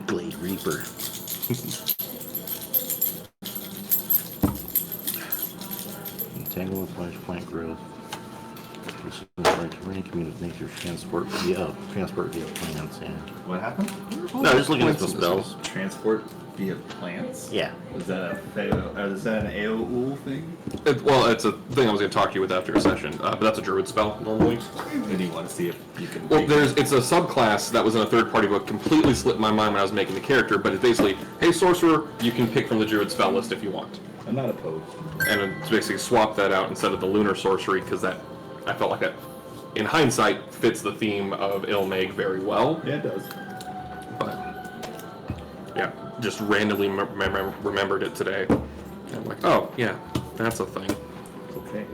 Glade Reaper. Entangle with flash plant growth. This is like rain communicate nature transport via plants. Yeah. What happened? No, just looking at the spells. Transport via plants? Yeah. Is that an AOL thing? Well, it's a thing I was going to talk to you with after a session, but that's a druid spell normally. And you want to see if you can... Well, it's a subclass that was in a third-party book, completely slipped my mind when I was making the character, but it's basically, hey, sorcerer, you can pick from the druid spell list if you want. I'm not opposed. And it's basically swap that out instead of the lunar sorcery, because that, I felt like that, in hindsight, fits the theme of Ilmag very well. Yeah, it does. But, yeah, just randomly remembered it today. And I'm like, oh, yeah, that's a thing. Okay.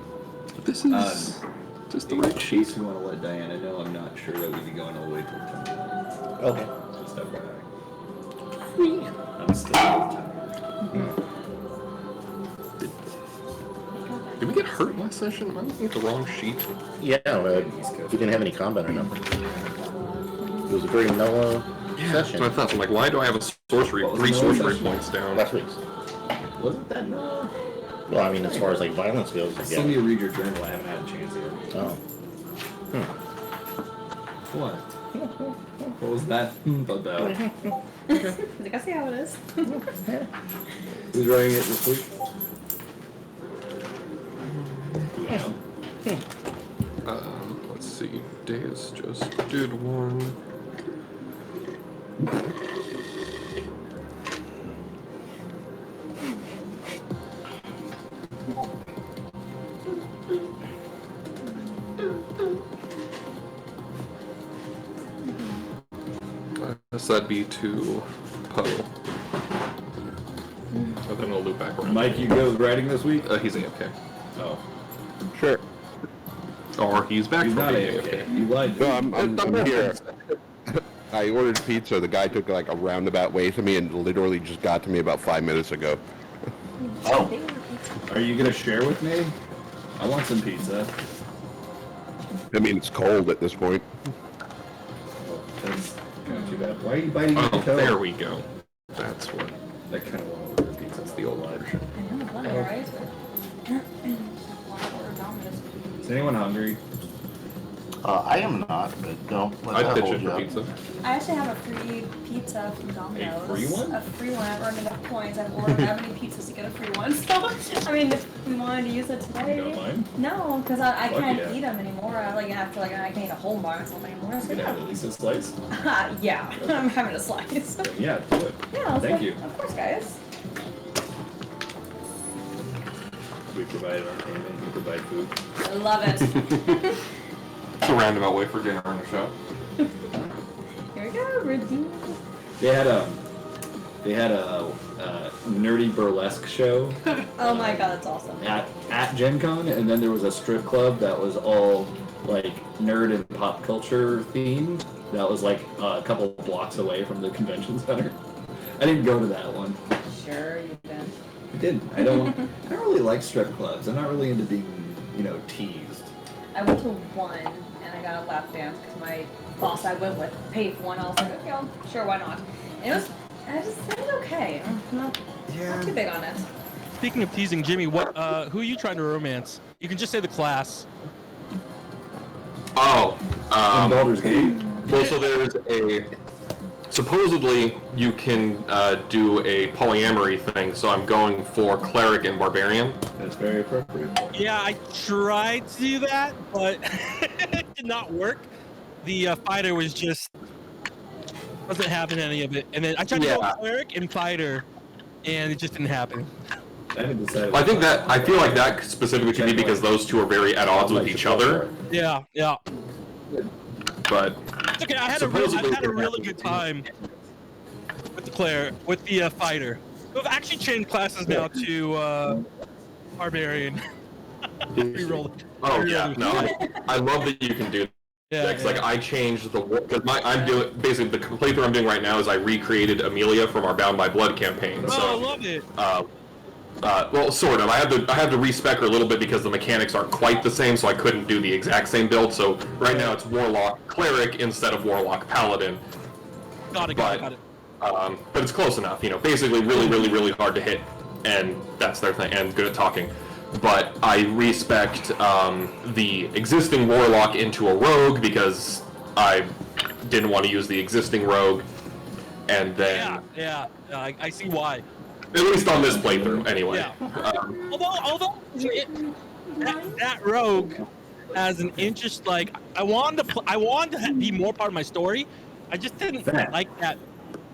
This is just the right sheet. If you want to let Diana know, I'm not sure that we'd be going all the way till 10 minutes. Okay. Just FYI. I'm still tired. Did we get hurt last session? Am I looking at the wrong sheet? Yeah, we didn't have any combat or nothing. It was a very mellow session. So I thought, so I'm like, why do I have a sorcery, 3 sorcery points down? Last week's. Wasn't that no? Well, I mean, as far as like violence goes, I still need to read your journal. I haven't had a chance yet. Oh. What? What was that about? I see how it is. Who's writing it this week? Yeah. Let's see. Deus just did one. I guess that'd be to Poe. But then I'll loop back around. Mike, you go writing this week? He's AFK. Oh. Sure. Or he's back He's from not being AFK. AFK. You lied to No, me. I'm here. I ordered pizza. The guy took like a roundabout way to me and literally just got to me about 5 minutes ago. Oh. Are you gonna share with me? I want some pizza. I mean, it's cold at this point. Well, that's kind of too bad. Why are you biting your Oh, toe? there we go. That's what. I kind of want to order pizza. It's the old version. I know, funny, right? Is anyone hungry? I am not, but don't let I'd that pitch hold in you for up. pizza. I actually have a free pizza from Domino's. A free one? A free one. I've earned enough points. I've ordered that many pizzas to get a free one. So, I mean, if we wanted to use it today. You don't mind? No, because I Fuck can't yeah. eat them anymore. I I can't eat a whole bar or something anymore. You So gonna have at yeah. least a slice? Yeah, I'm having a slice. Yeah, do it. Yeah, let's Thank go. you. Of course, guys. We provide entertainment. We provide food. I love it. It's a roundabout way for dinner in the show. Here we go, redeem. They had a nerdy burlesque show Oh my god, that's awesome. at Gen Con, and then there was a strip club that was all like nerd and pop culture themed. That was like a couple blocks away from the convention center. I didn't go to that one. Sure, you can. I didn't. I don't really like strip clubs. I'm not really into being, teased. I went to one and I got a lap dance because my boss I went with paid for one. I was like, okay, sure, why not? And it was okay. I'm not too big on it. Speaking of teasing, Jimmy, who are you trying to romance? You can just say the class. Oh, In Baldur's Gate. well, so there's supposedly you can do a polyamory thing, so I'm going for cleric and barbarian. That's very appropriate. Yeah, I tried to do that, but it did not work. The fighter wasn't having any of it. And then I tried to go with cleric and fighter, and it just didn't happen. I haven't decided. Well, I feel like that specifically could be because those two are very at odds with each other, Yeah. but It's okay. I had a really good time with the fighter. We've actually changed classes now to barbarian. Rerolled. oh yeah, no, I love that you can do that. Yeah, It's like I changed the because I'm doing basically the playthrough I'm doing right now is I recreated Amelia from our Bound by Blood campaign. Oh, So, I love it. well, sort of. I had to respec her a little bit because the mechanics aren't quite the same, so I couldn't do the exact same build. So right now it's Warlock Cleric instead of Warlock Paladin. Got it. But it's close enough, basically really, really, really hard to hit, and that's their thing, and good at talking. But I respect the existing Warlock into a Rogue because I didn't want to use the existing Rogue, and then... Yeah, I see why. At least on this playthrough, anyway. Yeah. Although that Rogue has an interest, like, I wanted to be more part of my story. I just didn't like that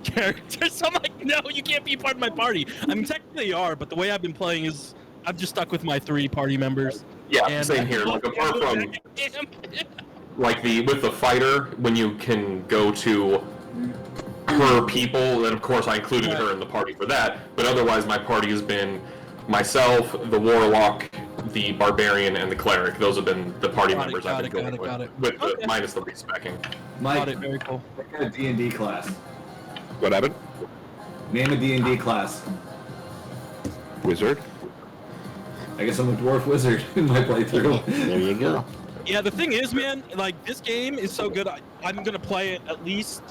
character, so I'm like, no, you can't be part of my party. I mean, technically you are, but the way I've been playing is I've just stuck with my 3 party members. Yeah, same here. Like, apart from, like, with the fighter, when you can go to her people, then of course I included her in the party for that, but otherwise my party has been myself, the Warlock, the Barbarian, and the Cleric. Those have been the party members I've been going with, minus the respecking. Mike, Got it, very cool. what kind of D&D class? What happened? Name a D&D class. Wizard? I guess I'm a dwarf wizard in my playthrough. There you go. Yeah, the thing is, man, like, this game is so good, I'm gonna play it at least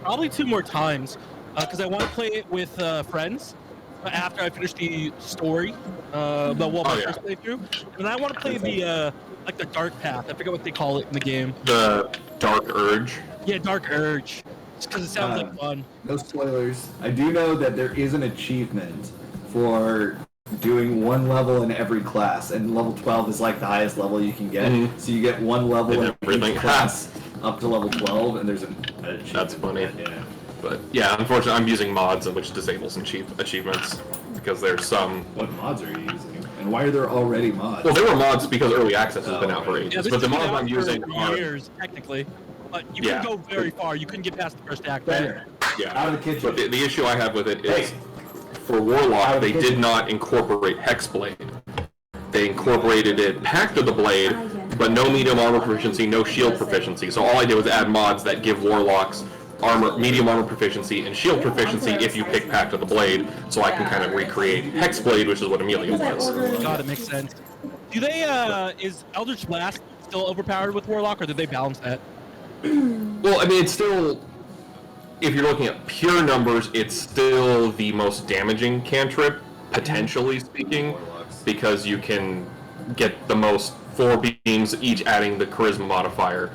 probably 2 more times, because I want to play it with friends after I finish the story, my first playthrough, and I want to play the like the Dark Path. I forget what they call it in the game. The Dark Urge. Yeah, Dark Urge. Just because it sounds like fun. No spoilers. I do know that there is an achievement for doing 1 level in every class, and level 12 is like the highest level you can get. Mhm. So you get 1 level in everything. each class up to level 12, and there's an achievement. That's funny. Yeah. But yeah, unfortunately I'm using mods which disable some cheap achievements, because there's some... What mods are you using? And why are there already mods? Well, there were mods because early access has been out for Yeah, ages, this but the has been mods out I'm for using are... years, technically. But you Yeah. can go very far. You couldn't get past the first act, right? Fair. Yeah. Out of the kitchen. But the issue I have with it is, for Warlock, they did not incorporate Hexblade. They incorporated it Pact of the Blade, but no medium armor proficiency, no shield proficiency. So all I did was add mods that give Warlocks medium armor proficiency and shield proficiency if you pick Pact of the Blade, so I can kind of recreate Hexblade, which is what Amelia was. God, it makes sense. Do they, is Eldritch Blast still overpowered with Warlock, or did they balance that? Well, I mean, it's still... If you're looking at pure numbers, it's still the most damaging cantrip, potentially speaking, because you can get the most 4 beams, each adding the charisma modifier.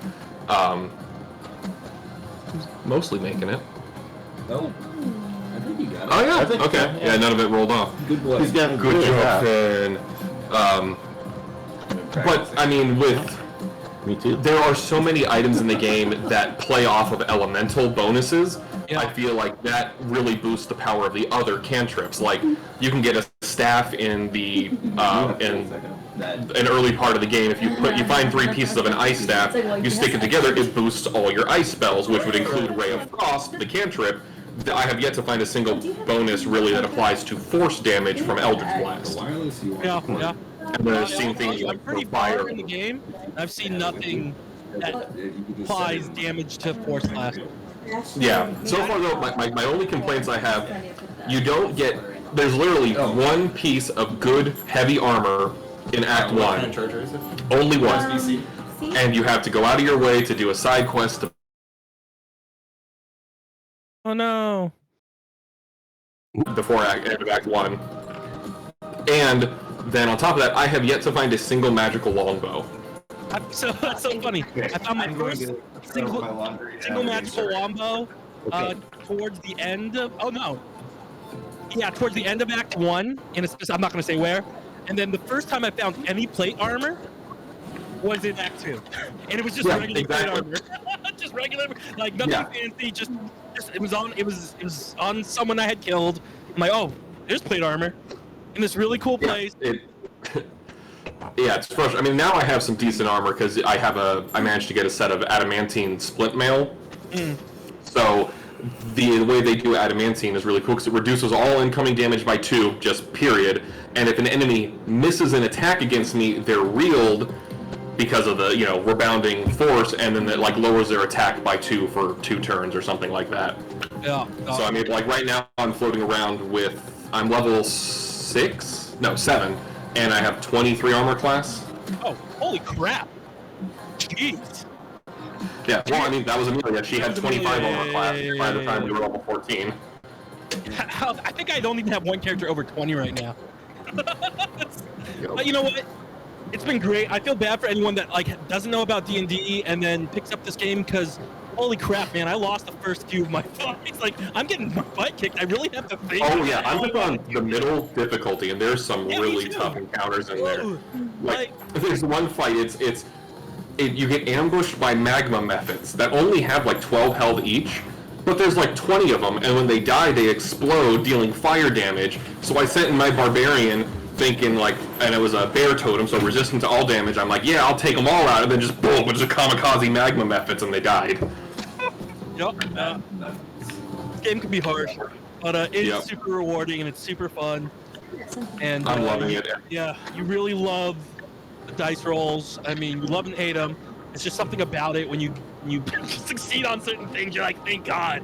Mostly making it. No. I think you got it. Oh yeah. I think Okay. so, yeah. Yeah, none of it rolled off. Good boy. He's got a Good job, job. Finn. But I mean, Me too. there are so many items in the game that play off of elemental bonuses. Yeah. I feel like that really boosts the power of the other cantrips. Like, you can get a staff in the in an early part of the game. If you find 3 pieces of an ice staff, you stick it together, it boosts all your ice spells, which would include Ray of Frost, the cantrip. I have yet to find a single bonus really that applies to force damage from Eldritch Blast. Wireless, you want? Yeah. And the same thing I'm like pretty for fire. far in the game. I've seen nothing that applies damage to Force Blast. Yeah. So far though, my only complaints I have, you don't get. There's literally 1 piece of good heavy armor in Act 1. Only 1. And you have to go out of your way to do a side quest to... Oh no. before end of Act 1. And then on top of that, I have yet to find a single magical longbow. So that's so funny. I found my first single magical wombo towards the end of towards the end of Act 1 in a I'm not going to say where. And then the first time I found any plate armor was in Act 2, and it was just regular plate armor, just regular, like nothing fancy. Just it was on someone I had killed. I'm like, oh, there's plate armor in this really cool place. Yeah, it's frustrating. I mean, now I have some decent armor because I managed to get a set of adamantine splint mail. So the way they do adamantine is really cool because it reduces all incoming damage by 2, just period. And if an enemy misses an attack against me, they're reeled because of the rebounding force, and then that like lowers their attack by 2 for 2 turns or something like that. Yeah. So I mean, like right now I'm floating around I'm level 7. And I have 23 armor class. Oh, holy crap! Jeez. Yeah, well, I mean, that was Amelia. She had 25 Yeah, on her class yeah, by the time yeah. we were level 14. I think I don't even have one character over 20 right now. But you know what? It's been great. I feel bad for anyone that like doesn't know about D&D and then picks up this game because holy crap, man! I lost the first few of my fights. Like I'm getting my butt kicked. I really have to think. Oh yeah, I'm just on the middle difficulty, and there's some Yeah, me really too. tough encounters in there. Ooh, Like, there's one fight. You get ambushed by magma methods that only have like 12 health each, but there's like 20 of them, and when they die, they explode, dealing fire damage. So I sent in my barbarian, thinking like, and it was a bear totem, so resistant to all damage. I'm like, yeah, I'll take them all out, and then just boom, a bunch of kamikaze magma methods, and they died. Yep. This game can be harsh, but it's super rewarding and it's super fun. And I'm loving it. Yeah, you really love the dice rolls. I mean, you love and hate them. It's just something about it when you succeed on certain things. You're like, thank God.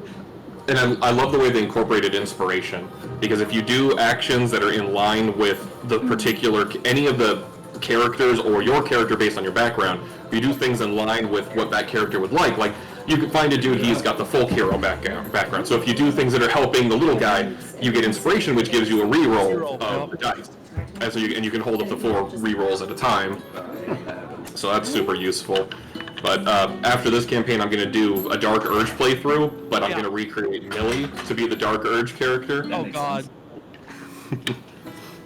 And I love the way they incorporated inspiration, because if you do actions that are in line with the particular, any of the characters or your character based on your background, if you do things in line with what that character would like you can find a dude, he's got the folk hero background. So if you do things that are helping the little guy, you get inspiration, which gives you a reroll of the dice. And so you can hold up to 4 rerolls at a time. So that's super useful. But after this campaign, I'm going to do a Dark Urge playthrough, but I'm going to recreate Millie to be the Dark Urge character. Oh God.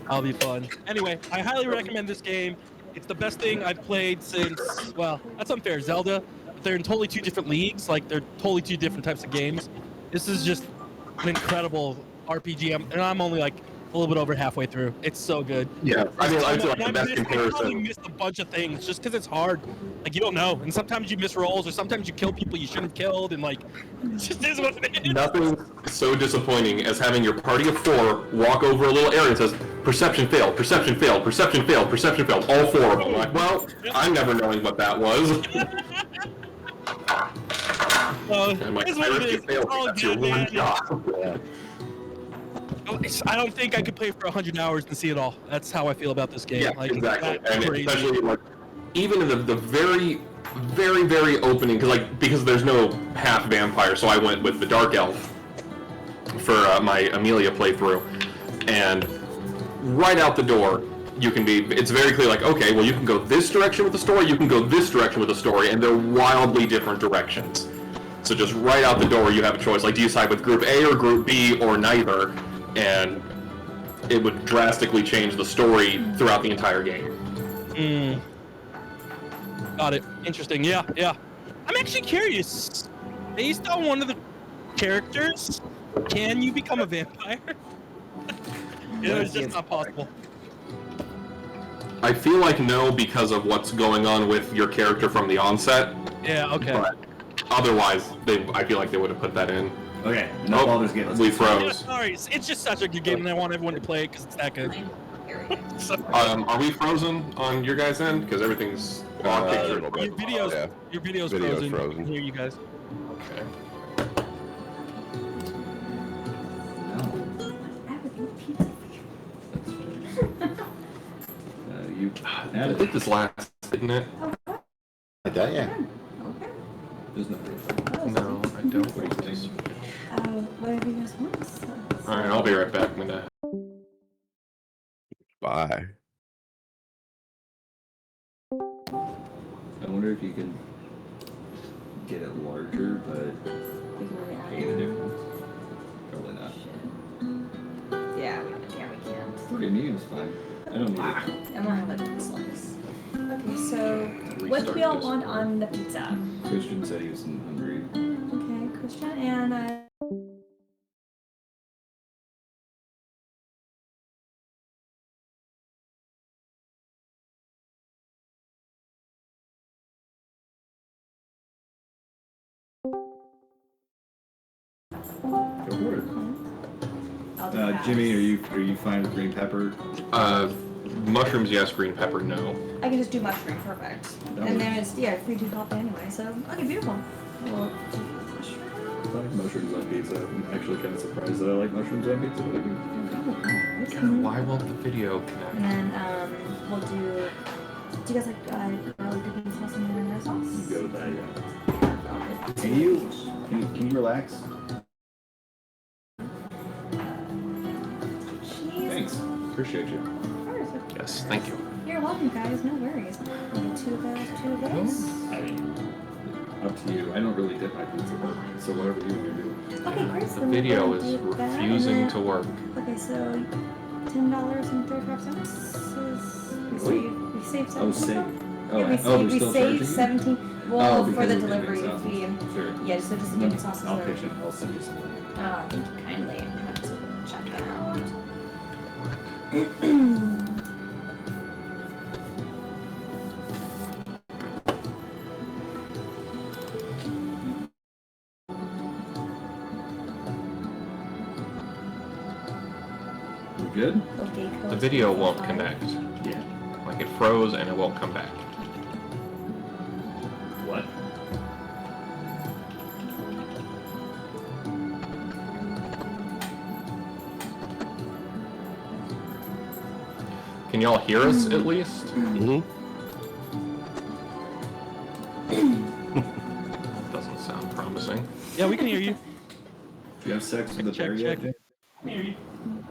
That'll be fun. Anyway, I highly recommend this game. It's the best thing I've played since, well, that's unfair, Zelda. They're in totally 2 different leagues, like they're totally 2 different types of games. This is just an incredible RPG, and I'm only like a little bit over halfway through. It's so good. Yeah, I mean, I feel like the best I probably comparison. missed a bunch of things just because it's hard. Like you don't know, and sometimes you miss rolls, or sometimes you kill people you shouldn't have killed, and like it just is what it is. Nothing so disappointing as having your party of 4 walk over a little area and says, perception failed, perception failed, perception failed, perception failed, all 4 of them. Like, well, I'm never knowing what that was. And my character failed, that's your one job. I don't think I could play for 100 hours and see it all. That's how I feel about this game. Yeah, like, exactly. that's And crazy. especially like, even in the very, very, very opening, because there's no half vampire, so I went with the Dark Elf for my Amelia playthrough, and right out the door, it's very clear, like, okay, well, you can go this direction with the story, you can go this direction with the story, and they're wildly different directions. So just right out the door, you have a choice. Like, do you side with Group A or Group B or neither? And it would drastically change the story throughout the entire game. Got it. Interesting. Yeah. I'm actually curious. Based on one of the characters, can you become a vampire? It's just not possible. I feel like no, because of what's going on with your character from the onset. Yeah. Okay. But otherwise, I feel like they would have put that in. Okay, no Baldur's Gate. We froze. Sorry, it's just such a good game, and I want everyone to play it because it's that good. So, Are we frozen on your guys' end? Because everything's on a picture. little bit. your video's Video's frozen. frozen. I can hear you guys. Okay. You I added think this last, didn't it? Like that, yeah. Okay. There's no No, I don't. Whatever you guys want. All right, I'll be right back. I'm gonna. Bye. I wonder if you can get it larger, but pay the difference. Probably not. Yeah, we can't. 40 medium's fine. I don't need it. I'm gonna have like slice. Okay, so what do we all want on the pizza? Christian said he was hungry. Okay, Christian and Go for it. I'll do that. Jimmy, are you fine with green pepper? Mushrooms, yes. Green pepper, no. I can just do mushroom, perfect. And then it's free to top anyway, so okay, beautiful. We'll do mushroom. I like mushrooms on pizza. I'm actually kind of surprised that I like mushrooms on pizza. Why won't the video And connect? then we'll do. Do you guys like garlic dipping sauce and marinara sauce? You go with that, yeah. Can you relax? Jeez. Thanks. Appreciate you. Of course. Yes, thank you. You're welcome, guys. No worries. We'll get two of those. I mean, up to you. I don't really dip my pizza, so whatever you want to do. Okay, great. The video is refusing to work. Okay, so $10.35 is we saved 17. Oh, save. Oh, Yeah, we they're saved still charging you? 17. Well, for because the of delivery sauce. fee. Sure. Yeah, so just the dip sauces I'll are. pitch it. I'll send you some. Oh, thank you kindly. Let's check that out. We good? Okay, cool. The video won't connect. Yeah. Like it froze and it won't come back. What? Can y'all hear us at least? Mm-hmm. Doesn't sound promising. Yeah, we can hear you. Do you have sex with the Check, bear check. yet? Jay?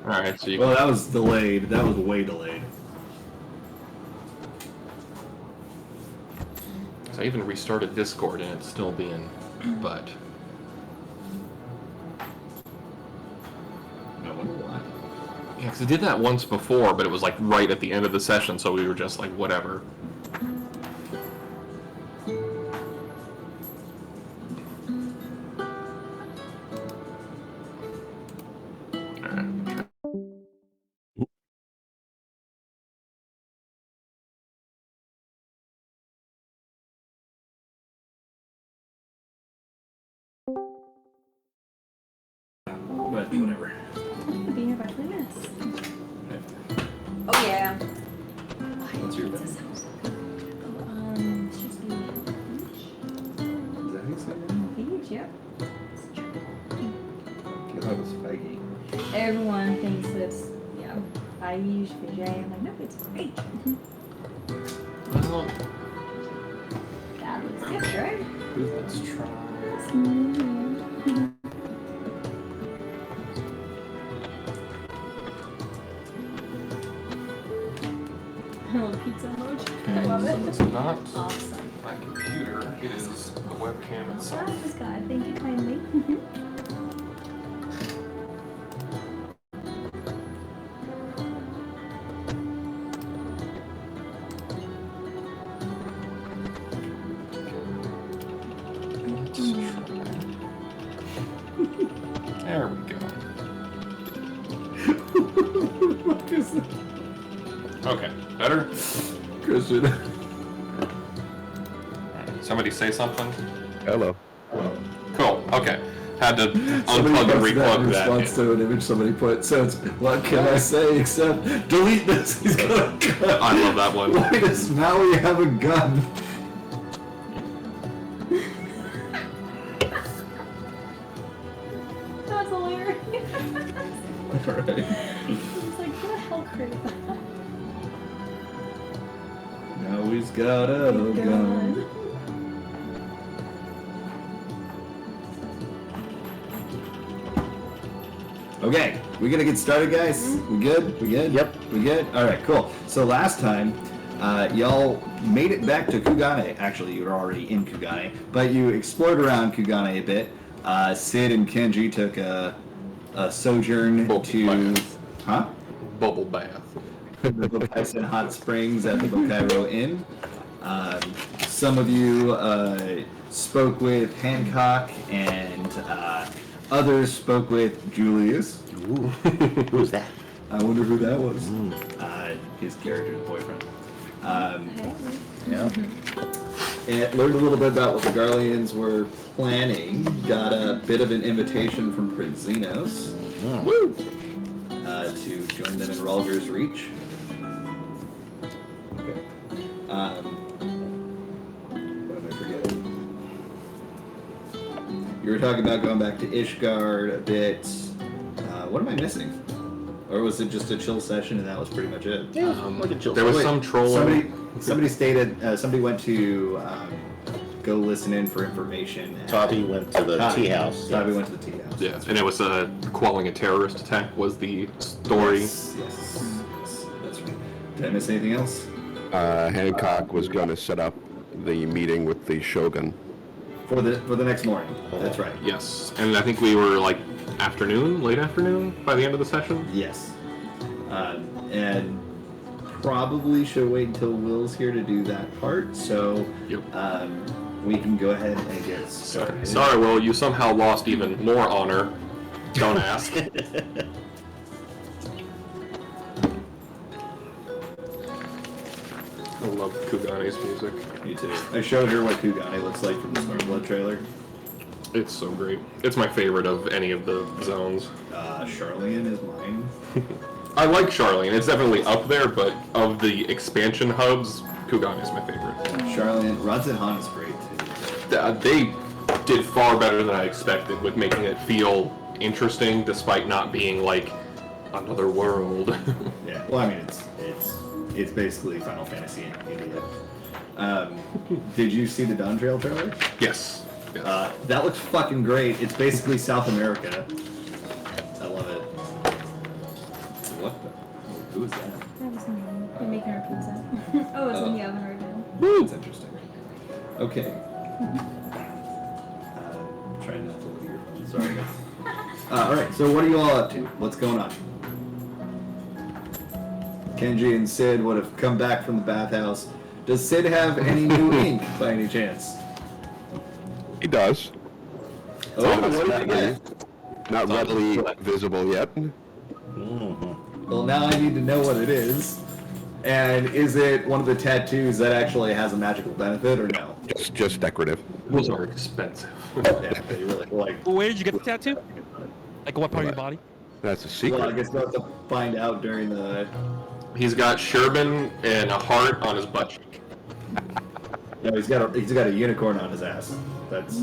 Alright, so you Well, that was delayed. That was way delayed. So I even restarted Discord and it's still being but. I wonder why. Yeah, because I did that once before, but it was like right at the end of the session, so we were just like, whatever. Alright. But whatever. Being about 20 minutes. Oh yeah. What's your bet? Should be Is that how you say it? huge, yep. That was spiky. Everyone thinks it's, beige, beige. I'm like, no, it's great. Well, That looks good, right? let's try. Little pizza emoji. I love So it. it's not Awesome. my computer, it is the webcam itself. Oh, this guy. Thank you kindly. There we go. What is that? Okay, better? Christian. Somebody say something? Hello. Cool, okay. Had to Somebody unplug and posted that in replug that. response to an image somebody put. So it's, what can I say except delete this? He's got a gun. I love that one. Why does Maui have a gun? That's hilarious. Alright. It's like, who the hell created that? Now he's got a gun. Okay, we gonna get started, guys? We good? We good? Yep. We good? Alright, cool. So last time, y'all made it back to Kugane. Actually, you were already in Kugane, but you explored around Kugane a bit. Sid and Kenji took a sojourn Bubble to... bath. Huh? Bubble bath. The Bokaisan Hot Springs at the Bokairo Inn. Some of you spoke with Hancock, and others spoke with Julius. Ooh, who's that? I wonder who that was. His character's boyfriend. Yeah. And learned a little bit about what the Garleans were planning. Got a bit of an invitation from Prince Xenos. Woo! To join them in Ralger's Reach. Okay. What am I forgetting? You were talking about going back to Ishgard a bit. What am I missing? Or was it just a chill session and that was pretty much it? Like a chill There was Wait, some trolling. Somebody stated. Somebody went to go listen in for information. Tabby went to the tea house. Tabby went to the tea house. Yeah, and it was quelling a terrorist attack was the story. Yes, that's right. Did I miss anything else? Hancock was going to set up the meeting with the Shogun. For the next morning. That's right. Yes, and I think we were like late afternoon by the end of the session. Yes. And probably should wait until Will's here to do that part, so Yep. we can go ahead and get started. Sorry, Will, you somehow lost even more honor. Don't ask. I love Kugane's music. Me too. I showed her what Kugane looks like from the Stormblood trailer. It's so great. It's my favorite of any of the zones. Charlian is mine. I like Charlene. It's definitely up there, but of the expansion hubs, Kugane is my favorite. Charlian, Radzen is great too. They did far better than I expected with making it feel interesting, despite not being like another world. Yeah. Well, I mean, it's basically Final Fantasy in India. Did you see the Dawn Trail trailer? Yes. That looks fucking great. It's basically South America. I love it. What the? Who is that? That was me. I'm making our pizza. Oh, it's in the oven right now. That's interesting. Okay. Trying not to look at your phone. Sorry, guys. Alright, so what are you all up to? What's going on? Kenji and Sid would have come back from the bathhouse. Does Sid have any new ink by any chance? He does. Oh, what did you get? Not readily visible yet. Well, now I need to know what it is. And is it one of the tattoos that actually has a magical benefit, or no? Just decorative. Those are expensive. Yeah, they really like. Where did you get the tattoo? Like what part of your body? That's a secret. Well, I guess we'll have to find out during the. He's got Sherbin and a heart on his butt cheek. No, he's got a unicorn on his ass. That's.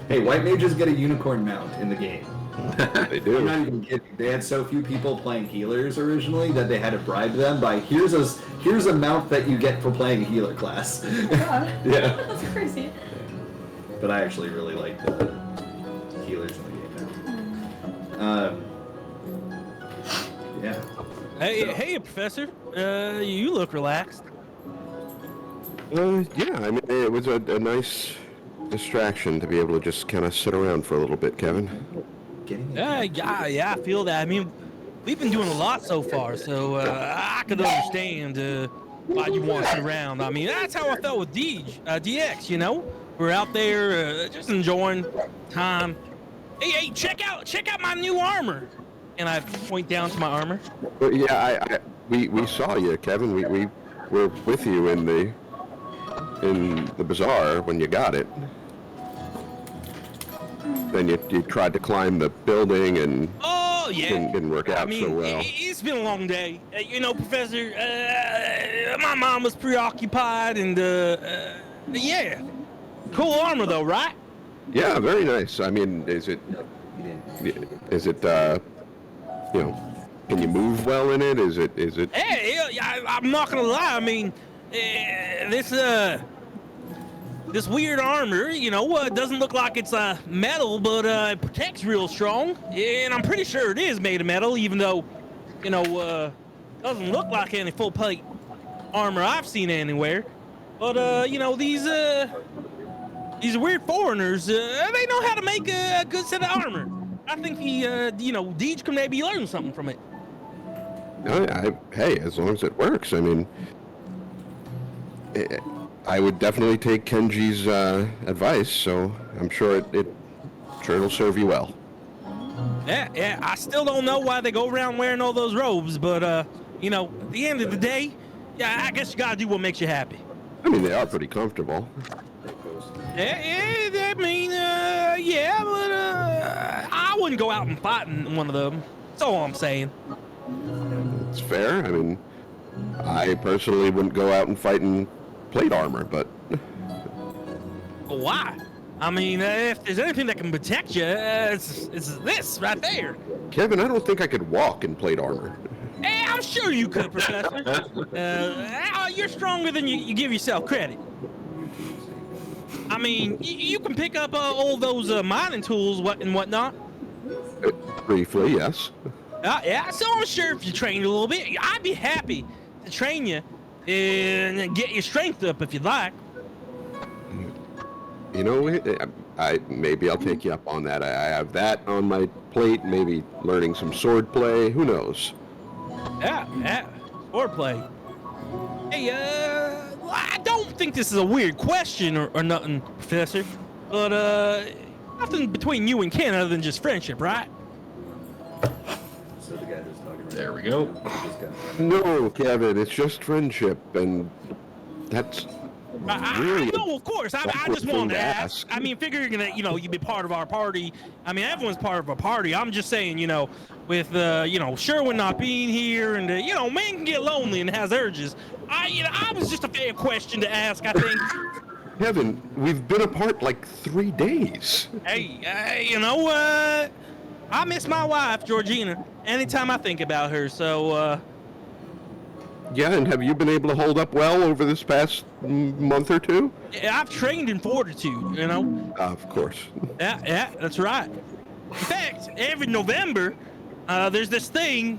Hey, white mages get a unicorn mount in the game. They I'm do. not even kidding. They had so few people playing healers originally that they had to bribe them by here's a mount that you get for playing a healer class. God. Yeah. That's crazy. But I actually really like the healers in the game now. Yeah. Hey, Professor. You look relaxed. Yeah, I mean, it was a nice distraction to be able to just kind of sit around for a little bit, Kevin. Getting it. Yeah, I feel that. I mean, we've been doing a lot so far, so I could understand why you want to sit around. I mean, that's how I felt with DX, you know? We're out there just enjoying time. Hey, check out my new armor. And I point down to my armor. But yeah, we saw you, Kevin. We were with you in the bazaar when you got it. Then you tried to climb the building and Oh, yeah. didn't work out I mean, so well. It's been a long day. You know, Professor, my mom was preoccupied and, yeah. Cool armor, though, right? Yeah, very nice. I mean, is it, you know, can you move well in it? Is it? Hey, I'm not gonna lie. I mean, this weird armor, you know, doesn't look like it's metal, but it protects real strong. And I'm pretty sure it is made of metal, even though, you know, doesn't look like any full plate armor I've seen anywhere. But you know, these weird foreigners, they know how to make a good set of armor. I think you know, Deej can maybe learn something from it. Hey, as long as it works. I mean, I would definitely take Kenji's advice, so I'm sure it'll serve you well. Yeah, I still don't know why they go around wearing all those robes, but you know, at the end of the day, yeah, I guess you gotta do what makes you happy. I mean, they are pretty comfortable. Yeah, I mean, yeah, but I wouldn't go out and fight in one of them. That's all I'm saying. It's fair. I mean, I personally wouldn't go out and fight in plate armor, but Why? I mean, if there's anything that can protect you, it's this right there. Kevin, I don't think I could walk in plate armor. Hey, I'm sure you could, Professor. You're stronger than you give yourself credit. I mean, you can pick up all those mining tools, and whatnot. Briefly, yes. Yeah, so I'm sure if you trained a little bit, I'd be happy to train you and get your strength up if you'd like. You know, maybe I'll take you up on that. I have that on my plate. Maybe learning some sword play. Who knows? Yeah, swordplay. Hey, well, I don't think this is a weird question or nothing, Professor. But nothing between you and Ken other than just friendship, right? So the guy that's talking right There now, we go. this guy. No, Kevin. It's just friendship, and that's really. No, of course. I just wanted to ask. I mean, figuring that you'd be part of our party. I mean, everyone's part of a party. I'm just saying, with Sherwin not being here, and man can get lonely and has urges. I was just a fair question to ask. I think. Kevin, we've been apart like 3 days. Hey, I miss my wife, Georgina, anytime I think about her. So. Yeah, and have you been able to hold up well over this past month or two? Yeah, I've trained in fortitude, Of course. Yeah, that's right. In fact, every November, there's this thing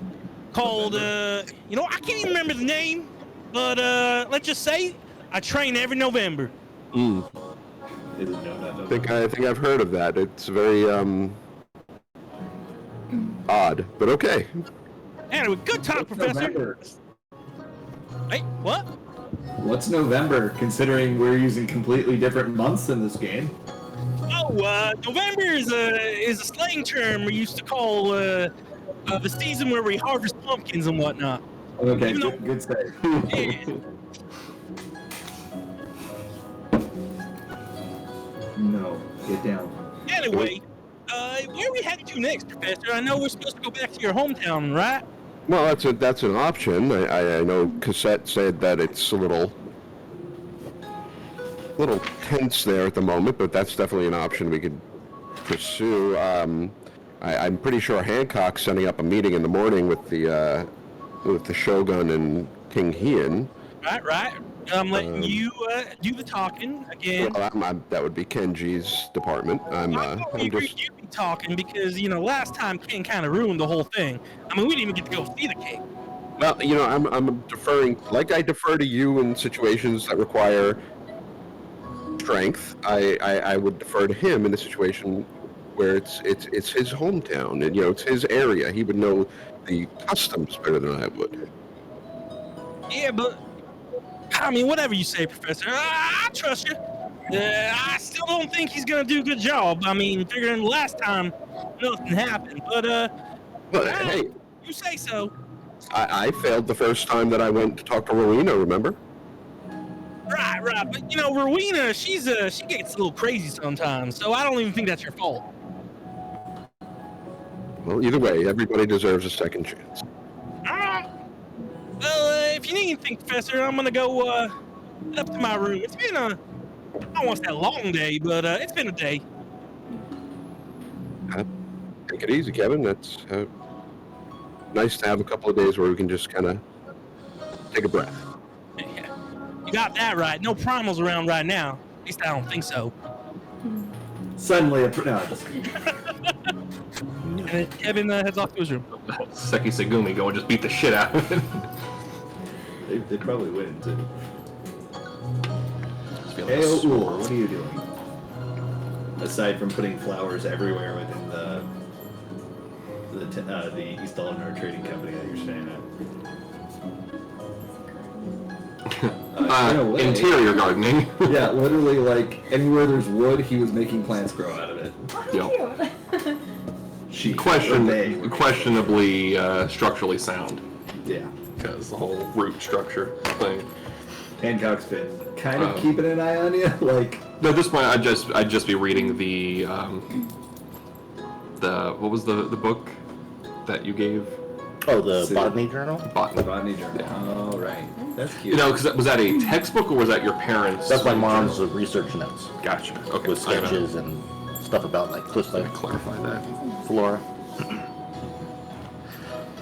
called, I can't even remember the name, but let's just say I train every November. Isn't known that I think I've heard of that. It's very odd, but okay. Anyway, good talk, Professor. November? Hey, what? What's November, considering we're using completely different months in this game? Oh, November is a slang term we used to call the season where we harvest pumpkins and whatnot. Okay, Even though- good save. Yeah. No, get down. Anyway, where are we heading to next, Professor? I know we're supposed to go back to your hometown, right? Well, that's an option. I know Cassette said that it's a little tense there at the moment, but that's definitely an option we could pursue. I'm pretty sure Hancock's setting up a meeting in the morning with the Shogun and King Heian. Right. I'm letting you do the talking again. Well, that would be Kenji's department. I figured you'd be talking because last time Ken kind of ruined the whole thing. I mean, we didn't even get to go see the king. Well, I'm deferring, like I defer to you in situations that require strength. I would defer to him in a situation where it's his hometown and it's his area. He would know the customs better than I would. Yeah, but I mean, whatever you say, Professor, I trust you. I still don't think he's gonna do a good job. I mean, figuring last time nothing happened, but hey, you say so. I failed the first time that I went to talk to Rowena, remember? Right. But Rowena, she gets a little crazy sometimes, so I don't even think that's your fault. Well, either way, everybody deserves a second chance. Well, if you need anything, Professor, I'm gonna go up to my room. It's been I don't want to say a long day, but it's been a day. Take it easy, Kevin. That's nice to have a couple of days where we can just kind of take a breath. You got that right. No primals around right now. At least I don't think so. Suddenly, no, And Kevin heads off to his room. Seki Segumi go and just beat the shit out of it. they probably win too. Just feel Hey, like Ool, what are you doing? Aside from putting flowers everywhere within the East Eleanor Trading Company that you're staying at. In a way, interior gardening. yeah, literally, like anywhere there's wood, he was making plants grow out of it. Yep. Cute. She Questionably structurally sound, Yeah. because the whole root structure thing. Hancock's been kind of keeping an eye on you, like. No, at this point, I'd just be reading the what was the book that you gave? Oh, the See. botany journal? The Botany. botany journal. Oh, right. That's cute. Because was that a textbook or was that your parents? That's my mom's research notes Gotcha. Okay. with sketches and stuff about like cliff Let me clarify that. flora.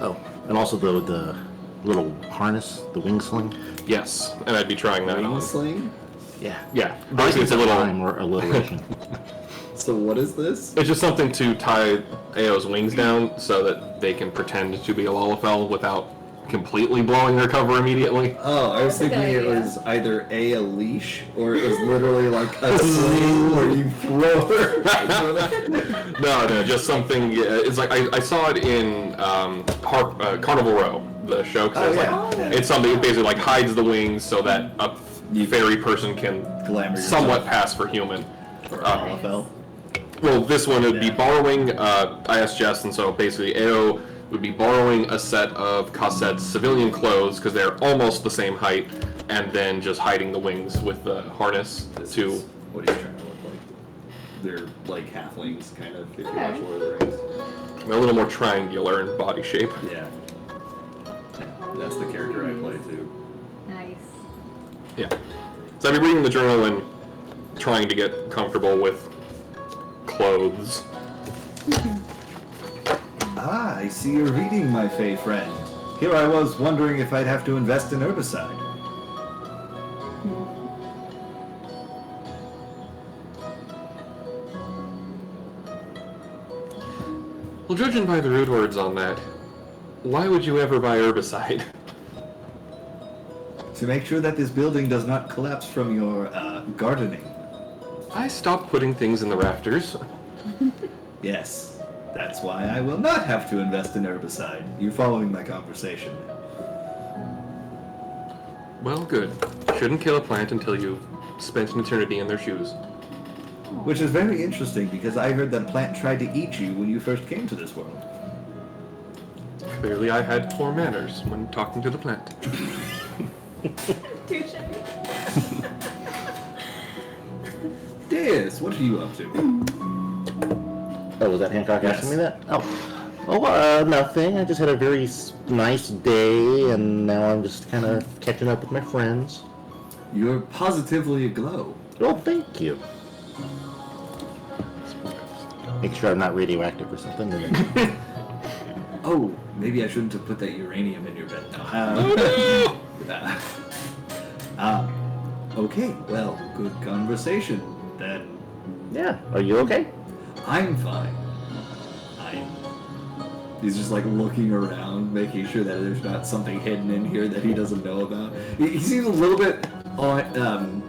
Oh, and also the little harness, the wing sling. Yes, and I'd be trying that Wing on. sling? Yeah. Yeah, I basically it's a little. rhyme or alliteration. So what is this? It's just something to tie Ao's wings down so that they can pretend to be a Lalafell without completely blowing their cover immediately. Oh, I was That's a thinking good it idea. was either a leash or it was literally like a sling where you throw her. No, just something. It's like I saw it in Carnival Row, the show. 'Cause Oh, it's, yeah. like, it's something that basically like hides the wings so that a fairy person can Glamour yourself. somewhat pass for human. Or Lalafell. Well, this one would be Yeah. borrowing. I asked Jess, and so basically Ao would be borrowing a set of Cossette's civilian clothes because they're almost the same height, and then just hiding the wings with the harness This to. is what he's trying to look like. They're like halflings, kind of, if you Okay. watch Lord of the Rings. A little more triangular in body shape. Yeah. That's the character I play too. Nice. Yeah. So I've been reading the journal and trying to get comfortable with clothes. Ah, I see you're reading, my Fey friend. Here I was wondering if I'd have to invest in herbicide. Well, judging by the rude words on that, why would you ever buy herbicide? To make sure that this building does not collapse from your gardening. I stopped putting things in the rafters. Yes, that's why I will not have to invest in herbicide. You following my conversation? Well, good. Shouldn't kill a plant until you've spent an eternity in their shoes. Which is very interesting because I heard that a plant tried to eat you when you first came to this world. Clearly I had poor manners when talking to the plant. Touche. Deus, what are you up to? Oh, was that Hancock Yes. asking me that? Nothing. I just had a very nice day, and now I'm just kind of catching up with my friends. You're positively aglow. Oh, thank you. Make sure I'm not radioactive or something. Oh, maybe I shouldn't have put that uranium in your bed now. Okay, well, good conversation then. Yeah. Are you okay? I'm fine. He's just like looking around, making sure that there's not something hidden in here that he doesn't know about. He seems a little bit on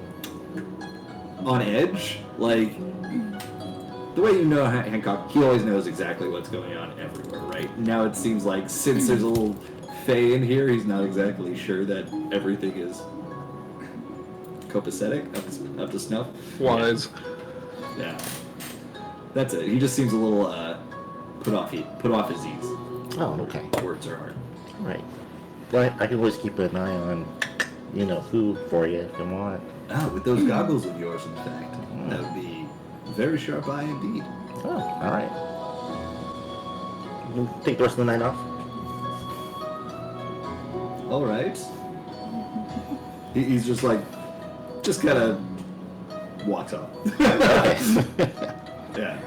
edge. Like, the way you know Hancock, he always knows exactly what's going on everywhere, right? Now it seems like since there's a little Fae in here, he's not exactly sure that everything is copacetic, up to snuff. Wise. Yeah. That's it. He just seems a little put off his ease. Oh, okay. Words are hard. Right. But I can always keep an eye on, food for you if you want. Ah, with those goggles of yours, in fact. That would be a very sharp eye indeed. Oh, all right. You can take the rest of the night off. All right. He's just like, just kind of walks off. Okay. Yeah.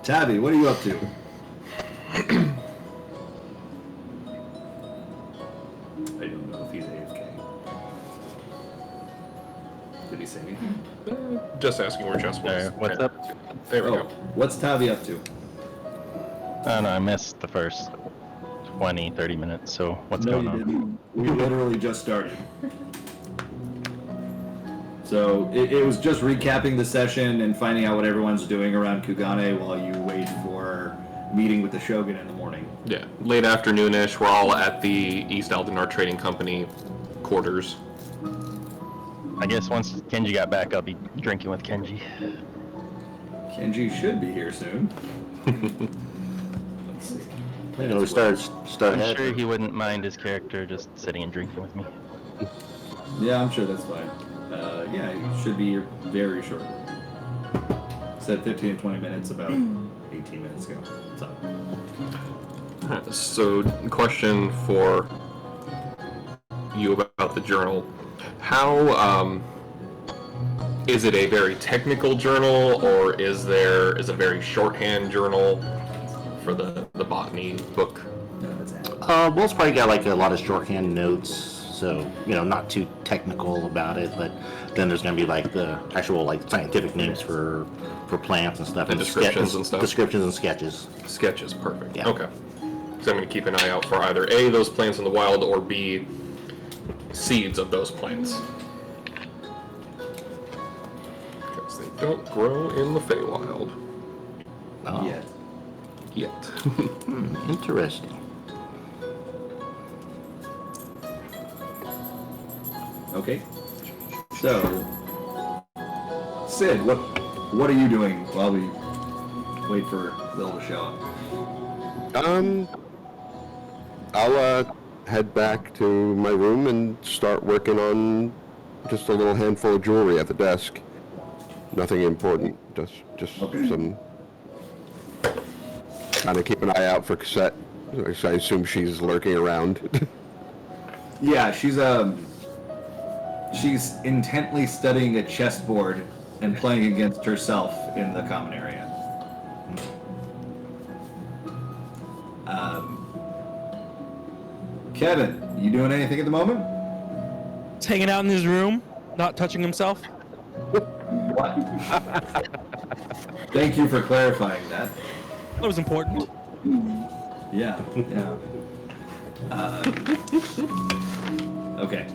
Tabby, what are you up to? I don't know if he's AFK. Did he say anything? Just asking where Jess was. What's up? There we Oh, go. what's Tabby up to? Oh no, I missed the first 20, 30 minutes, so what's No, going you on? didn't. We literally just started. So it was just recapping the session and finding out what everyone's doing around Kugane while you wait for meeting with the Shogun in the morning. Yeah, late afternoonish. We're all at the East Aldenar Trading Company quarters. I guess once Kenji got back, I'll be drinking with Kenji. Kenji should be here soon. Let's see. We start I'm ahead. sure he wouldn't mind his character just sitting and drinking with me. Yeah, I'm sure that's fine. Yeah, it should be here very shortly. Said 15 to 20 minutes, about 18 minutes ago. So, question for you about the journal. How, is it a very technical journal, or is a very shorthand journal for the botany book? No, that's it. Will's probably got like a lot of shorthand notes, So, not too technical about it, but then there's going to be like the actual like scientific names for plants and stuff. And descriptions and stuff? Descriptions and sketches. Sketches, perfect. Yeah. Okay. So I'm going to keep an eye out for either A, those plants in the wild, or B, seeds of those plants. Because they don't grow in the Feywild. Oh, Yet. interesting. Okay. So, Sid, what are you doing while we wait for Lil to show up? I'll head back to my room and start working on just a little handful of jewelry at the desk. Nothing important. Just Okay. some. Kind of keep an eye out for Cassette. I assume she's lurking around. Yeah, she's intently studying a chessboard and playing against herself in the common area. Kevin, you doing anything at the moment? He's hanging out in his room, not touching himself. What? Thank you for clarifying that. That was important. Yeah. Okay.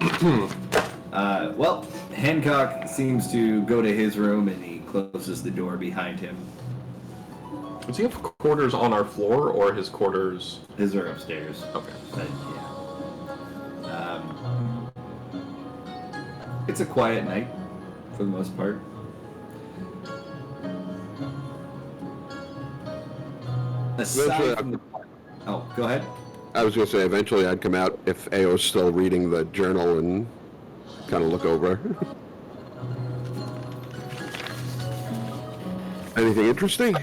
Well, Hancock seems to go to his room and he closes the door behind him. Does he have quarters on our floor, or his quarters? His are upstairs. Okay. But, yeah. It's a quiet night, for the most part. Aside from the... Oh, go ahead. I was going to say, eventually I'd come out if Ao's still reading the journal and kind of look over. Anything interesting?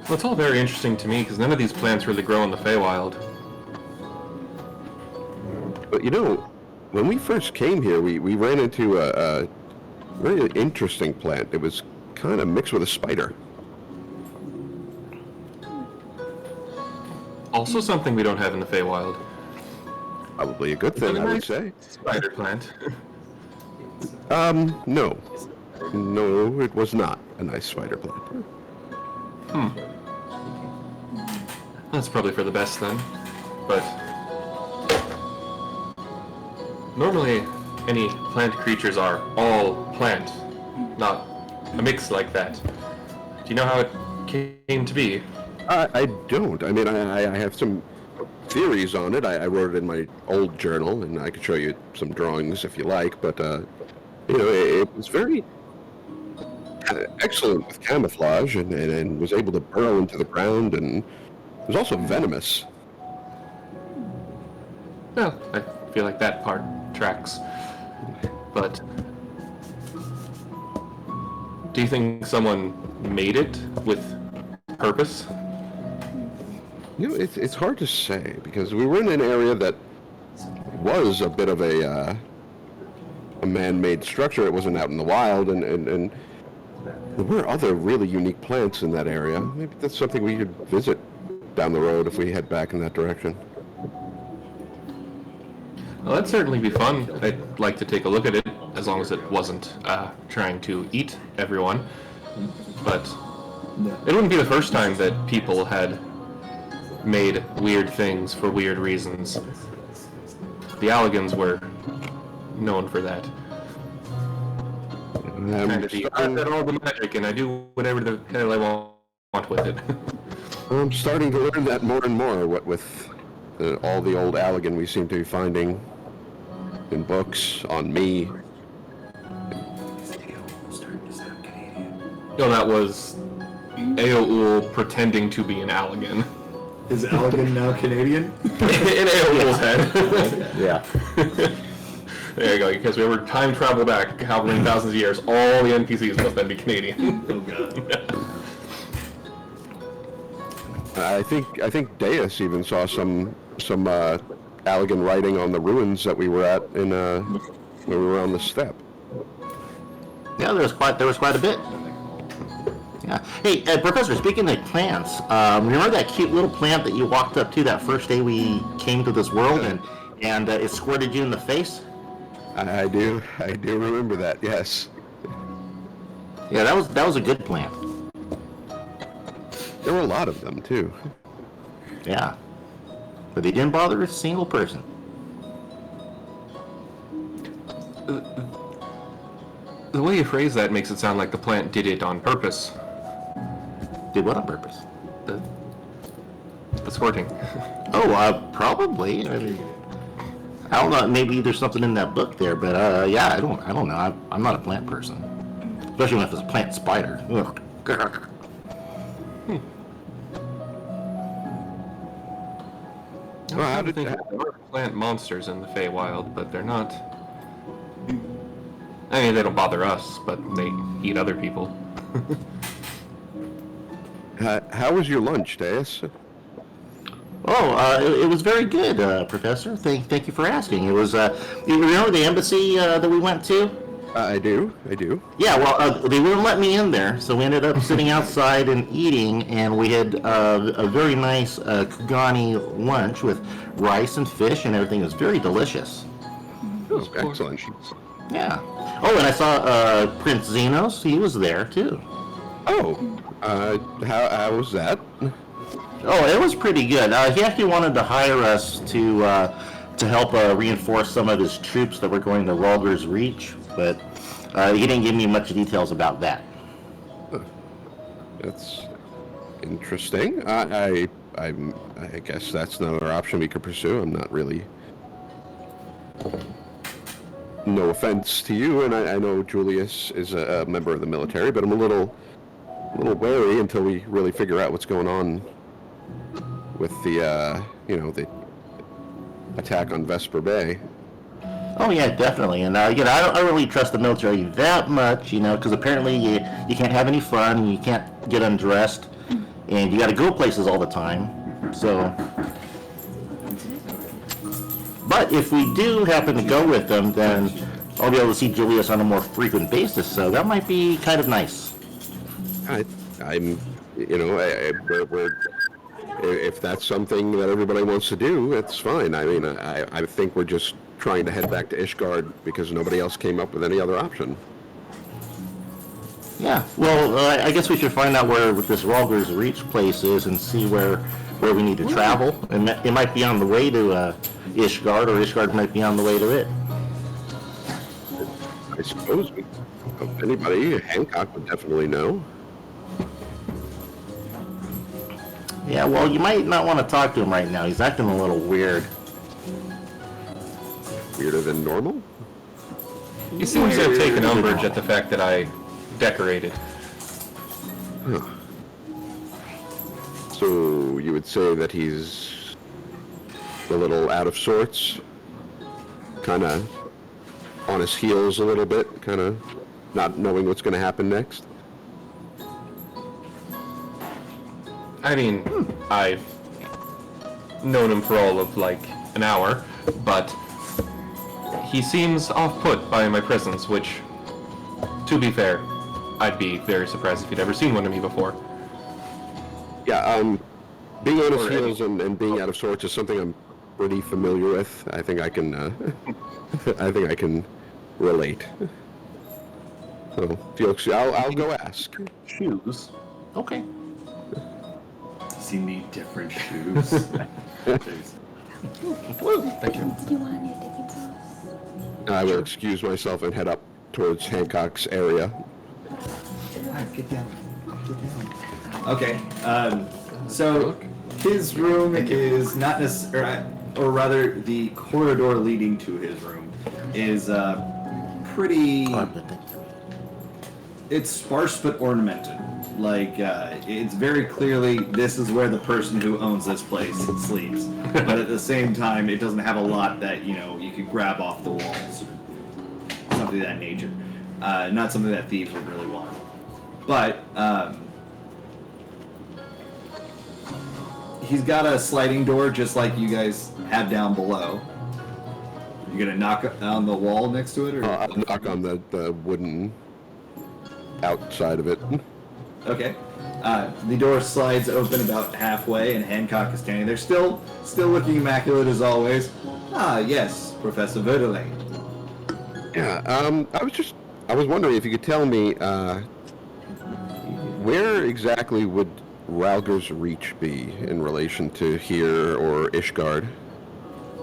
Well, it's all very interesting to me, because none of these plants really grow in the Feywild. But when we first came here, we ran into a very interesting plant. It was kind of mixed with a spider. Also something we don't have in the Feywild. Probably a good thing, I would say. Spider plant. No. No, it was not a nice spider plant. That's probably for the best then. But normally any plant creatures are all plant, not a mix like that. Do you know how it came to be? I don't. I mean, I have some theories on it. I wrote it in my old journal, and I could show you some drawings if you like, but, it was very excellent with camouflage and was able to burrow into the ground, and it was also venomous. Well, I feel like that part tracks. But do you think someone made it with purpose? It's hard to say, because we were in an area that was a bit of a man-made structure. It wasn't out in the wild, and there were other really unique plants in that area. Maybe that's something we could visit down the road if we head back in that direction. Well, that'd certainly be fun. I'd like to take a look at it, as long as it wasn't trying to eat everyone. But it wouldn't be the first time that people had made weird things for weird reasons. The Alligans were known for that. Kind of the, I've got all the magic and I do whatever the hell I want with it. I'm starting to learn that more and more, what with all the old Allagan we seem to be finding in books, on me. No, that was Aoul pretending to be an Allagan. Is Allegan now Canadian? In Aoul's head. Yeah. There you go, because we were time travel back how many thousands of years, all the NPCs must then be Canadian. Oh god. I think Deus even saw some Allagan writing on the ruins that we were at in when we were on the steppe. Yeah, there was quite a bit. Yeah. Hey, Professor, speaking of plants, remember that cute little plant that you walked up to that first day we came to this world and it squirted you in the face? I do remember that. Yes. Yeah, that was a good plant. There were a lot of them too. Yeah. But they didn't bother a single person. The way you phrase that makes it sound like the plant did it on purpose. Did what on purpose? The squirting. Oh, probably. I mean, I don't know. Maybe there's something in that book there, but yeah, I don't know. I'm not a plant person, especially when it's a plant spider. Ugh. Well, I would think there are plant monsters in the Feywild, but they're not. I mean, they don't bother us, but they eat other people. How was your lunch, Deus? Oh, it was very good, Professor. Thank you for asking. It was, you remember the embassy that we went to? I do. Yeah, well, they wouldn't let me in there, so we ended up sitting outside and eating, and we had a very nice Kugani lunch with rice and fish and everything. It was very delicious. Oh, excellent. Yeah. Oh, and I saw Prince Xenos. He was there, too. Oh, how was that? Oh, it was pretty good. He actually wanted to hire us to help reinforce some of his troops that were going to Rulger's Reach, but he didn't give me much details about that. That's interesting. I guess that's another option we could pursue. I'm not really. No offense to you, and I know Julius is a member of the military, but I'm a little wary until we really figure out what's going on with the the attack on Vesper Bay. Oh yeah, definitely. And I don't really trust the military that much, because apparently you can't have any fun, and you can't get undressed, and you got to go places all the time. So, but if we do happen to go with them, then I'll be able to see Julius on a more frequent basis. So that might be kind of nice. If that's something that everybody wants to do, it's fine. I mean, I think we're just trying to head back to Ishgard because nobody else came up with any other option. Yeah, well, I guess we should find out where this Rulger's Reach place is and see where we need to travel. And it might be on the way to Ishgard, or Ishgard might be on the way to it. I suppose if anybody, Hancock would definitely know. Yeah, well, you might not want to talk to him right now. He's acting a little weird. Weirder than normal? He seems to have taken umbrage at the fact that I decorated. Huh. So you would say that he's a little out of sorts? Kind of on his heels a little bit? Kind of not knowing what's going to happen next? I mean, I've known him for all of like an hour, but he seems off-put by my presence, which, to be fair, I'd be very surprised if he'd ever seen one of me before. Yeah, being on his heels and being out of sorts is something I'm pretty familiar with. I think I can, I think I can relate. So, Felix, I'll go ask. Shoes. Okay. Does he need different shoes? Thank you. Do you want your dipping sauce? I will excuse myself and head up towards Hancock's area. Get down. Okay. So his room is not necessarily, or rather, the corridor leading to his room is pretty. It's sparse but ornamented. Like, it's very clearly this is where the person who owns this place sleeps. But at the same time, it doesn't have a lot that, you could grab off the walls. Something of that nature. Not something that thieves would really want. But, he's got a sliding door just like you guys have down below. You gonna knock on the wall next to it? Or? I'll knock on the wooden outside of it. Okay. The door slides open about halfway, and Hancock is standing there, still looking immaculate as always. Ah, yes, Professor Verdelane. Yeah, I was wondering if you could tell me, where exactly would Ralger's Reach be in relation to here or Ishgard?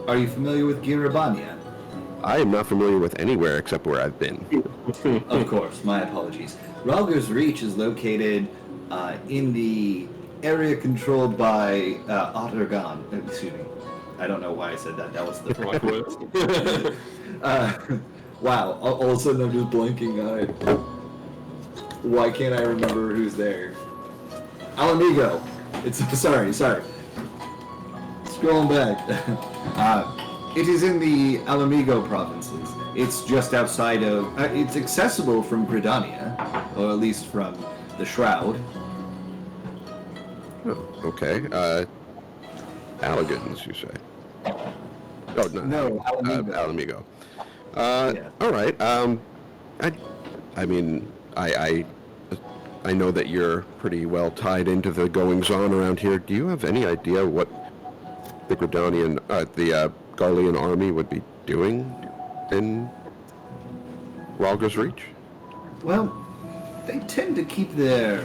Are you familiar with Girabania? I am not familiar with anywhere except where I've been. Of course, my apologies. Ralger's Reach is located in the area controlled by Ottergon. Excuse me. I don't know why I said that. That was the wrong word. Wow, all of a sudden I'm just blanking on it. Why can't I remember who's there? Alamigo. It's sorry. Scrolling back. It is in the Alamigo provinces. It's just outside of. It's accessible from Gridania, or at least from the Shroud. Oh, okay. Alligans, you say? Oh, No, Alamigo. Alamigo. Yeah. All right. I mean, I know that you're pretty well tied into the goings-on around here. Do you have any idea what the Gridanian, the Garlean army would be doing in Ralger's Reach? Well, they tend to keep their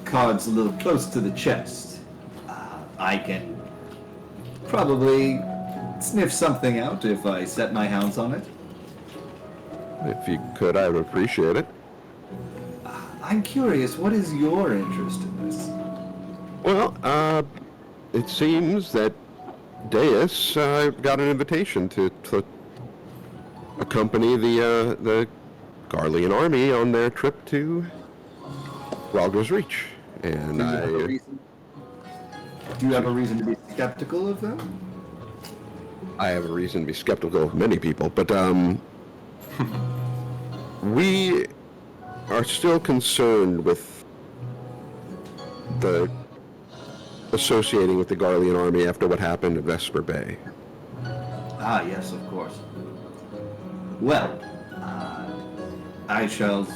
cards a little close to the chest. I can probably sniff something out if I set my hounds on it. If you could, I would appreciate it. I'm curious, what is your interest in this? Well, it seems that Deus got an invitation to accompany the Garlean army on their trip to Ralger's Reach, and Do you have a reason to be skeptical of them? I have a reason to be skeptical of many people, but we are still concerned with the associating with the Garlean army after what happened at Vesper Bay. Ah, yes, of course. Well, I shall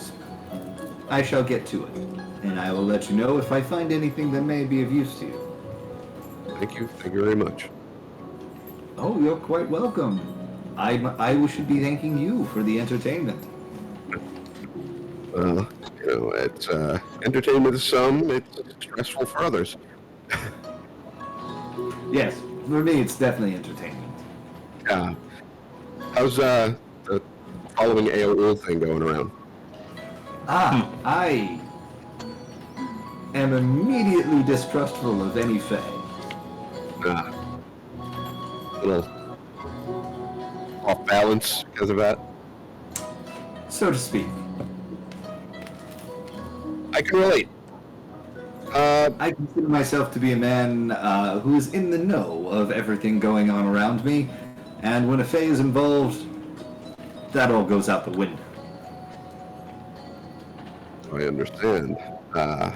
get to it, and I will let you know if I find anything that may be of use to you. Thank you very much. Oh, you're quite welcome. I should be thanking you for the entertainment. Well, you know, it's entertainment to some, it's stressful for others. Yes, for me it's definitely entertainment. How's the following AOL thing going around? I am immediately distrustful of any Fae. Little off balance because of that. So to speak. I can relate. I consider myself to be a man who is in the know of everything going on around me, and when a Fae is involved, that all goes out the window. I understand. Well,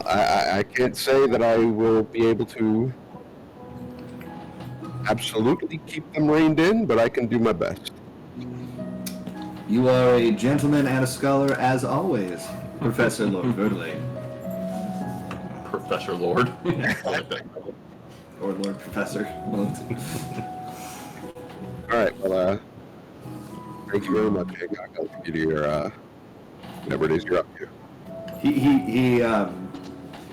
I can't say that I will be able to absolutely keep them reined in, but I can do my best. You are a gentleman and a scholar as always, Professor Lord Verdelane. Professor Lord. Or Lord Professor. Alright, well, thank you very much, Hancock. I'll give you to your, whatever it is you're up to.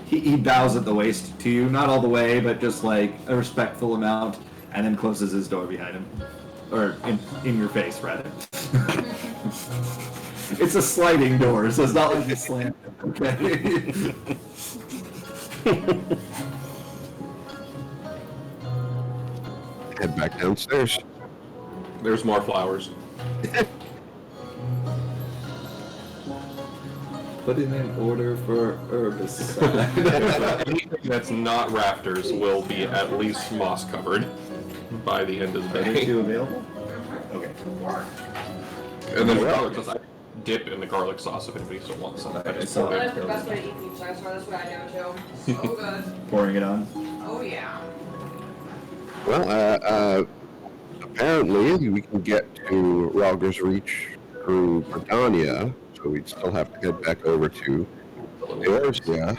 He bows at the waist to you, not all the way, but just like a respectful amount, and then closes his door behind him. Or in your face, rather. It's a sliding door, so it's not like a slam. Okay. Head back downstairs. There's more flowers. Put in an order for herbicide. Anything that's not rafters will be at least moss covered by the end of the Are day. they two available? Okay. And then garlic sauce. I dip in the garlic sauce if anybody still wants some. I just saw pour it That's in. the best way to eat pizza, so that's what I do too. So good. Pouring it on. Oh yeah. Well, apparently we can get to Ralger's Reach through Britannia, so so we'd still have to head back over to Eorzea.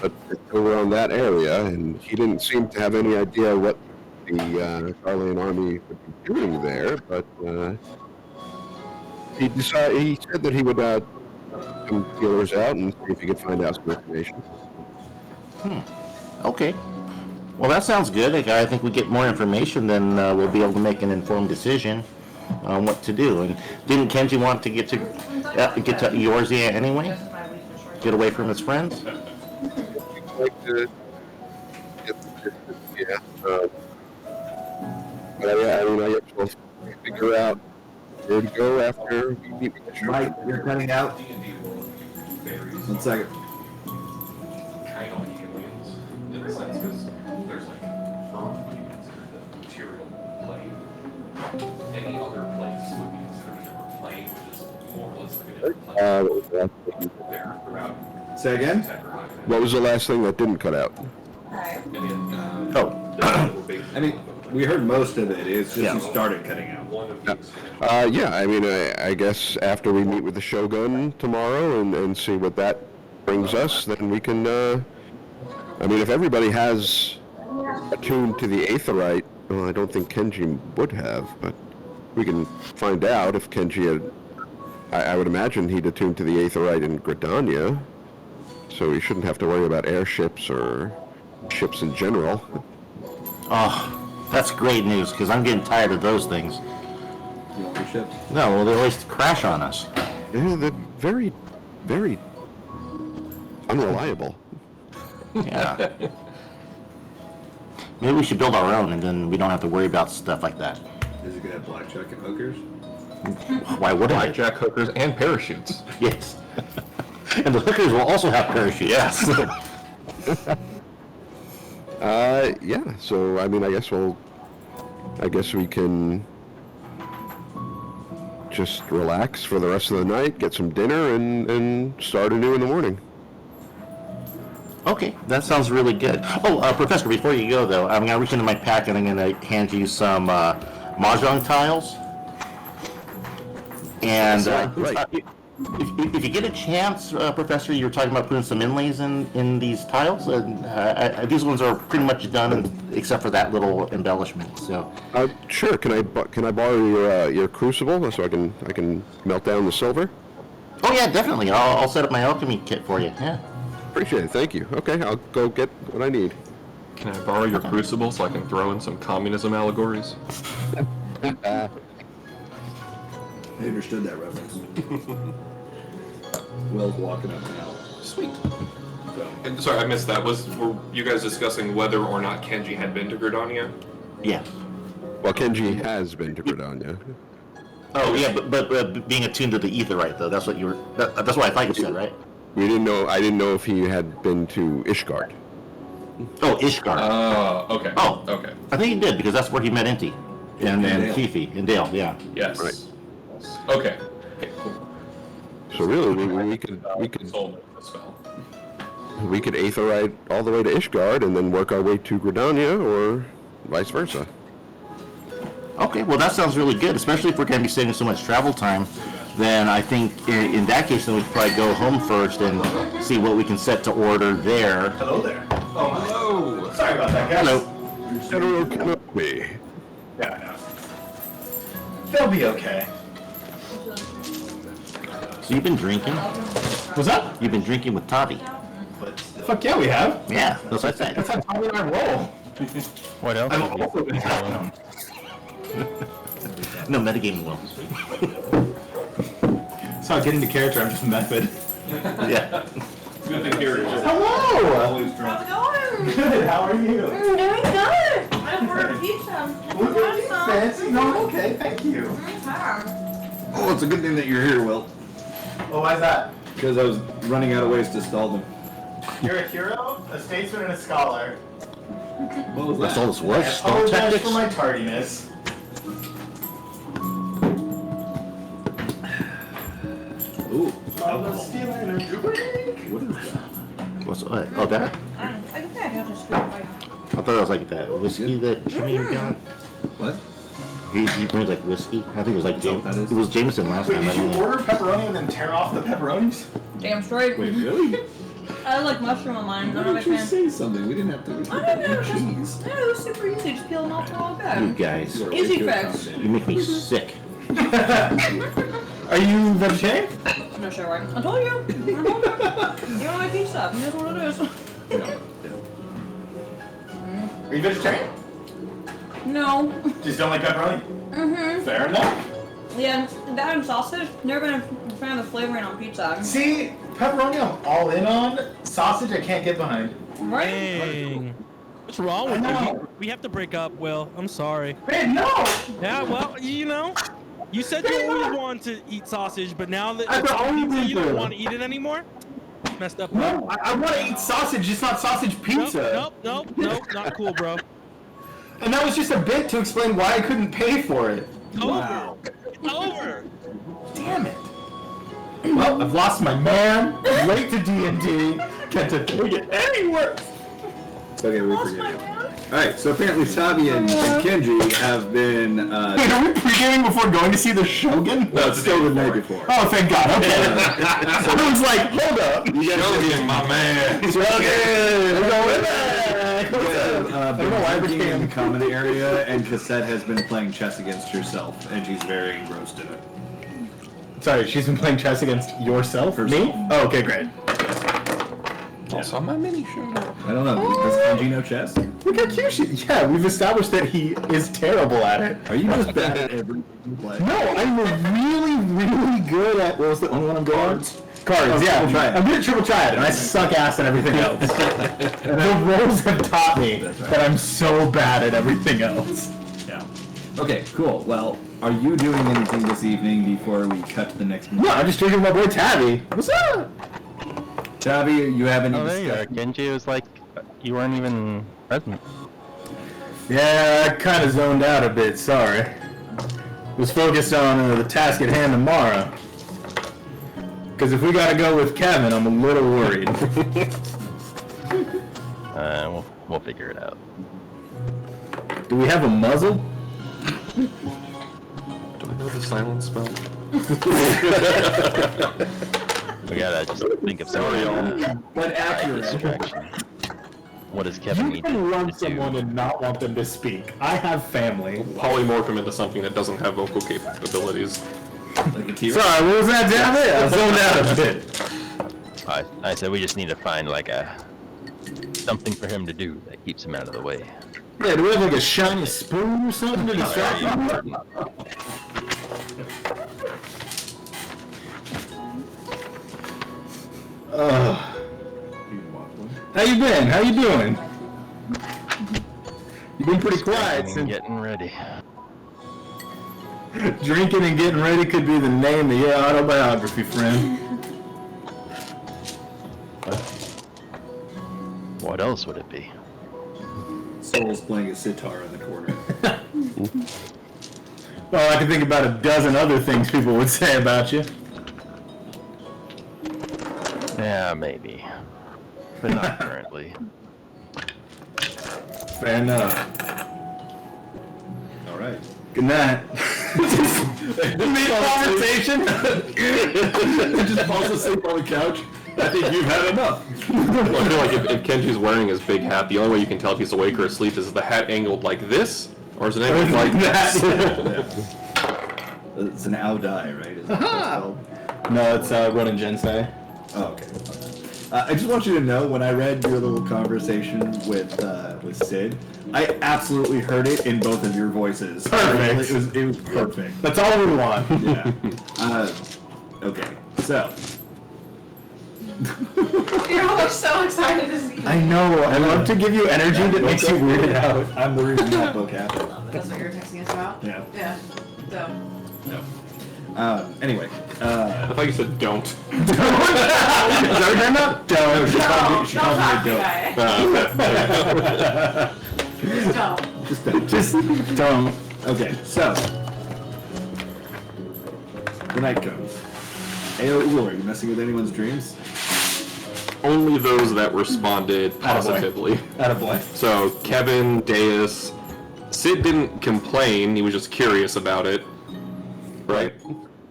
But over on that area, and he didn't seem to have any idea what the Garlean army would be doing there, but he said that he would some feelers out and see if he could find out some information. Okay. Well, that sounds good. I think we get more information, then we'll be able to make an informed decision on what to do. And didn't Kenji want to get to Eorzea anyway? Get away from his friends? Like to get yeah. But I mean, I guess we'll figure out where to go after we meet with the show. Mike, you're cutting out. 1 second. Kind of like aliens in the sense because there's like Earth would be considered the material plane. Any other place would be considered a different plane, which is more or less like a different plane. There throughout. Say again? What was the last thing that didn't cut out? I mean, we heard most of it. It's just you started cutting out. Yeah, I mean, I guess after we meet with the Shogun tomorrow and see what that brings us, then we can, I mean, if everybody has attuned to the Aetherite, well, I don't think Kenji would have, but we can find out if Kenji had, I would imagine he'd attuned to the Aetherite in Gridania, so he shouldn't have to worry about airships or ships in general. Oh, that's great news, because I'm getting tired of those things. You want your ship? No, well, they always crash on us. Yeah, they're very, very unreliable. Yeah. Maybe we should build our own, and then we don't have to worry about stuff like that. Is it gonna have blackjack and hookers? Why wouldn't it? Blackjack hookers and parachutes. Yes. And the hookers will also have parachutes. Yes. Yeah, so, I mean, I guess we can just relax for the rest of the night, get some dinner, and start anew in the morning. Okay, that sounds really good. Oh, Professor, before you go, though, I'm going to reach into my pack and I'm going to hand you some Mahjong tiles. And if you get a chance, Professor, you're talking about putting some inlays in these tiles. And these ones are pretty much done, except for that little embellishment. So. Sure. Can I borrow your crucible so I can melt down the silver? Oh yeah, definitely. I'll set up my alchemy kit for you. Yeah. Appreciate it. Thank you. Okay, I'll go get what I need. Can I borrow your crucible so I can throw in some communism allegories? I understood that reference. Will's walking up now. Sweet. And sorry, I missed that. Were you guys discussing whether or not Kenji had been to Gridania? Yeah. Well, Kenji has been to Gridania. Oh yeah, but being attuned to the Aetherite though, that's what you were. That's what I thought you said, right? We didn't know. I didn't know if he had been to Ishgard. Oh, Ishgard. Oh, okay. Oh, okay. I think he did because that's where he met Inti and Fifi and Dale. Yeah. Yes. Right. Okay. Okay. Cool. So really, we could Sold the spell. we could Aetherite all the way to Ishgard and then work our way to Gridania, or vice versa. Okay, well that sounds really good, especially if we're going to be saving so much travel time. Then I think in that case, then we could probably go home first and see what we can set to order there. Hello there. Oh, hello. Sorry about that, guys. Hello. General Kenobi. Yeah, no. They'll be okay. So you've been drinking? What's up? You've been drinking with Tavi? Fuck yeah, we have. Yeah, that's what I said. That's how Tommy and I roll. What else? I'm have you also been done? No, metagaming will. That's how I get into character, I'm just method. Yeah. Good to hear you. Hello! How's it going? Good, how are you? I'm doing good. I'm for pizza. Look at you, fancy. No, I'm okay, thank you. Oh, it's a good thing that you're here, Will. Oh, why's that? Because I was running out of ways to stall them. You're a hero, a statesman, and a scholar. What was That's that? all this I was. Stall apologize tactics. for my tardiness. Ooh, I'm stealing a drink. what is that? What's that? Oh, that? I think I got this. I thought it was like that whiskey that Jimmy got. What? He brings like whiskey. I think it was like that what that is? It was Jameson last Wait, time. did I don't you know. order pepperoni and then tear off the pepperonis? Damn straight. Wait, really? I like mushroom on mine. Why I'm not a didn't big you fan. say something? We didn't have to. I don't know. Cheese. Yeah, it was super easy. Just peel them off all You good. guys, You're way Easy too fix. accommodating. you make me sick. Are you vegetarian? I'm not sure why. I told you. You don't like pizza. That's what it is. Yeah. Are you vegetarian? No. Just don't like pepperoni? Mm-hmm. Fair enough. Yeah, that and sausage. Never been a fan of the flavoring on pizza. See, pepperoni I'm all in on. Sausage I can't get behind. Right? Dang. What's wrong with you? We have to break up, Will. I'm sorry. Man, no! Yeah, well, you know, you said you always wanted to eat sausage, but now that I it's on always pizza, you don't do. want to eat it anymore? Messed up. No, I want to eat sausage, just not sausage pizza. Nope, not cool, bro. And that was just a bit to explain why I couldn't pay for it. Over. It's over. Damn it. Well, I've lost my man. Late to D&D. Can't take it any worse. Okay, we Lost forget my it. man. Alright, so apparently Tavi and Kenji have been. Wait, are we pre-gaming before going to see the Shogun? No, it's still the night before. Oh, thank God. Okay. So I was like, hold up. Shogun, my man. Shogun. We're going back. Been working in the common area, and Cassette has been playing chess against herself, and she's very engrossed in it. Sorry, she's been playing chess against yourself? Me? Oh, okay, great. Also, my mini showed up. I don't know. Does Kenji know chess? Look how cute she is. Yeah, we've established that he is terrible at it. Are you just bad at everything you play? No, I'm really, really good at. What was the only one I'm good at? Cards, yeah. Triple Triad. I'm good at triple triad, and I suck ass at everything else. The roles have taught me that I'm so bad at everything else. Yeah. Okay, cool. Well, are you doing anything this evening before we cut to the next movie? No, I'm just drinking my boy Tabby. What's up? Tavi, you have any Oh, there you are. discussion? Genji was like, you weren't even present. Yeah, I kind of zoned out a bit. Sorry. Was focused on the task at hand tomorrow. Because if we gotta go with Kevin, I'm a little worried. We'll figure it out. Do we have a muzzle? Do I know the silence spell? We gotta just think of something. But accurate. Distraction. What does Kevin You need can run to someone do? and not want them to speak. I have family. Polymorph him into something that doesn't have vocal capabilities. Like a T-Rex? Sorry, what was that, damn it? I zoned out a bit. I said we just need to find like something for him to do that keeps him out of the way. Yeah, do we have like a shiny spoon or something to distract Very him? important. How you been? How you doing? You've been pretty quiet And since getting ready. drinking and getting ready could be the name of your autobiography, friend. What else would it be? Soul's playing a sitar in the corner. Well, I can think about a dozen other things people would say about you. Yeah, maybe. But not currently. Fair enough. Alright. Good night. Mid-conversation? Just falls asleep on the couch. I think you've had enough. Well, I feel like if Kenji's wearing his big hat, the only way you can tell if he's awake or asleep is the hat angled like this, or is it angled like this? It's an Aodai, right? Is that what it's called? No, it's Ronin Jensei. Oh, okay. I just want you to know, when I read your little conversation with Sid, I absolutely heard it in both of your voices. Perfect. It was perfect. That's all we want. Yeah. Okay. So. You're always so excited to see me. I know. I love to give you energy that makes you weirded out. I'm the reason that book happened. That's what you're texting us about? Yeah. Yeah. So. No. Anyway. I thought you said don't. Is that what you're not? Don't. She called me a dope. Just don't. Just don't. Just don't. Okay, so. The night comes. Ayo, are you messing with anyone's dreams? Only those that responded positively. Attaboy. So Kevin, Deus, Sid didn't complain. He was just curious about it. Right.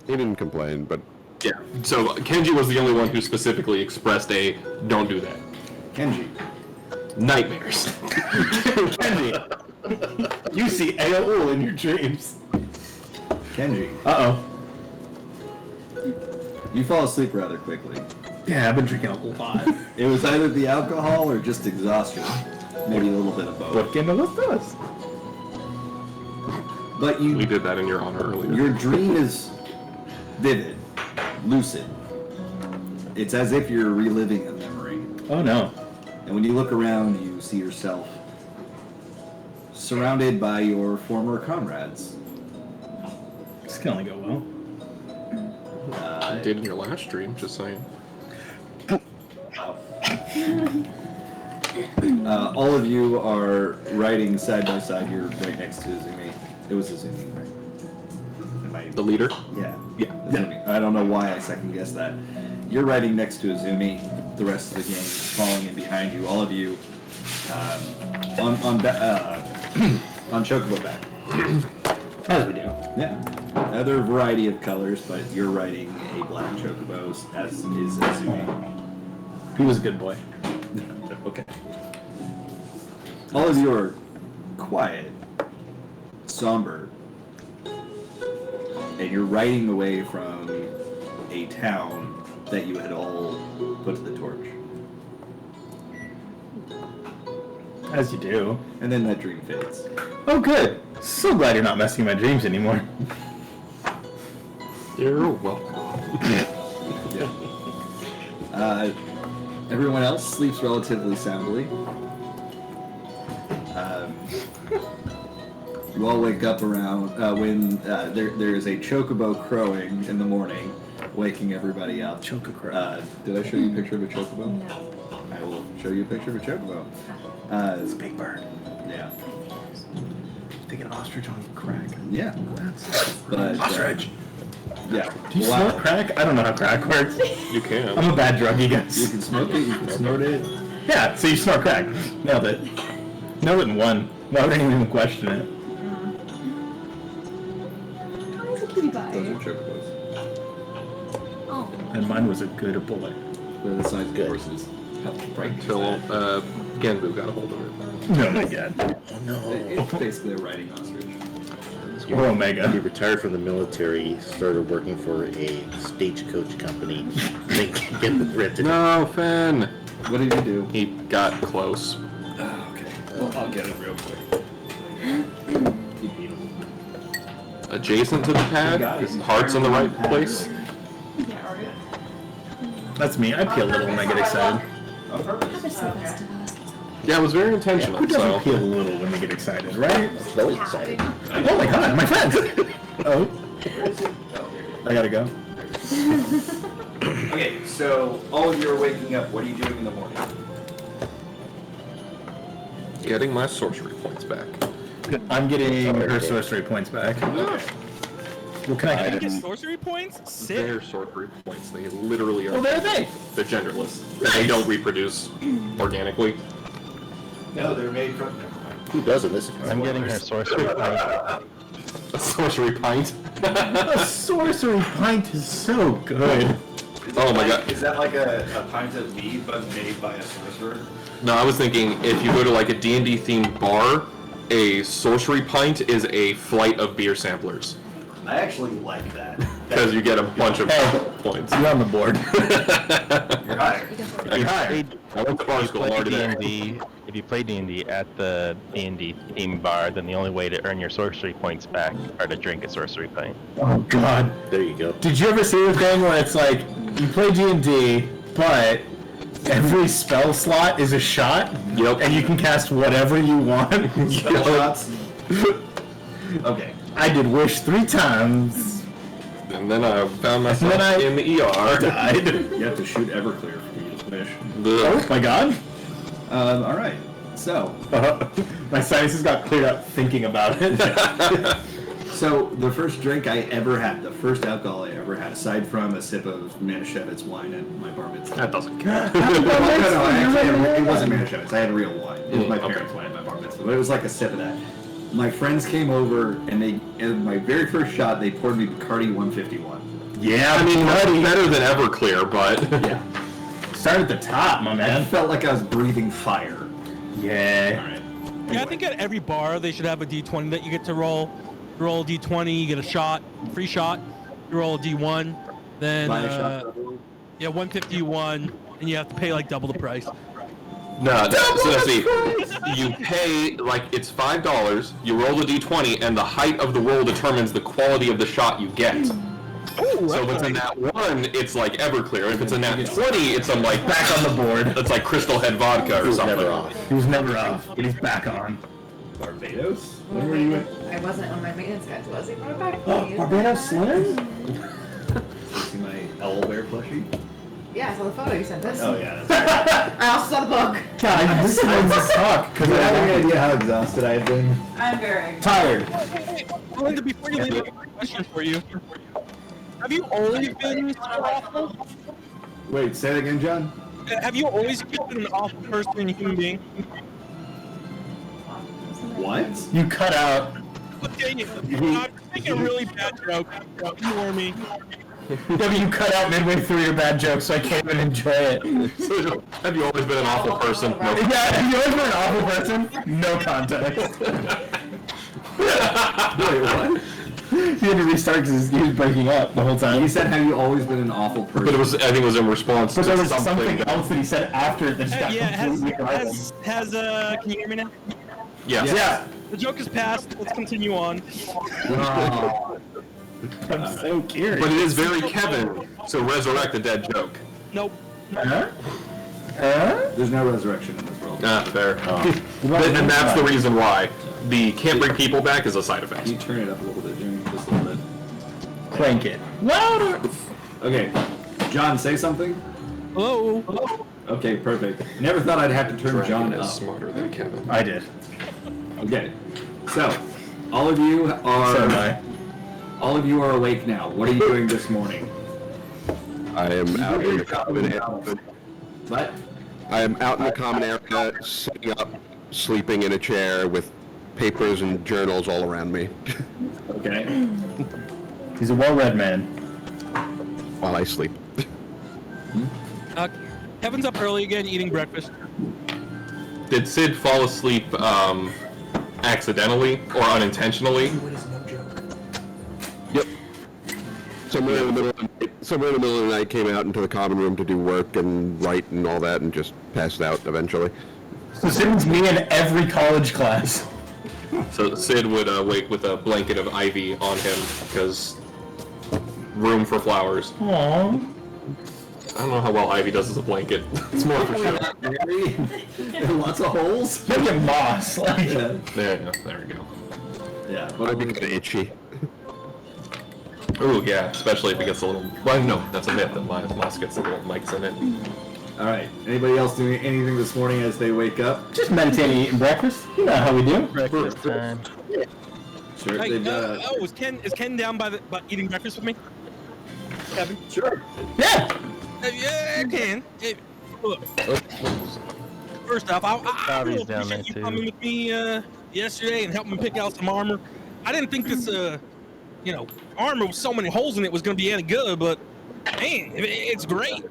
He didn't complain, but Yeah. So Kenji was the only one who specifically expressed a "don't do that." Kenji. Nightmares. Kenji, you see AOL in your dreams. Kenji. Uh-oh. You fall asleep rather quickly. Yeah, I've been drinking a lot. It was either the alcohol or just exhaustion. Maybe a little bit of both. What game of this? But We did that in your honor earlier. your dream is vivid, lucid. It's as if you're reliving a memory. Oh no. And when you look around, you see yourself surrounded by your former comrades. This can only go well. You did in your last stream, just saying. All of you are riding side by side. You're right next to Izumi. It was Izumi, right? Am I- The leader? Yeah. Yeah. Izumi. I don't know why I second guessed that. You're riding next to Izumi. The rest of the gang is following in behind you. All of you on Chocobo back. As we do. Yeah. Other variety of colors, but you're riding a black Chocobo, as is Izumi. He was a good boy. Okay. All of you are quiet, somber, and you're riding away from a town that you had all put to the torch. As you do. And then that dream fades. Oh good. So glad you're not messing my dreams anymore. You're welcome. Everyone else sleeps relatively soundly. You all wake up around when there is a chocobo crowing in the morning, waking everybody up. Chocobo. Did I show you a picture of a chocobo? No. I will show you a picture of a chocobo. It's a big bird. Yeah. Take an ostrich on crack. Yeah. But, Ostrich! Yeah. Do you snort crack? I don't know how crack works. You can. I'm a bad druggie, guys. You can smoke it, you can snort it. Yeah, so you snort crack. Nailed it. Nailed it in one. Why would anyone even question it? Oh, he's a cutie Those are pie. chocobos. Oh. And mine was a good boy. They're the size of horses. Until Genbu got a hold of it. No, not yet. It's basically a riding ostrich. Or Omega. He retired from the military, started working for a stagecoach company. They get the rented. No, Finn. What did you do? He got close. Oh, okay. Well, I'll get it real quick. You beat him. Adjacent to the pad. His heart's in the right place. That's me. I pee a little when I get excited. On purpose. Yeah, it was very intentional. Who doesn't So pee a little when they get excited, right? So excited. Oh my god, my friends! Oh. I gotta go. Okay, so all of you are waking up. What are you doing in the morning? getting my sorcery points back. I'm getting her sorcery points back. What can I You get? get sorcery points? Sick. They're sorcery points. They literally are. Well, they're they. They're genderless. They don't reproduce organically. No, they're made from. Who doesn't? This I'm getting her sorcery point. A sorcery pint. A sorcery pint is so good. Oh my god. Is that like a pint of mead but made by a sorcerer? No, I was thinking if you go to like a D&D themed bar, a sorcery pint is a flight of beer samplers. I actually like that. Because you get a bunch of points. You're on the board. You're hired. You're hired. I went to bar school already there. If you play D&D at the D&D theme bar, then the only way to earn your sorcery points back are to drink a sorcery pint. Oh god. There you go. Did you ever see the thing where it's like, you play D&D, but every spell slot is a shot? Yep. And you can cast whatever you want? Spell shots. Okay. I did wish 3 times. And then I found myself And then I in the ER. Died. You have to shoot Everclear for you to finish. Oh my god. All right. So, My sinuses got cleared up thinking about it. so the first drink I ever had, the first alcohol I ever had, aside from a sip of Manischewitz wine at my bar mitzvah. That doesn't count. No, I actually had, it wasn't Manischewitz. I had real wine. It was my parents' wine at my bar mitzvah, but it was like a sip of that. my friends came over, and in my very first shot, they poured me Bacardi 151. Yeah, I mean, that's buddy. better than Everclear, but Yeah. Start at the top, my I man. felt like I was breathing fire. Yeah. Alright. Yeah, I think at every bar they should have a D20 that you get to roll. You roll a D20, you get a shot, free shot. You roll a D1, then Buy a shot. yeah, 151, and you have to pay like double the price. no. So see, you pay like it's $5. You roll the D20, and the height of the roll determines the quality of the shot you get. Oh, So if it's in that 1, it's like Everclear. If it's in that 20, it's some like Back on the board. It's like Crystal Head vodka or He was something. never off. He was never off, but he's back on. Barbados? When were you in? I wasn't on my maintenance schedule. I was like, what back? Barbados Slim? See my owlbear plushie? Yeah, I saw the photo you sent us. Oh yeah. That's I also saw the book. God, this one's a talk. Do you have any idea how exhausted I've been? I'm very. Tired. Linda, before you leave, I have a question for you. Have you always been so awful? Wait, say that again, John? Have you always been an awful person and human being? What? You cut out. Oh, dang it. I'm making a really bad joke. Ignore me. Yeah, but you cut out midway through your bad joke, so I can't even enjoy it. So, have you always been an awful person? No. Yeah, have you always been an awful person? No context. Wait, what? He had to restart because he was breaking up the whole time. He said, have you always been an awful person? But it was, I think it was in response But to there was something. something else that he said after it that just got completely Can you hear me now? Yes. Yeah. The joke is past. Let's continue on. Oh. I'm so curious. But it is very Kevin, so resurrect a dead joke. Nope. Huh? Huh? There's no resurrection in this world. Ah, fair. Well, And that's the reason why. The can't bring people back is a side effect. Can you turn it up a little bit, Jimmy? Just a little bit. Crank it. Louder. Okay. John, say something? Hello. Okay, perfect. Never thought I'd have to turn John is up. smarter than Kevin. I did. Okay. So, all of you are So am I. all of you are awake now. What are you doing this morning? I am out in the common area. What? I am out in the common area, sitting up, sleeping in a chair with papers and journals all around me Okay. He's a well-read man. while I sleep. Kevin's up early again, eating breakfast. Did Sid fall asleep accidentally or unintentionally? Yep. Somewhere in the middle of the night, came out into the common room to do work and write and all that, and just passed out eventually. So Sid's me in every college class. So Sid would wake with a blanket of ivy on him because room for flowers. Aww. I don't know how well ivy does as a blanket. It's more for show. Lots of holes. Maybe a moss. Like, Yeah. There you go. There we go. Yeah. But I'd be kind of itchy. Ooh, yeah, especially if it gets a little. Well, no, that's a myth that moss gets the little mics in it. All right. Anybody else doing anything this morning as they wake up? just meditating, eating breakfast. You know how we do. Breakfast time. Sure. Hey, They've got is Ken down by eating breakfast with me? Kevin? Sure. Yeah. Yeah, I can. Hey, look. First off, I really Bobby's down appreciate there, you too. coming with me yesterday and helping me pick out some armor. I didn't think this, armor with so many holes in it was going to be any good, but man, it's great.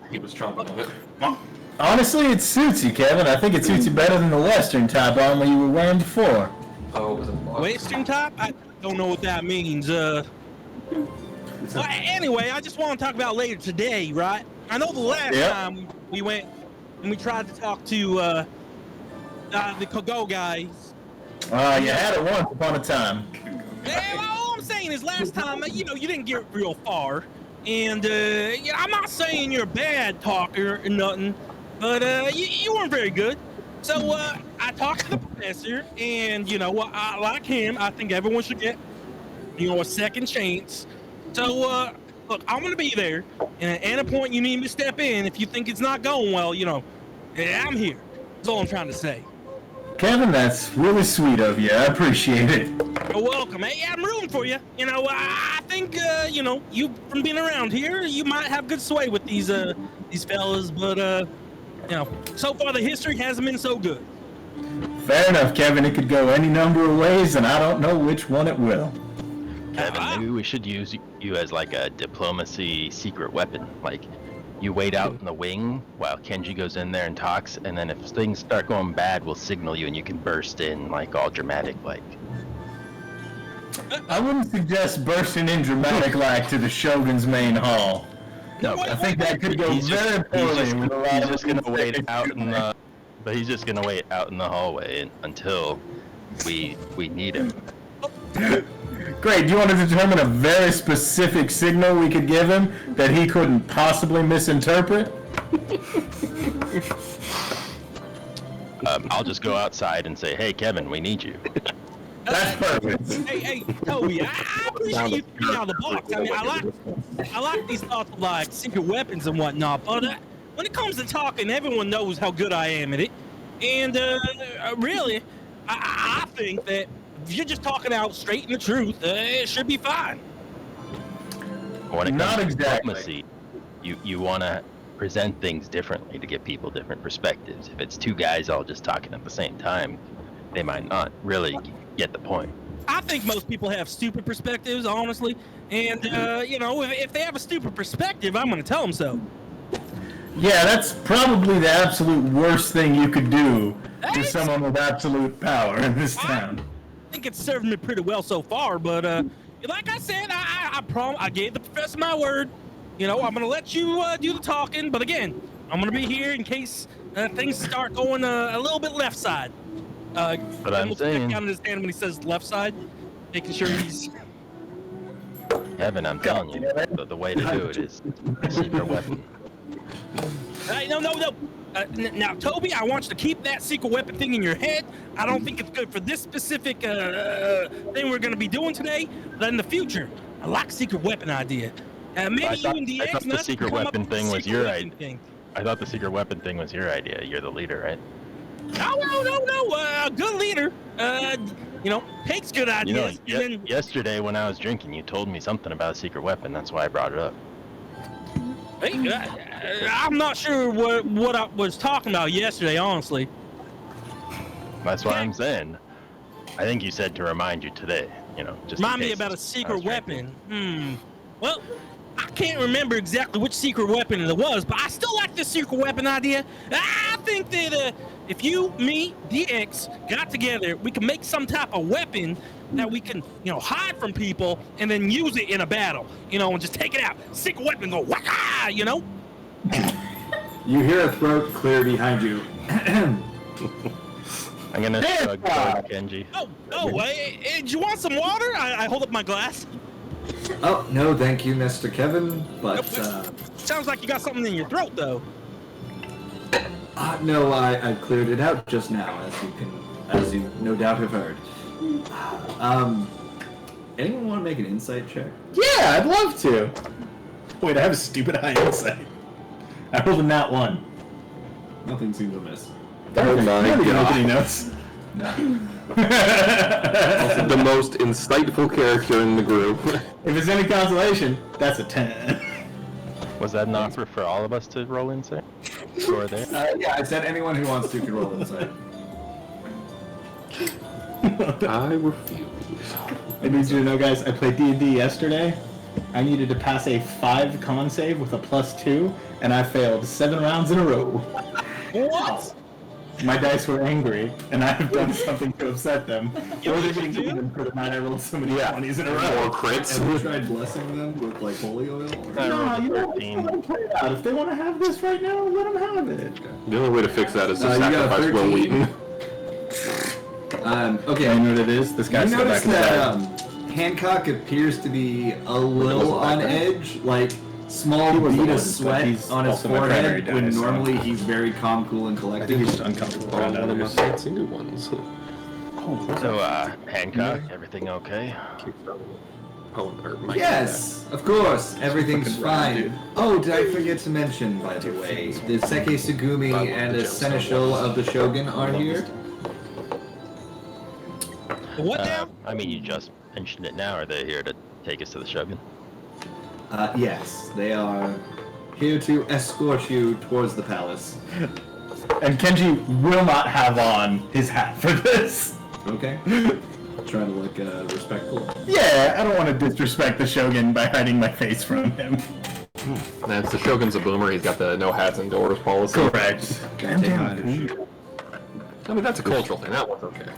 He was chomping on it. Honestly, it suits you, Kevin. I think it suits you better than the Western type armor you were wearing before. Oh, it was a box. Western top? I don't know what that means. Well, anyway, I just want to talk about later today, right? I know the last time we went and we tried to talk to the Kogo guys. You had it once upon a time. Yeah, well, all I'm saying is last time, you didn't get real far. And, I'm not saying you're a bad talker or nothing, but you weren't very good. So I talked to the professor, and, I like him. I think everyone should get, a second chance. So, look, I'm going to be there. And at any point you need me to step in, if you think it's not going well, I'm here. That's all I'm trying to say. Kevin, that's really sweet of you. I appreciate it. You're welcome. Hey, I'm rooting for you. I think, you from being around here, you might have good sway with these fellas, but, so far the history hasn't been so good. Fair enough, Kevin. It could go any number of ways, and I don't know which one it will. Kevin, maybe we should use you as like a diplomacy secret weapon. Like, you wait out in the wing while Kenji goes in there and talks, and then if things start going bad, we'll signal you and you can burst in, like, all dramatic, like. I wouldn't suggest bursting in dramatic-like to the Shogun's main hall. No, I think that could go very poorly with a lot he's of just gonna wait out in the, but he's just gonna wait out in the hallway until we need him. Great. Do you want to determine a very specific signal we could give him that he couldn't possibly misinterpret? I'll just go outside and say, "Hey, Kevin, we need you." That's perfect. Hey, Toby, I appreciate you thinking out of the box. I mean, I like these thoughts of like secret weapons and whatnot, but when it comes to talking, everyone knows how good I am at it. And really, I think that if you're just talking out straight in the truth, it should be fine. When it comes Not to exactly. diplomacy, you want to present things differently to give people different perspectives. If it's two guys all just talking at the same time, they might not really get the point. I think most people have stupid perspectives, honestly. And, you know, if they have a stupid perspective, I'm going to tell them so. Yeah, that's probably the absolute worst thing you could do to Thanks. someone with absolute power in this town. I think it's served me pretty well so far, but like I said, I gave the professor my word. You know, I'm going to let you do the talking, but again, I'm going to be here in case things start going a little bit left side. But I'm saying, down in his hand when he says left side, making sure he's. Kevin, I'm telling you, the way to do it is a secret weapon. No. Now, Toby, I want you to keep that secret weapon thing in your head. I don't think it's good for this specific thing we're going to be doing today, but in the future, I like secret weapon idea. Maybe I thought the secret weapon thing was your idea. I thought the secret weapon thing was your idea. You're the leader, right? No. Good leader. You know, takes good ideas. You know, yesterday when I was drinking, you told me something about a secret weapon. That's why I brought it up. Hey, I'm not sure what I was talking about yesterday, honestly. That's what I'm saying. I think you said to remind you today. You know, just remind me about a secret weapon. Well, I can't remember exactly which secret weapon it was, but I still like this secret weapon idea. I think that if you, me, DX got together, we can make some type of weapon that we can, you know, hide from people and then use it in a battle, you know, and just take it out. Secret weapon, go waka, you know. You hear a throat clear behind you. I'm gonna shrug toward Kenji. Do you want some water? I hold up my glass. Oh, no, thank you, Mr. Kevin, but, Sounds like you got something in your throat, though. no, I cleared it out just now, as you no doubt have heard. Anyone want to make an insight check? Yeah, I'd love to. Wait, I have a stupid high insight. I rolled a nat 1. Nothing seems amiss. Oh my Nobody god. knows. Also the most insightful character in the group. If it's any consolation, that's a 10. Was that an offer for all of us to roll insight? Or there? Yeah, I said anyone who wants to can roll insight. I refuse. I need you to know, guys, I played D&D yesterday. I needed to pass a 5 con save with a +2, and I failed 7 rounds in a row. What? My dice were angry, and I have done something to upset them. Or they're getting even for the night I rolled so many 20s in a row. More crits. Have you tried blessing them with, like, holy oil? Or... I No, rolled you a know what? 13. Let them play it out. If they want to have this right now, let them have it. The only way to fix that is to You got a sacrifice Will 13. Wheaton. Okay. You know what it is? This guy's You still notice back in that Hancock appears to be a little on edge, like small He was the bead one, of but sweat he's on his also my primary forehead when guy, so- normally he's very calm, cool, and I collected. think he's just uncomfortable Oh, around one of my others. fancy new ones. So, Hancock, everything okay? Yes, of course, everything's fucking rad, fine. dude. Oh, did I forget to mention, by the way, the Seke Sugumi and the Seneschal of the Shogun are here. What now? I mean, you just mentioned it now. Are they here to take us to the Shogun? Yes, they are here to escort you towards the palace. And Kenji will not have on his hat for this. Okay. Trying to look respectful. Yeah, I don't want to disrespect the Shogun by hiding my face from him. That's the Shogun's a boomer. He's got the no hats indoors policy. Correct. Gotta take on his shirt. I mean, that's a cultural thing. That one's okay.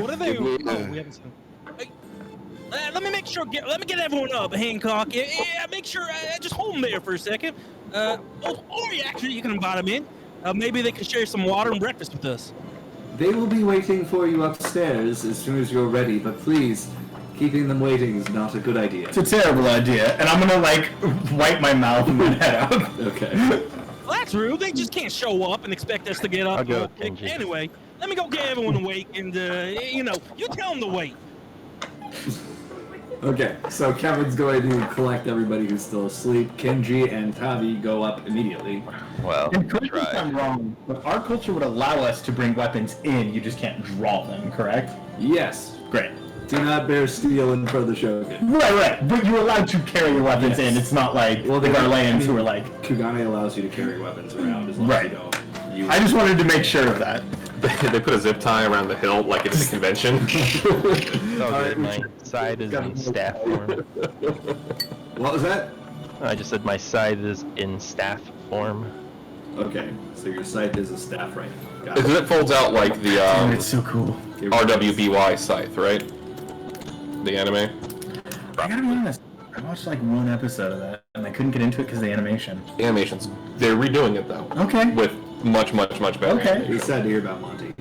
What are they? Oh, we haven't seen. Hey, let me make sure. Let me get everyone up, Hancock. Yeah, make sure. Just hold them there for a second. Or actually, you can invite them in. Maybe they can share some water and breakfast with us. They will be waiting for you upstairs as soon as you're ready, but please, keeping them waiting is not a good idea. It's a terrible idea, and I'm gonna like wipe my mouth and my head out. Okay. Well, that's rude. They just can't show up and expect us to get up. I'll go, Okay. Kenji. Anyway, let me go get everyone awake, and you tell them to wait. Okay, so Kevin's going to collect everybody who's still asleep. Kenji and Tavi go up immediately. Well, And correct me if try. I'm wrong, but our culture would allow us to bring weapons in. You just can't draw them, correct? Yes. Great. Do not bear steel in front of the Shogun. Right. But you're allowed to carry your weapons Yes. in. It's not like Well, the they- Garleans I mean- who are like. Kugane allows you to carry weapons around as long Right. as you don't. You I just wanted to make sure of that. They put a zip tie around the hilt like it's a convention. It's all good. My side is in staff form. What was that? I just said my side is in staff form. Okay, so your scythe is a staff right now. Got Because it. it folds out like the Dude, it's so cool. RWBY scythe, right? The anime. I gotta be honest. I watched like one episode of that, and I couldn't get into it because of the animation. Animations. They're redoing it though. Okay. With much better. Okay. animation. He's sad to hear about Monty.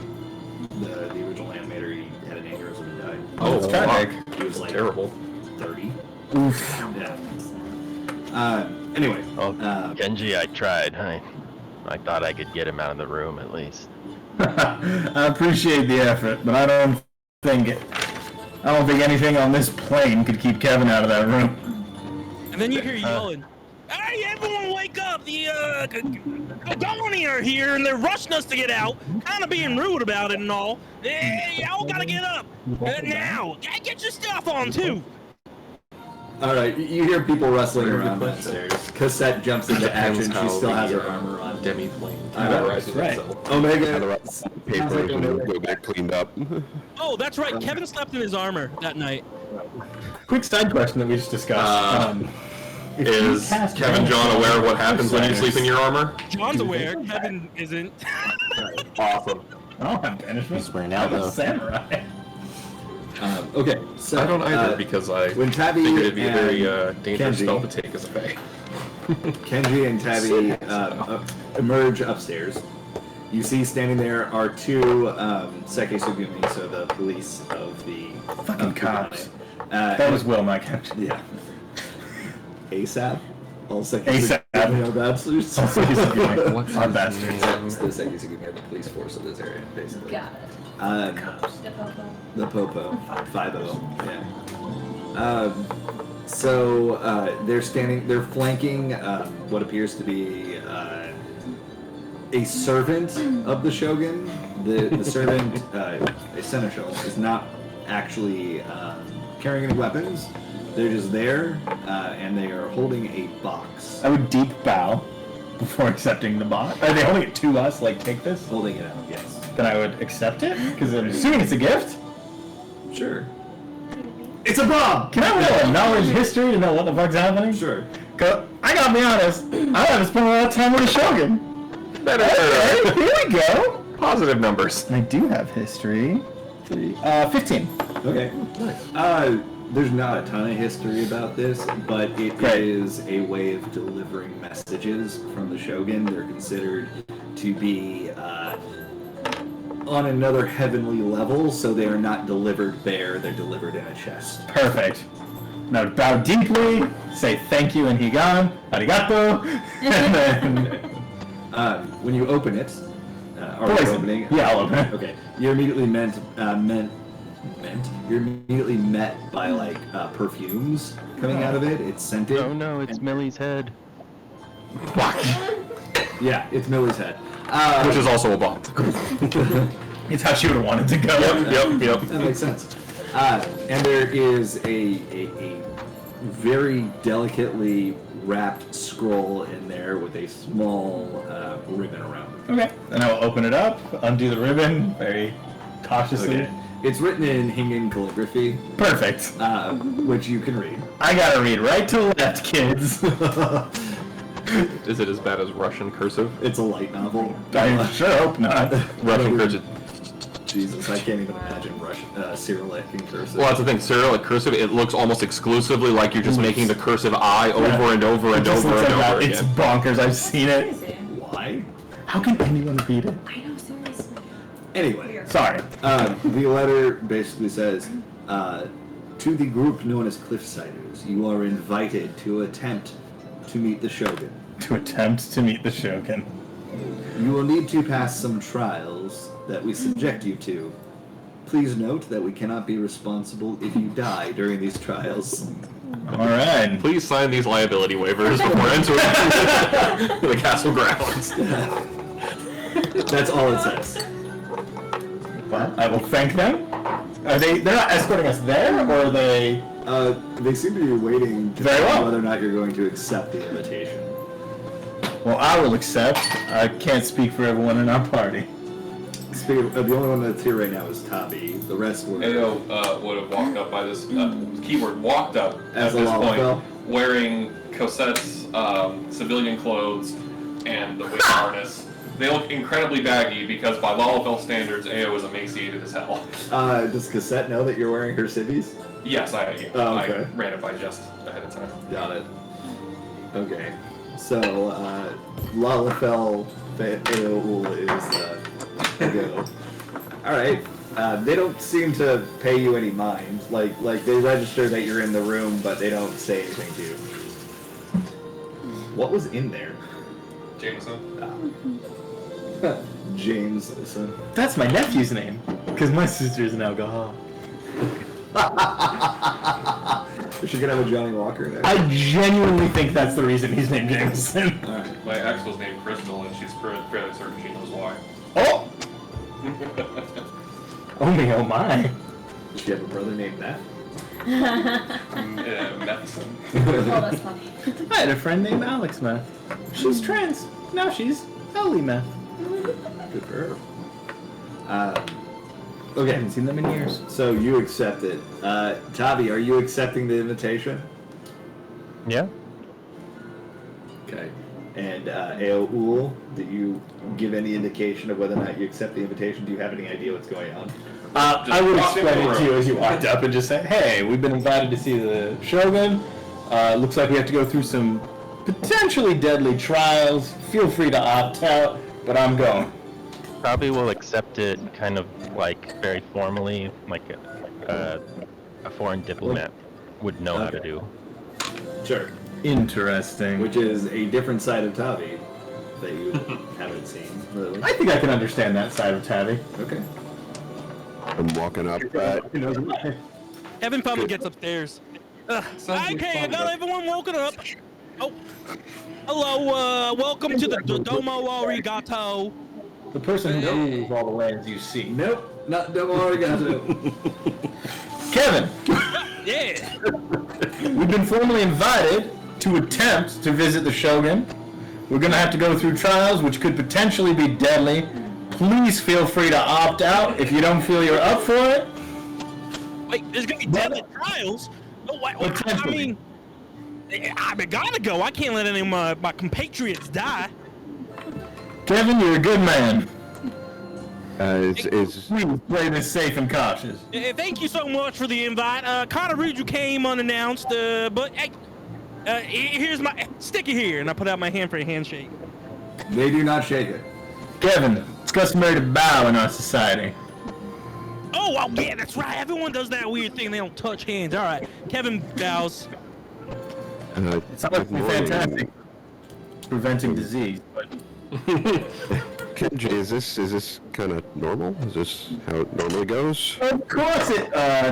The original animator, he had an aneurysm and died. Oh, That's tragic. fuck. He was like Terrible. 30. Oof. Yeah. Anyway. Oh, Genji, I tried. I thought I could get him out of the room at least. I appreciate the effort, but I don't think anything on this plane could keep Kevin out of that room. And then you hear yelling, "Hey, everyone wake up! The Kagani are here, and they're rushing us to get out. Kind of being rude about it and all. Hey, y'all gotta get up now! Get your stuff on too." Alright, you hear people rustling around downstairs. Cassette jumps into action. She still has her armor on. Demi plane. Right. Right. Omega. Papers and go back cleaned up. Oh, that's right. Kevin slept in his armor that night. Quick side question that we just discussed. If you Is cast Kevin damage John on aware of what happens when you outsiders- sleep in your armor? John's aware. Kevin isn't. Awesome. I don't have banishment. He's wearing out, I'm a though. samurai. Okay, so I don't either because I when Tabby figured it'd be a and very dangerous Kenji- spell to take as a fae. Kenji and Tabby emerge upstairs. You see standing there are two Seke Sugumi, so the police of the Fucking of cops. Kugane. That was Will, my captain. Yeah. ASAP. All Seke ASAP. Sugumi bachelors. Our bastards. That's the Seke Sugumi of the police force of this area, basically. Got it. The popo. The Popo. 5-0. Yeah. So they're flanking what appears to be a servant of the Shogun. The servant, a seneschal, is not actually carrying any weapons. They're just there, and they are holding a box. I would deep bow before accepting the box. Are they holding it to us? Like, take this? Holding it out, yes. Then I would accept it? Because I'm assuming it's a gift? Sure. It's a bomb! Can I roll a knowledge history to know what the fuck's happening? Sure. 'Cause I gotta be honest, I haven't spent a lot of time with a Shogun. Hey, here we go. Positive numbers. I do have history. 15. Okay. Nice. There's not a ton of history about this, but it is a way of delivering messages from the Shogun. They're considered to be on another heavenly level, so they are not delivered there, they're delivered in a chest. Perfect. Now bow deeply, say thank you in Higan, arigato, and then... When you open it, or Poison. you're opening, Yeah, I'll open it. Okay, you're immediately you're immediately met by like perfumes coming out of it. It's scented. Oh no, it's Millie's head. Yeah, it's Millie's head. Which is also a bomb. It's how she would have wanted to go. Yep. That makes sense. And there is a very delicately wrapped scroll in there with a small ribbon around it. Okay. And I will open it up, undo the ribbon very cautiously. Okay. It's written in Hingan calligraphy, Perfect. which you can read. I gotta read right to left, kids. Is it as bad as Russian cursive? It's a light novel. I sure hope not. Russian cursive. Jesus, I can't even imagine Russian Cyrillic and cursive. Well, that's the thing. Cyrillic cursive, it looks almost exclusively like you're just making the cursive I over and over and It just over looks and like over that. It's again. bonkers. I've seen it. Crazy. Why? How can anyone read it? I know, seriously. Anyway, Sorry. the letter basically says, to the group known as Cliffsiders, you are invited to attempt to meet the Shogun. To attempt to meet the Shogun. You will need to pass some trials that we subject you to. Please note that we cannot be responsible if you die during these trials. All right. Please sign these liability waivers before entering the castle grounds. That's all it says. Well, I will thank them. They're not escorting us there, or are they? They seem to be waiting to Very see well. whether or not you're going to accept the invitation. Well, I will accept. I can't speak for everyone in our party. Speaking of, the only one that's here right now is Tabi. The rest were... Ao would have walked up by this keyword walked up As at a this point, Lalafell? wearing Cosette's civilian clothes and the weight harness. They look incredibly baggy because by Lalafell standards, Ao is emaciated as hell. Does Cassette know that you're wearing her civvies? Yes, I Oh, okay. ran it by just ahead of time. Got it. Okay. So, Lalafell Aoul is go. Alright. They don't seem to pay you any mind. Like they register that you're in the room, but they don't say anything to you. What was in there? Jameson. Jameson. That's my nephew's name, because my sister's an alcoholic. Is she gonna have a Johnny Walker next? I genuinely think that's the reason he's named Jameson. Alright. My ex was named Crystal, and she's fairly certain she knows why. Oh! Oh me, oh my. Does she have a brother named Matt? Methison. Oh, that's funny. I had a friend named Alex Meth. She's trans. Now she's Holy Meth. Good for her. I Okay, haven't seen them in years. so you accept it. Tabi, are you accepting the invitation? Yeah. Okay. And Aoul, did you give any indication of whether or not you accept the invitation? Do you have any idea what's going on? I would walk in explain the it to you room. as you walked up and just say, hey, we've been invited to see the Shogun. Looks like we have to go through some potentially deadly trials. Feel free to opt out, but I'm going. Probably will accept it kind of like very formally, like a foreign diplomat would know how to Okay. do. Sure. Interesting. Which is a different side of Tavi that you haven't seen, really. I think I can understand that side of Tabby. Okay. I'm walking up. Kevin probably gets upstairs. Okay, I got everyone woken up. Oh, hello. Welcome to the Domo Arigato. The person who rules all the lands you see. Nope, not Domo Arigato. Kevin, Yeah. we've been formally invited to attempt to visit the Shogun. We're gonna have to go through trials which could potentially be deadly. Please feel free to opt out if you don't feel you're up for it. Wait, there's gonna be deadly trials. No, I mean, I gotta go. I can't let any of my compatriots die. Kevin, you're a good man. Is Please play this safe and cautious. Thank you so much for the invite. Kind of rude you came unannounced, but hey, here's my stick it here, and I put out my hand for a handshake. They do not shake it. Kevin, it's customary to bow in our society. Oh, yeah, that's right. Everyone does that weird thing. They don't touch hands. All right, Kevin bows. It's obviously fantastic. Preventing disease, but Kenji, is this kind of normal? Is this how it normally goes? of course it.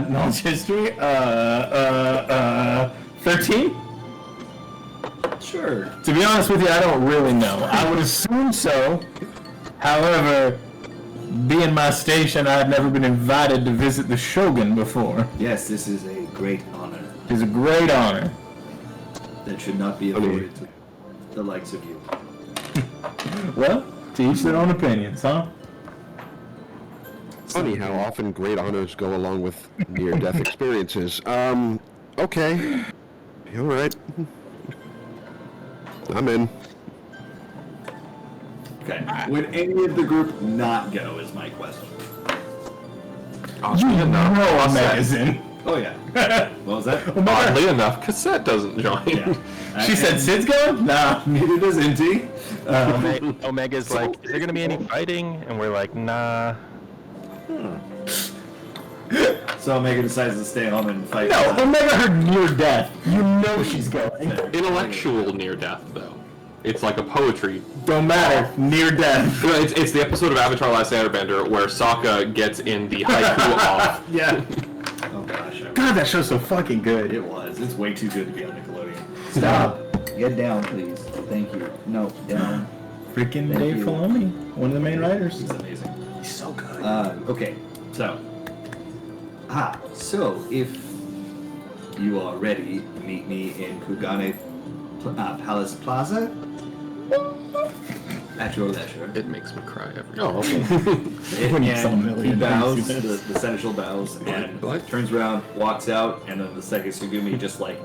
Knowledge history. 13. Sure. To be honest with you, I don't really know. I would assume so. However, being my station, I've never been invited to visit the Shogun before. Yes, this is a great honor. It's a great honor. that should not be afforded to the likes of you. Well, to each their own opinions, huh? Funny how often great honors go along with near-death experiences. Okay. All right. I'm in. Okay. Would any of the group not go? Is my question. Oddly enough, Omega's in. Oh yeah. What was that? Oddly enough, Cassette doesn't join. Yeah. She said Sid's going? Nah. Neither does Inti. Omega's like, is there gonna be any fighting? And we're like, nah. So Omega decides to stay home and fight. No, Omega heard near death. You know she's going. Intellectual near death, though. It's like a poetry. Don't matter. Near death. No, it's the episode of Avatar: Last Airbender where Sokka gets in the haiku off. Yeah. Oh gosh. God, that show's so fucking good. It was. It's way too good to be on Nickelodeon. Stop. Get down, please. Thank you. No, down. Freaking Thank Dave you. Filoni, one of the main writers. He's amazing. He's so good. Okay, so. So if you are ready, meet me in Kugane Palace Plaza at your leisure. It makes me cry every Oh, okay. When you saw And Millie he in bows, Dance. the seneschal bows, and What? turns around, walks out, and then the second Sugumi just like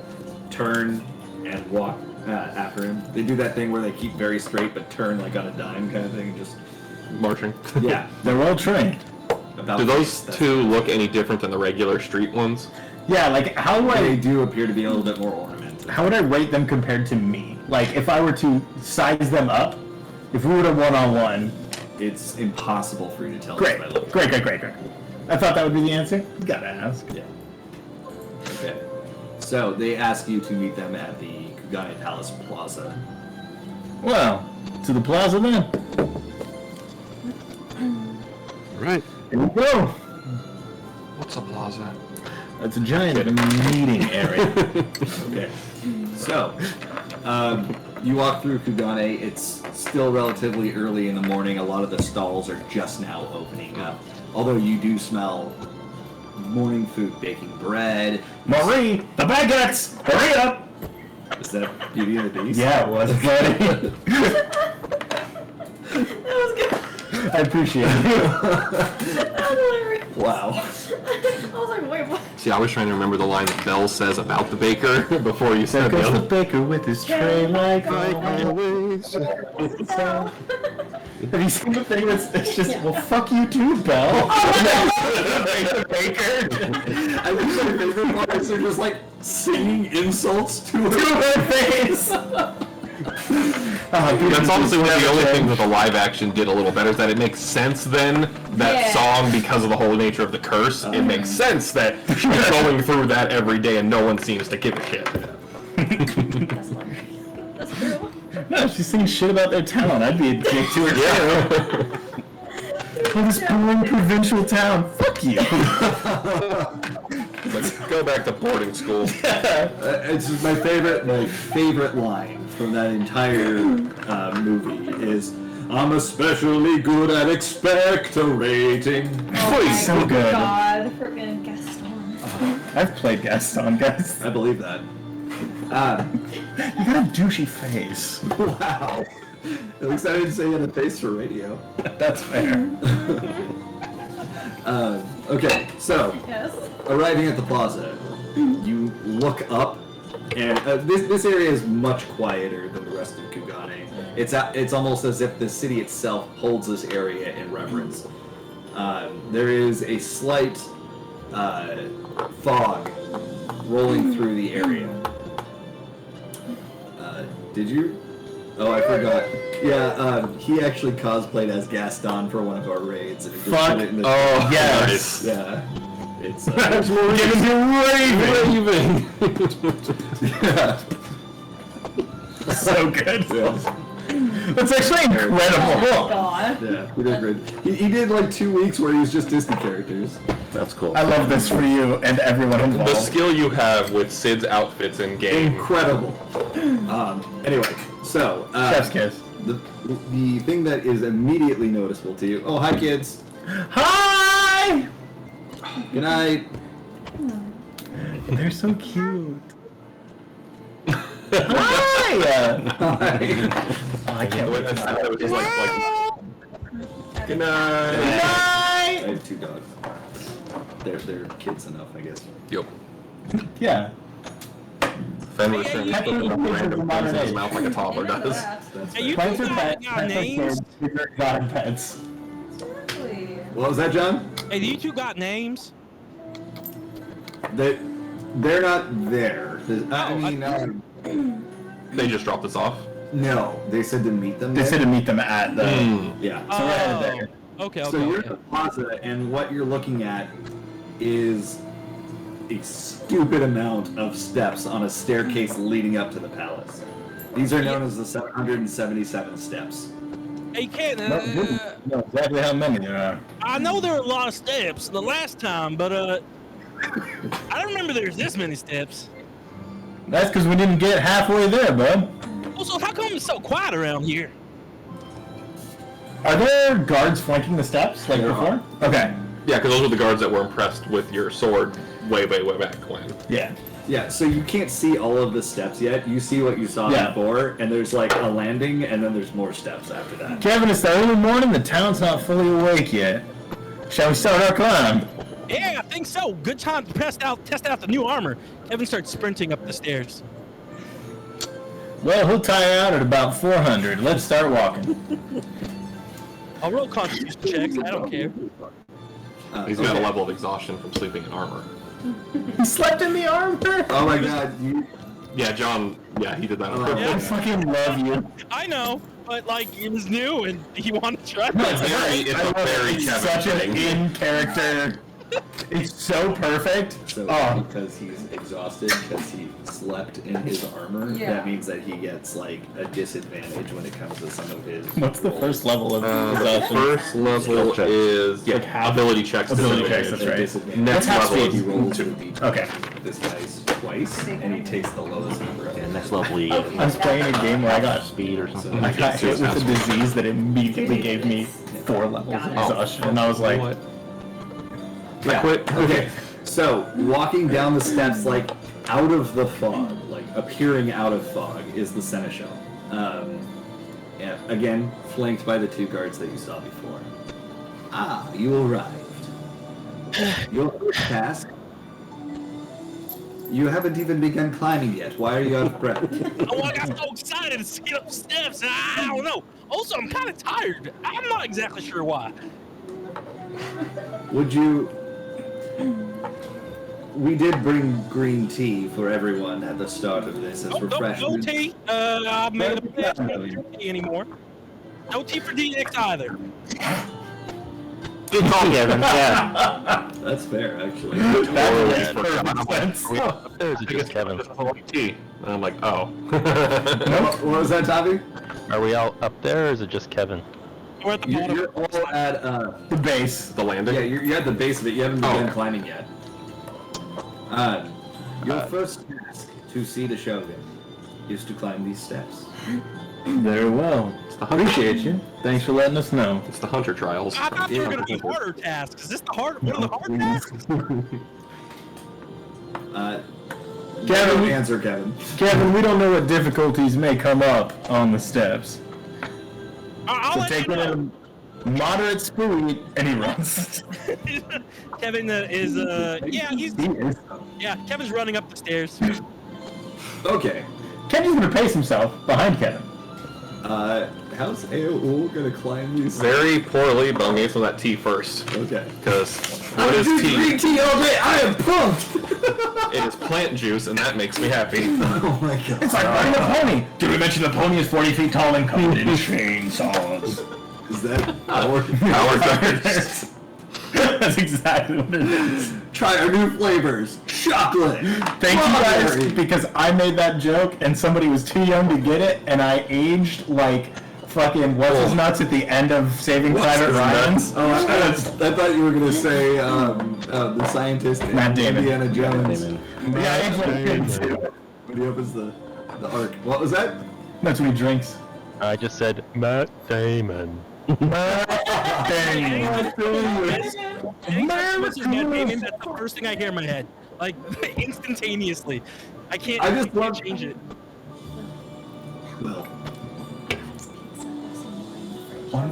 turn and walk after him. They do that thing where they keep very straight but turn like on a dime kind of thing. Just marching. yeah. They're well trained. About Do those that's- two look any different than the regular street ones? Yeah, like how would They I do appear to be a little bit more ornamented. how would I rate them compared to me? Like if I were to size them up, if we were to one-on-one. It's impossible for you to tell. Great, Just by looking. great. I thought that would be the answer. You gotta ask. Yeah. Okay. So they ask you to meet them at the Kugane Palace Plaza. Well, to the plaza then. All right. Here we go. What's a plaza? That's a giant meeting area. Okay. So, you walk through Kugane. It's still relatively early in the morning. A lot of the stalls are just now opening up. Although you do smell morning food, baking bread. Marie, the baguettes! Hurry up! Is that Beauty and the Beast? Yeah, it was funny. That was good. I appreciate it. That was hilarious. Wow. I was like, wait, what? See, I was trying to remember the line that Belle says about the baker before you There said goes the the baker with his tray like Always. so. Have you seen the thing that's it's just, well, fuck you too, Belle? The baker. I think my favorite part is they're just like singing insults to her. To her face! That's honestly one of the only things that the live action did a little better is that it makes sense then, that Yeah. song, because of the whole nature of the curse, it makes sense that she's going through that every day and no one seems to give a shit. That's hilarious. That's true. No, she's singing shit about their town. I'd be a dick to her too. Oh, this boring provincial town. Fuck you. Let's go back to boarding school. It's just my favorite line from that entire movie is, "I'm especially good at expectorating." Oh my so good. God, freaking Gaston. I've played Gaston, guys. I believe that. You got a douchey face. Wow. At least I didn't say you had a face for radio. That's fair. Okay, so Yes. arriving at the plaza, you look up, and this area is much quieter than the rest of Kugane. It's almost as if the city itself holds this area in reverence. There is a slight fog rolling through the area. Did you? Oh, I forgot. Yeah, he actually cosplayed as Gaston for one of our raids. And he just Fuck. put it in the Oh, Yes. yeah. It's That's what we're giving to Raven. yeah. So good. Yeah. That's actually Oh incredible. God. Yeah, he did great. He did like 2 weeks where he was just Disney characters. That's cool. I love this for you and everyone The involved. skill you have with Sid's outfits in game. Incredible. Anyway, so Chef's kiss. the thing that is immediately noticeable to you. Oh, hi kids. Hi! Good night. They're so cute. I can't wait. It was just like good night. I have 2 dogs. They're kids enough, I guess. Yep. Yeah. Fen was trying to put little random things in his mouth like a toddler I didn't know does. that. Hey, you Plants two are got pets. names? These are exotic pets. Exactly. What was that, John? Hey, you two got names? They're not there. They just dropped us off. No, they said to meet them They there. said to meet them at the. Yeah. So we're headed there. Okay, So you're in the plaza, and what you're looking at is a stupid amount of steps on a staircase leading up to the palace. These are known as the 777 steps. Hey, Ken, No, exactly how many there are. I know there are a lot of steps the last time, but I don't remember there's this many steps. That's because we didn't get halfway there, bud. Also, how come it's so quiet around here? Are there guards flanking the steps like There before? Okay. Yeah, because those were the guards that were impressed with your sword way back when. Yeah. Yeah, so you can't see all of the steps yet. You see what you saw Yeah. before, and there's like a landing, and then there's more steps after that. Kevin, it's the early morning. The town's not fully awake yet. Shall we start our climb? Yeah, I think so. Good time to test out the new armor. Kevin starts sprinting up the stairs. Well, he'll tire out at about 400. Let's start walking. I'll roll constitution checks. I don't care. He's got a level of exhaustion from sleeping in armor. He slept in the armor? Oh my god, you... Yeah, John. Yeah, he did that on Oh, purpose. I fucking love you. I know, but like it was new and he wanted to try. It's a very Kevin Such an thing. in-character. It's so perfect. So Oh. because he's exhausted, because he slept in his armor, Yeah. that means that he gets like a disadvantage when it comes to some of his... What's the first level of The exhaustion? first level checks. is Like half- ability checks. Ability disadvantage. checks, that's right. Disadvantage. Next half level He is rolls two. with each Okay. this guy's twice, and he takes the lowest number of And next level, you Okay. get I was playing a game where I got speed or something. I got hit with a disease that immediately gave me 4 levels of exhaustion, and I was like, What? Yeah. I quit. Okay. So walking down the steps, like out of the fog, like appearing out of fog, is the seneschal. Yeah, again, flanked by the 2 guards that you saw before. Ah, you arrived. Your first task. You haven't even begun climbing yet. Why are you out of breath? Oh, I got so excited to see up the steps. I don't know. Also, I'm kind of tired. I'm not exactly sure why. Would you? We did bring green tea for everyone at the start of this as No refreshment. tea. I made a pledge not to drink tea anymore. No tea for DX either. Good call, Kevin. Yeah. That's fair, actually. Totally makes forgot. perfect I'm like, sense. oh, Up there, is it I guess just Kevin? just Hawaii tea. And I'm like, oh. What was that, Tavi? Are we all up there, or is it just Kevin? We're at the bottom. You're all at the base. The landing? yeah, you're at the base of it. You haven't Oh. begun climbing yet. Your first task to see the Shogun is to climb these steps. Very well. Appreciate you. Thanks for letting us know. It's the Hunter Trials. I thought they were going to be harder tasks. Is this the hard? One of the hard tasks? Kevin, Don't we- answer, Kevin. Kevin, we don't know what difficulties may come up on the steps. I'll So let take you it know. at a moderate speed, and he runs. Kevin is yeah, he's He is. yeah. Kevin's running up the stairs. Okay. Kenny's gonna pace himself behind Kevin. How's AOL gonna climb these? Very poorly, but I'm getting some of that tea first. Okay. Because what is tea? tea all day. I am pumped. It is plant juice, and that makes me happy. Oh my god. It's like riding a pony. Did we mention the pony is 40 feet tall and covered in chainsaws? Is that our Howard Duggars. That's exactly what it is. Try our new flavors. Chocolate. Thank you guys, strawberry. because I made that joke and somebody was too young to get it, and I aged like fucking what's his nuts at the end of Saving Private Ryan. Oh, I thought you were gonna say the scientist in Matt Damon. Indiana Jones. Yeah, I aged like a kid too. When he opens the arc. What was that? That's what he drinks. I just said Matt Damon. That's the first thing I hear in my head, like instantaneously. I I just can't love- change it.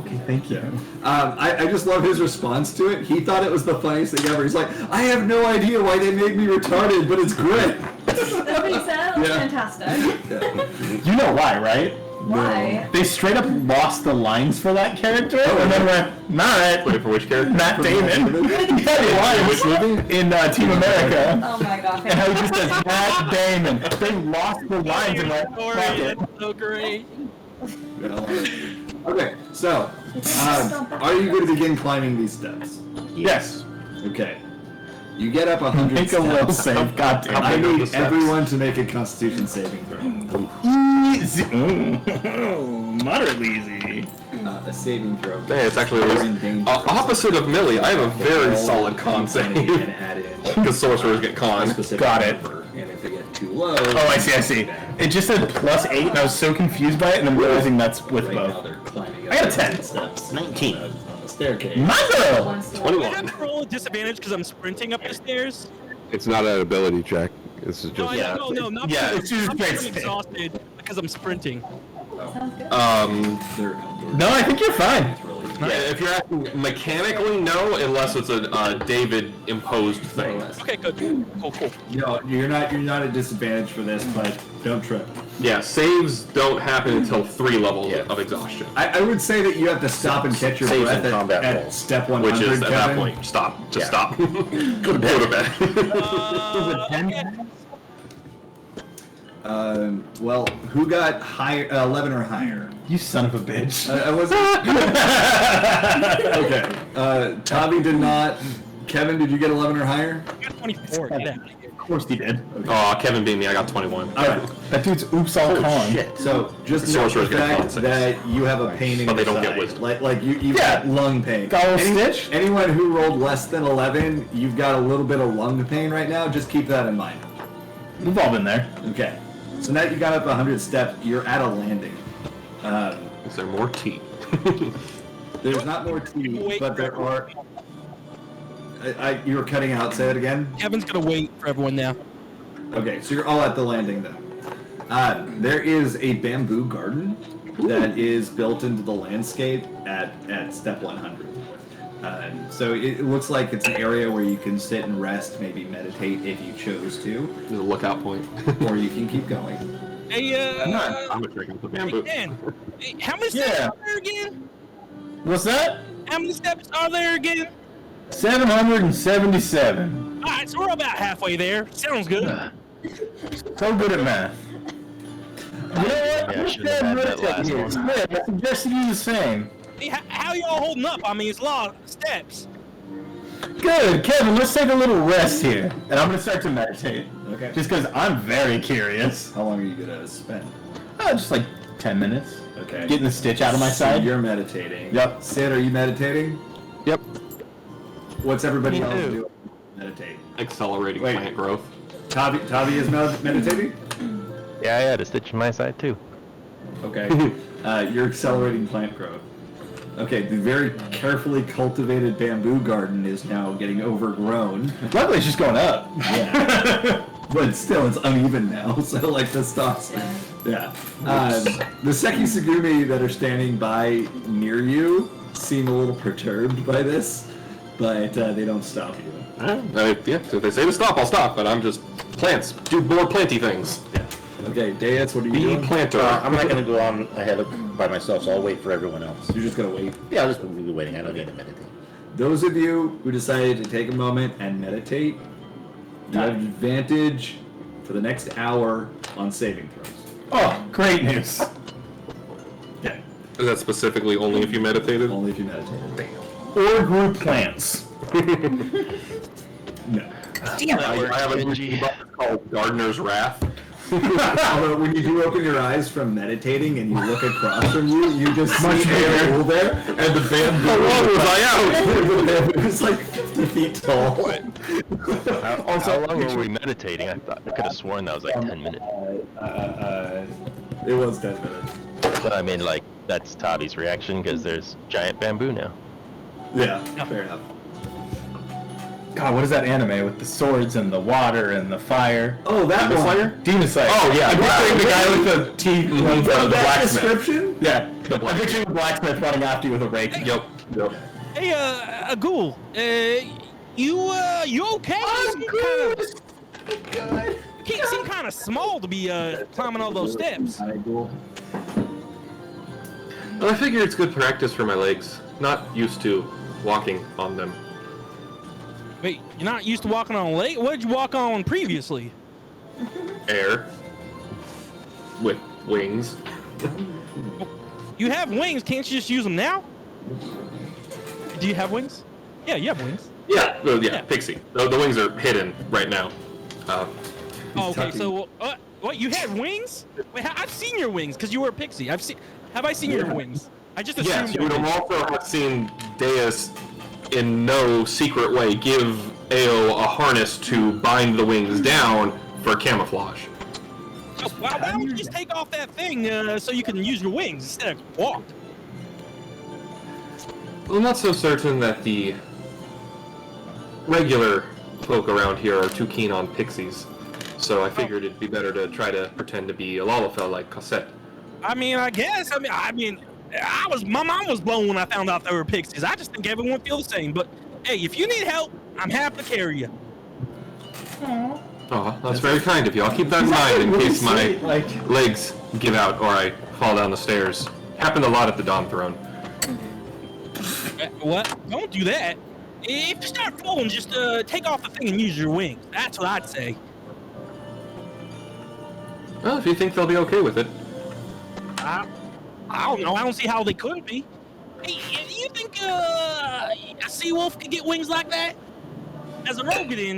Okay, thank you. I just love his response to it. He thought it was the funniest thing ever. He's like, I have no idea why they made me retarded, but it's great. That's what he said. It was Yeah. fantastic. You know why, right? Why? They straight up lost the lines for that character, and then went, alright, Wait, for which character? Matt Damon. He had Which lines movie? in Team America. Oh my god. And how he just says Matt Damon. They lost the lines and went, Story, fuck it. that's so great. Okay, so, are you going to begin climbing these steps? Yes. Okay. You get up 100 Make a steps. will save, goddamn. I big are the need steps? everyone to make a Constitution saving throw. Easy. Moderately easy. A saving throw. Hey, it's actually opposite of Millie. I have a very solid con And save. add in Because sorcerers get con. specific Got it. number, and if they get too low... Oh, I see. It just said +8, and I was so confused by it, and I'm realizing that's with Right now both. they're climbing up I got a 10. steps 19. on the staircase. Mother! One's the 21. Do I have to roll a disadvantage because I'm sprinting up the stairs? It's not an ability check. This is No, just. no, not Yeah, because it's just I'm great feeling state. exhausted because I'm sprinting. Sounds good. They're outdoors. No, I think you're fine. It's really Yeah, if you're asking mechanically, no, unless it's a David imposed thing. Okay, good. Cool. No, you're not at disadvantage for this, but don't trip. Yeah, saves don't happen until 3 levels Yeah. of exhaustion, I would say that you have to stop and catch your Saves breath and combat at rolls. step 100, which is at that Kevin. point. Stop. Just Yeah. stop. Go to bed. Okay. Well, who got higher, 11 or higher? You son of a bitch. I wasn't. Okay. Tavi did not. Kevin, did you get 11 or higher? I got 24. Get out of here. Of course he did. Aw, Kevin beat me. I got 21. Alright. That dude's oops all con. Shit. So just The note the sorcerers get fact con that you have a pain in But they your don't get side. wisdom. Like you've Yeah. got lung pain. Got a little stitch? Anyone who rolled less than 11, you've got a little bit of lung pain right now. Just keep that in mind. We've all been there. Okay. So now you got up 100 steps. You're at a landing. Is there more tea? There's not more tea, Wait but for there are. You were cutting out. Say it again. Kevin's gonna wait for everyone now. Okay, so you're all at the landing then. There is a bamboo garden that is built into the landscape at step 100. So it looks like it's an area where you can sit and rest, maybe meditate if you chose to, There's a lookout point. or you can keep going. Hey, I'm gonna drink up the bamboo. Dan, hey, how many steps Yeah. are there again? What's that? How many steps are there again? 777. Alright, so we're about halfway there. Sounds good. So good at math. You know what? Yeah, I shouldn't have had that last one. Smith, I suggested you the same. Hey, how y'all holding up? I mean, it's a lot of steps. Good, Kevin, let's take a little rest here. And I'm gonna start to meditate. Okay. Just because I'm very curious. How long are you gonna spend? Just like 10 minutes. Okay. Getting the stitch out of my So side. you're meditating. Yep. Sid, are you meditating? Yep. What's everybody Me else too. doing? Meditating. Accelerating Wait. plant growth. Tavi is meditating? Yeah, I had a stitch in my side too. Okay. You're accelerating plant growth. Okay, the very carefully cultivated bamboo garden is now getting overgrown. Luckily, it's just going up. Yeah. But still, it's uneven now, so like the stalks. Yeah. The Sekisugumi that are standing by near you seem a little perturbed by this, but they don't stop you. Yeah, so if they say to stop, I'll stop, but I'm just plants. Do more planty things. Yeah. Okay, Deus, what are you Be doing? planter. I'm not going to go on ahead by myself, so I'll wait for everyone else. You're just gonna wait. Yeah, I'll just be waiting. I don't need to meditate. Those of you who decided to take a moment and meditate, you have advantage for the next hour on saving throws. Oh, great news. Okay. Is that specifically only if you meditated? Only if you meditated. Or group plants. No. I have a Benji. book called Gardener's Wrath. Although when you do open your eyes from meditating and you look across from you, you just see a pool there, and the bamboo. How long was I out? The bamboo is like 50 feet tall. How long were we meditating? I could have sworn that was like 10 minutes. It was 10 minutes. But I mean, like, that's Tavi's reaction because there's giant bamboo now. Yeah, fair enough. God, what is that anime with the swords and the water and the fire? Oh, that Demon one. Slayer? Demon Slayer. Oh, yeah. I'm picturing the guy with the teeth. The That blacksmith. description? Yeah, The I'm blacksmith. picturing the blacksmith running after you with a rake. Yep. Hey, Ghoul, you okay? You seem kind of small to be climbing all those steps. Well, I figure it's good practice for my legs. Not used to walking on them. Wait, you're not used to walking on a lake? What did you walk on previously? Air. With wings. You have wings, can't you just use them now? Do you have wings? Yeah, you have wings. Yeah, well, yeah, Yeah. pixie. The wings are hidden right now. Oh, okay, so what? You had wings? Wait, I've seen your wings because you were a pixie. Have I seen your wings? I just assumed. Yes, you would have also have seen Deus in no secret way give Ao a harness to bind the wings down for camouflage. So, why don't you just take off that thing so you can use your wings instead of walk? Well, I'm not so certain that the regular folk around here are too keen on pixies, so I figured it'd be better to try to pretend to be a Lalafell like Cosette. I mean, I guess. My mind was blown when I found out they were pixies. I just think everyone feels the same. But hey, if you need help, I'm happy to carry you. Oh, that's very kind of you. I'll keep that in mind in case my legs give out or I fall down the stairs. Happened a lot at the Dawn Throne. What? Don't do that. If you start falling, just take off the thing and use your wings. That's what I'd say. Well, if you think they'll be okay with it. I don't know. I don't see how they couldn't be. Hey, you think a sea wolf could get wings like that? As a Rogan,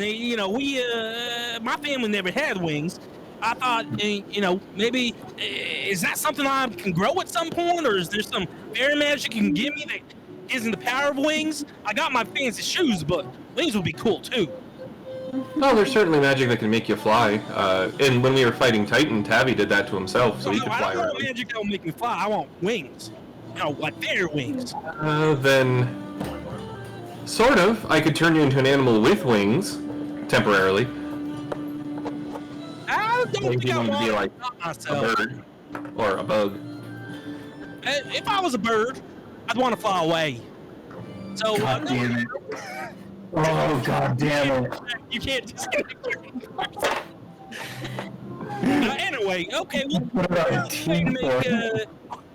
my family never had wings. I thought, maybe is that something I can grow at some point, or is there some fairy magic you can give me that gives me the power of wings? I got my fancy shoes, but wings would be cool too. Oh, there's certainly magic that can make you fly. And when we were fighting Titan, Tabby did that to himself, so he could I fly don't want around. magic that will make me fly. I want wings. Like fairy wings. Then, sort of. I could turn you into an animal with wings, temporarily. I don't Maybe think you I want to want be to like help a myself. bird or a bug. If I was a bird, I'd want to fly away. So God damn it. Oh, god damn it. You can't disconnect your anyway, okay, well, What about a if you can team make I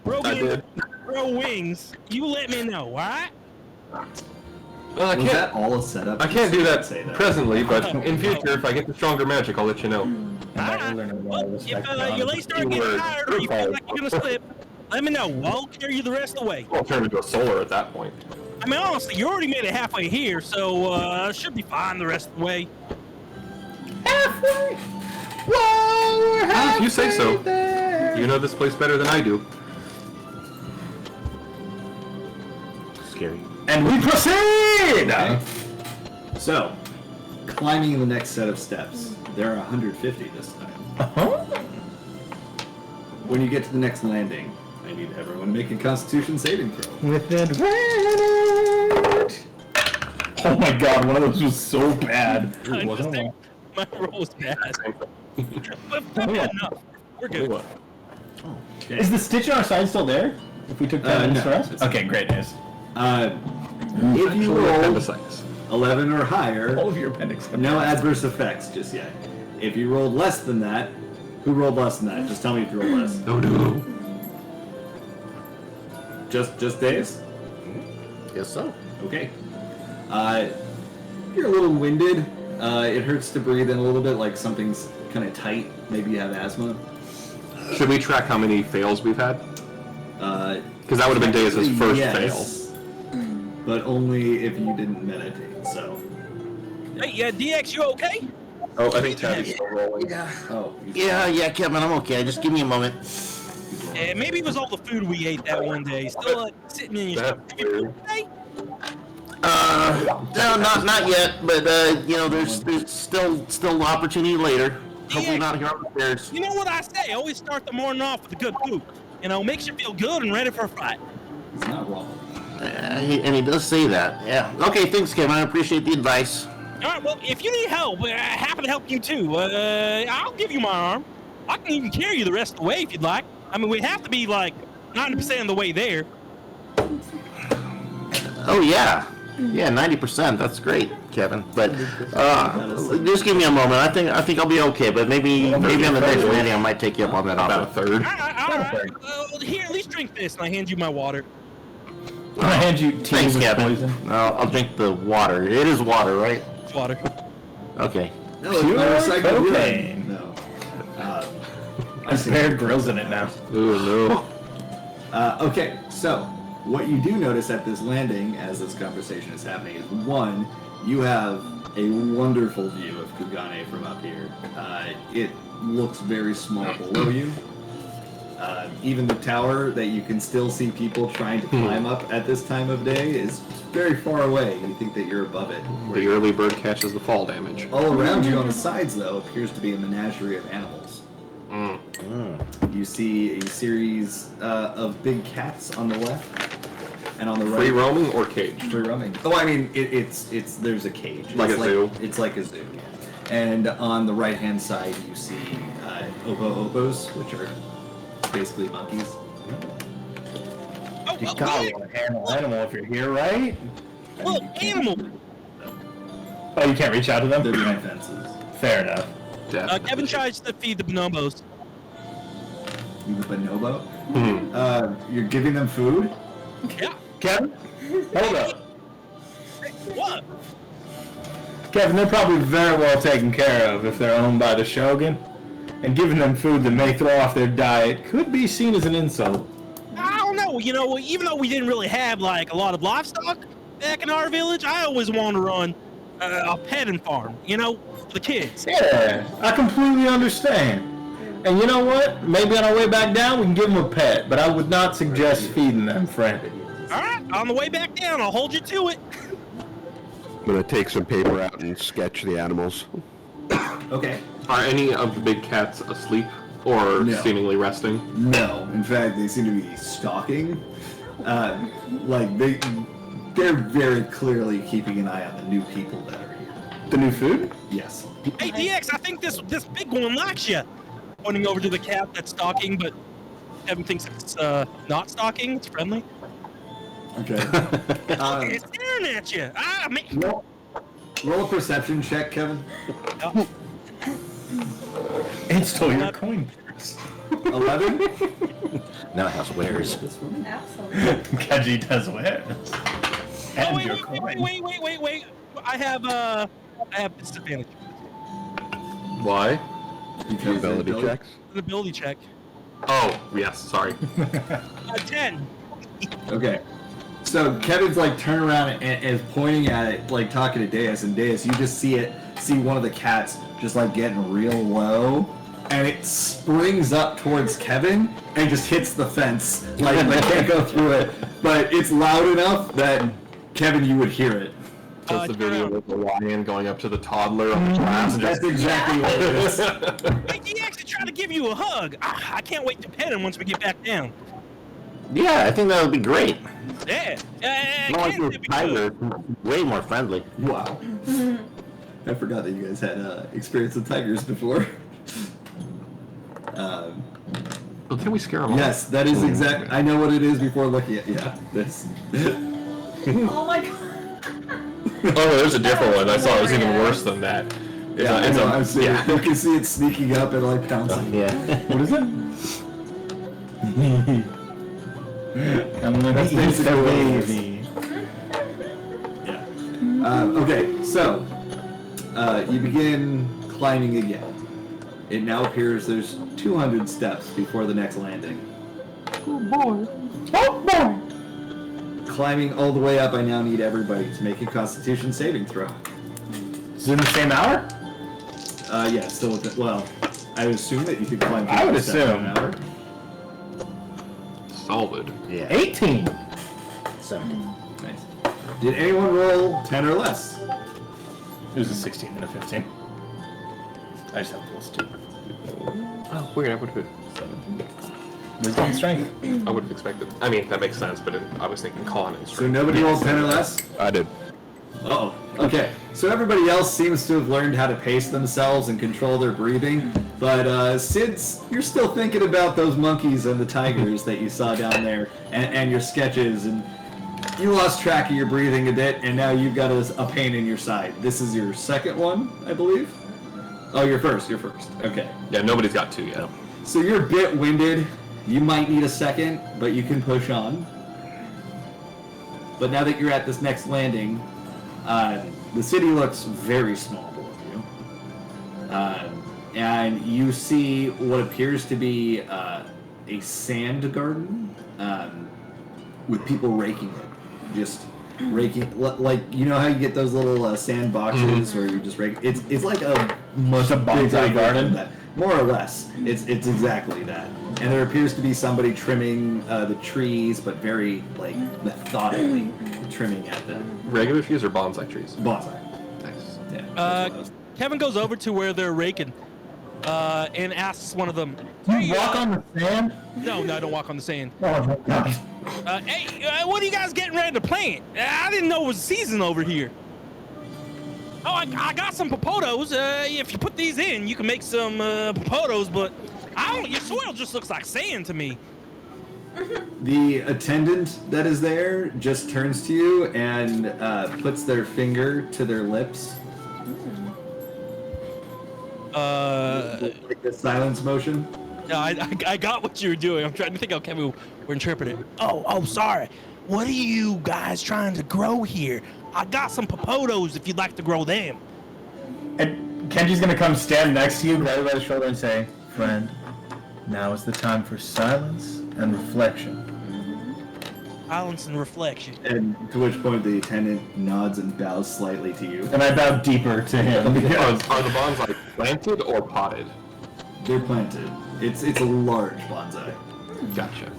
Rogan did. grow wings, you let me know, alright? Well, I Was can't. that all a setup? I can't do that Say that. presently, but in future, if I get the stronger magic, I'll let you know. Alright. Well, if your legs start getting Keyword. tired or you feel like you're gonna slip, let me know. I'll carry you the rest of the way. I'll turn into a solar at that point. I mean, honestly, you already made it halfway here, so should be fine the rest of the way. Halfway! Whoa, we're If you say so. there. You know this place better than I do. Scary. And we proceed! Okay. So, climbing the next set of steps. There are 150 this time. Uh-huh. When you get to the next landing, I need everyone to make a Constitution saving throw. With advantage. Oh my god, one of those was so bad. I understand. My roll was bad. But yeah. enough. We're good. Okay. Is the stitch on our side still there? If we took 10 minutes no, for us? it's- Okay, great news. If you roll Appendicitis. 11 or higher, All of your appendix. no adverse effects just yet. If you rolled less than that, who rolled less than that? Just tell me if you rolled less. No, no. Just days? Guess so. Okay. You're a little winded. It hurts to breathe in a little bit, like something's kind of tight. Maybe you have asthma. Should we track how many fails we've had? Because that would have been Deus' first fail. But only if you didn't meditate, so. Hey, DX, you okay? Oh, I think Tabby's still rolling. Oh. Yeah, Kevin, I'm okay. Just give me a moment. Maybe it was all the food we ate that one day. Still sitting in your stomach. That's weird. Hey, No, not yet. But there's still opportunity later. Hopefully not here on the stairs. you know what I say? Always start the morning off with a good poop. Makes you feel good and ready for a fight. It's not wrong. And he does say that. Yeah. Okay, thanks, Kevin. I appreciate the advice. right, well, if you need help, happy to help you too. I'll give you my arm. I can even carry you the rest of the way if you'd like. I mean, we'd have to be like 90% of the way there. Oh yeah, yeah, 90%. That's great, Kevin. But just give me a moment. I think I'll be okay. But maybe on the next landing, I might take you up on that About a offer. third. All right. Here, at least drink this, and I hand you my water. I hand you tea Thanks, with Kevin. poison. I'll drink the water. It is water, right? It's water. Okay. No, it's Pure not recycled wood. cocaine. No. There's Bear Grylls in it now. Ooh, no. Okay, so what you do notice at this landing as this conversation is happening is one, you have a wonderful view of Kugane from up here. It looks very small below you. Even the tower that you can still see people trying to climb up at this time of day is very far away. You think that you're above it. The early bird catches the fall damage. All around you on the sides, though, appears to be a menagerie of animals. You see a series of big cats on the left, and on the right. Free roaming or caged? Free roaming. Oh, I mean, it's there's a cage. Like It's a zoo? It's like a zoo. And on the right hand side, you see opo-opos, which are basically monkeys. Oh, You gotta want to handle animal if you're here, right? well, animal. Oh, you can't reach out to them? They're behind fences. Fair enough. Kevin tries to feed the bonobos. You the bonobo. You're giving them food. Yeah. Kevin? Hold up. What? Kevin, they're probably very well taken care of if they're owned by the Shogun. And giving them food that may throw off their diet could be seen as an insult. I don't know. You know, even though we didn't really have like a lot of livestock back in our village, I always wanted to run a petting farm. You know, for the kids. Yeah, I completely understand. And you know what? Maybe on our way back down, we can give them a pet, but I would not suggest feeding them, friend. All right. On the way back down, I'll hold you to it. I'm gonna take some paper out and sketch the animals. Okay. Are any of the big cats asleep or No. seemingly resting? No. In fact, they seem to be stalking. Like they're very clearly keeping an eye on the new people that are here. The new food? Yes. Hey, DX, I think this big one likes you. Pointing over to the cat that's stalking, but Kevin thinks it's not stalking. It's friendly. Okay. It's staring at you. Ah, man. Roll a perception check, Kevin. It stole your coin purse. 11. Now it has wares. Absolutely. Kaji does wear. And your Oh, coin. wait. I have disadvantage. Why? Because Ability they checks. An ability check. Oh, yes, sorry. 10. Okay. So Kevin's like turning around and is pointing at it, like talking to Deus, and Deus, you just see one of the cats just like getting real low, and it springs up towards Kevin and just hits the fence. Like they can't go through it, but it's loud enough that Kevin, you would hear it. So it's the video of the lion going up to the toddler on the glass. That's exactly what it is. Hey, he actually tried to give you a hug. I can't wait to pet him once we get back down. Yeah, I think that would be great. Yeah. Not like Ken's your gonna be tiger, good. way more friendly. Wow. I forgot that you guys had experience with tigers before. Well, can we scare them off? Yes, that is exact. I know what it is before looking at. Yeah, this. Oh my god. Oh, there's a different one. I saw it was even worse than that. It's Yeah, a, it's I know, a, I've seen yeah. it. You can see it sneaking up and like pouncing. Yeah. What is it? I'm gonna That's eat the basically what it is. baby. Yeah. Okay, so you begin climbing again. It now appears there's 200 steps before the next landing. Oh boy. Oh boy. Climbing all the way up, I now need everybody to make a Constitution saving throw. Is it in the same hour? Yeah, still with it. Well, I would assume that you could climb. I would 200 steps in assume. an hour. Solid. Yeah. 18. 17. Nice. Did anyone roll 10 or less? It was a 16 and a 15. I just have +2. Oh, weird. I would have. Wisdom and strength. I would have expected. I mean, that makes sense, but I was thinking con and So strength. nobody rolled 10 or less? I did. Oh, okay. So everybody else seems to have learned how to pace themselves and control their breathing, but Sid's, you're still thinking about those monkeys and the tigers that you saw down there, and your sketches, and you lost track of your breathing a bit, and now you've got a pain in your side. This is your second one, I believe? Oh, you're first. Okay. Yeah, nobody's got 2 yet. So you're a bit winded. You might need a second, but you can push on. But now that you're at this next landing, the city looks very small below you. And you see what appears to be a sand garden with people raking it. Just raking, like, you know how you get those little sand boxes where you just rake? It's like a much bigger garden. More or less. It's exactly that. And there appears to be somebody trimming the trees, but very, like, methodically trimming at them. Regular trees or bonsai trees? Bonsai. Nice. Yeah. Kevin goes over to where they're raking and asks one of them, You walk on the sand? No, I don't walk on the sand. Oh my god. Hey, what are you guys getting ready to plant? I didn't know it was season over here. Oh, I got some popotos. If you put these in, you can make some popotos, but your soil just looks like sand to me. The attendant that is there just turns to you and puts their finger to their lips. Like the silence motion. No, I got what you were doing. I'm trying to think how Kevin would interpret it. Oh, sorry. What are you guys trying to grow here? I got some popotos if you'd like to grow them. And Kenji's gonna come stand next to you, grab you by the shoulder, and say, "Friend, now is the time for silence and reflection." Silence and reflection. And to which point the attendant nods and bows slightly to you. And I bow deeper to him. Are the bonsai planted or potted? They're planted. It's a large bonsai. Gotcha.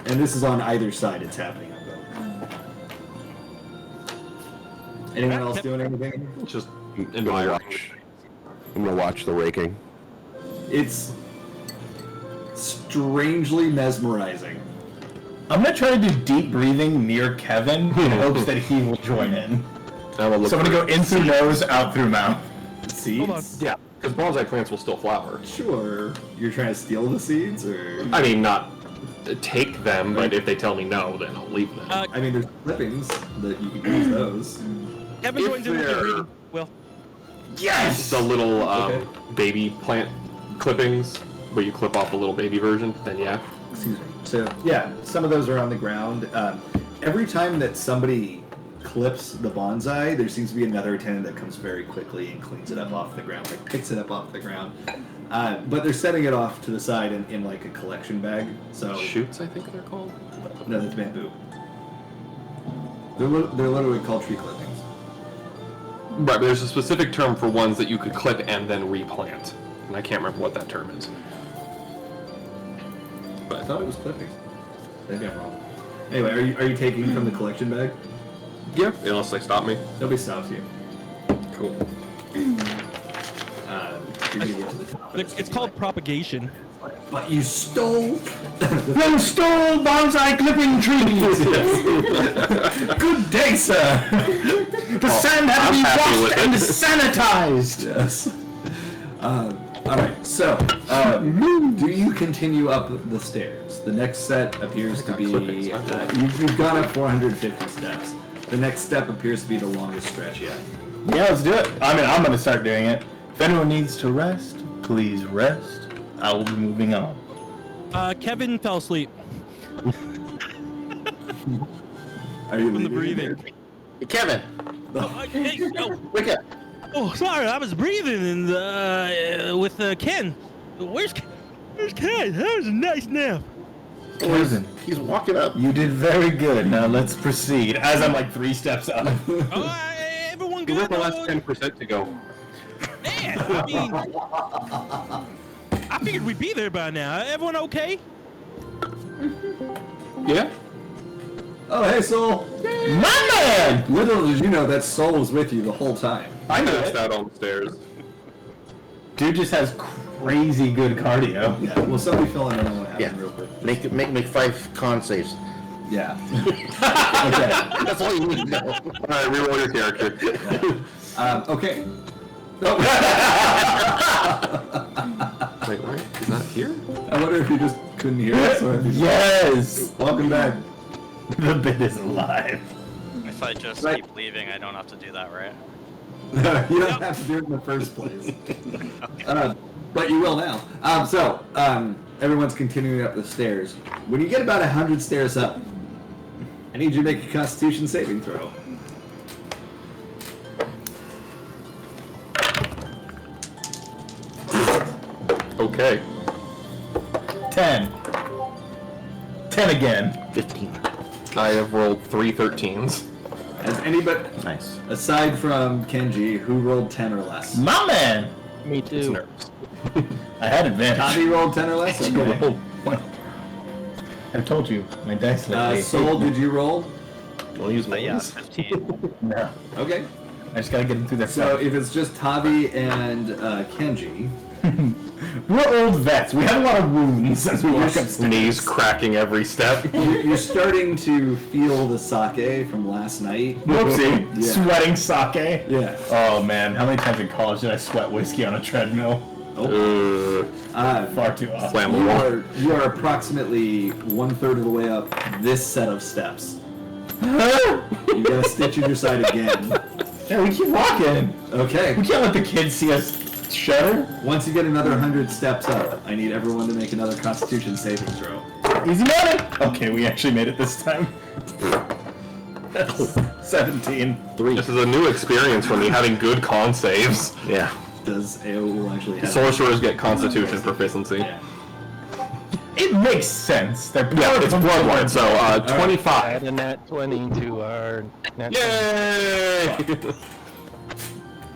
And this is on either side it's happening. Anyone else doing anything? Just I'm admiring. gonna watch the raking. It's strangely mesmerizing. I'm gonna try to do deep breathing near Kevin in hopes that he will join in. I will look So I'm gonna for- go in through nose, out through mouth. Seeds? Hold on. Yeah, because bonsai plants will still flower. Sure. You're trying to steal the seeds, or? I mean, not take them, but if they tell me no, then I'll leave them. I mean, there's clippings that you can use those. Kevin If joins in with the they're- reading. Well, Yes! The little baby plant clippings, where you clip off the little baby version, then yeah. Excuse me. So yeah, some of those are on the ground. Every time that somebody clips the bonsai, there seems to be another attendant that comes very quickly and cleans it up off the ground, like picks it up off the ground. But they're setting it off to the side in like a collection bag. So Shoots, I think they're called. no, that's bamboo. They're literally called tree clippings. Right, but there's a specific term for ones that you could clip and then replant. And I can't remember what that term is. But I thought it was clippings. Maybe I'm wrong. Anyway, are you taking from the collection bag? Yeah, unless they stop me. Nobody stops you. Cool. You're gonna get to the top. it's called propagation. But you stole. You stole bonsai clipping trees! Good day, sir! The sand had to I'm be happy with washed and it. sanitized! Yes. Alright, so, do you continue up the stairs? The next set appears to be, clippings, you've gone up 450 steps. The next step appears to be the longest stretch yet. Yeah, let's do it. I mean, I'm gonna start doing it. If anyone needs to rest, please rest. I will be moving on. Kevin fell asleep. Are you From the leaving breathing. Hey, Kevin, Hey, wake up. oh, sorry, I was breathing and with Ken. Where's Ken? That was a nice nap. Kevin, He's walking up. you did very good. Now let's proceed. As I'm like 3 steps up. Oh, everyone You good? got the last 10% to go. Man, I mean, I figured we'd be there by now. Everyone okay? Yeah? Oh, hey, Soul! My man! Little did you know that Soul was with you the whole time. I know Passed it. out on the stairs. Dude just has crazy good cardio. Yeah, well, somebody fill in on what happened Yeah. real quick. Make 5 con saves. Yeah. Okay. That's all you need to know. All right, reroll your character. Okay. Wait, wait, he's not here? I wonder if you just couldn't hear us or if you Yes! Welcome back. The bit is alive. If I just Right. keep leaving, I don't have to do that, right? You don't have to do it in the first place. But you will now. Everyone's continuing up the stairs. When you get about 100 stairs up, I need you to make a Constitution saving throw. Okay. 10. 10 again. 15. I have rolled 3 13s. Has anybody, Nice. aside from Kenji, who rolled 10 or less? My man! Me It's too. nerves. I had advantage. Tommy rolled 10 or less? Okay. I told you, my dice lately. Soul, did you roll? We'll use But yeah, ones. 15. No. Okay. I just gotta get him through that. So if it's just Tavi and Kenji, We're old vets. We have a lot of wounds as we walk upstairs. Knees cracking every step. you're starting to feel the sake from last night. Whoopsie. Yeah. Sweating sake. Yeah. Oh man, how many times in college did I sweat whiskey on a treadmill? Far too often. Flammable. You are approximately 1/3 of the way up this set of steps. You gotta stitch in your side again. Yeah, we keep walking. Okay. We can't let the kids see us shudder. Once you get another 100 steps up, I need everyone to make another Constitution saving throw. Easy money. Okay, we actually made it this time. 17. 3. This is a new experience for me, having good con saves. Yeah. Does AO actually have? Sorcerers get Constitution proficiency. Yeah. It makes sense. They're Yeah, it's Bloodline, so 25. Add a nat 20 to our nat 20. Yay!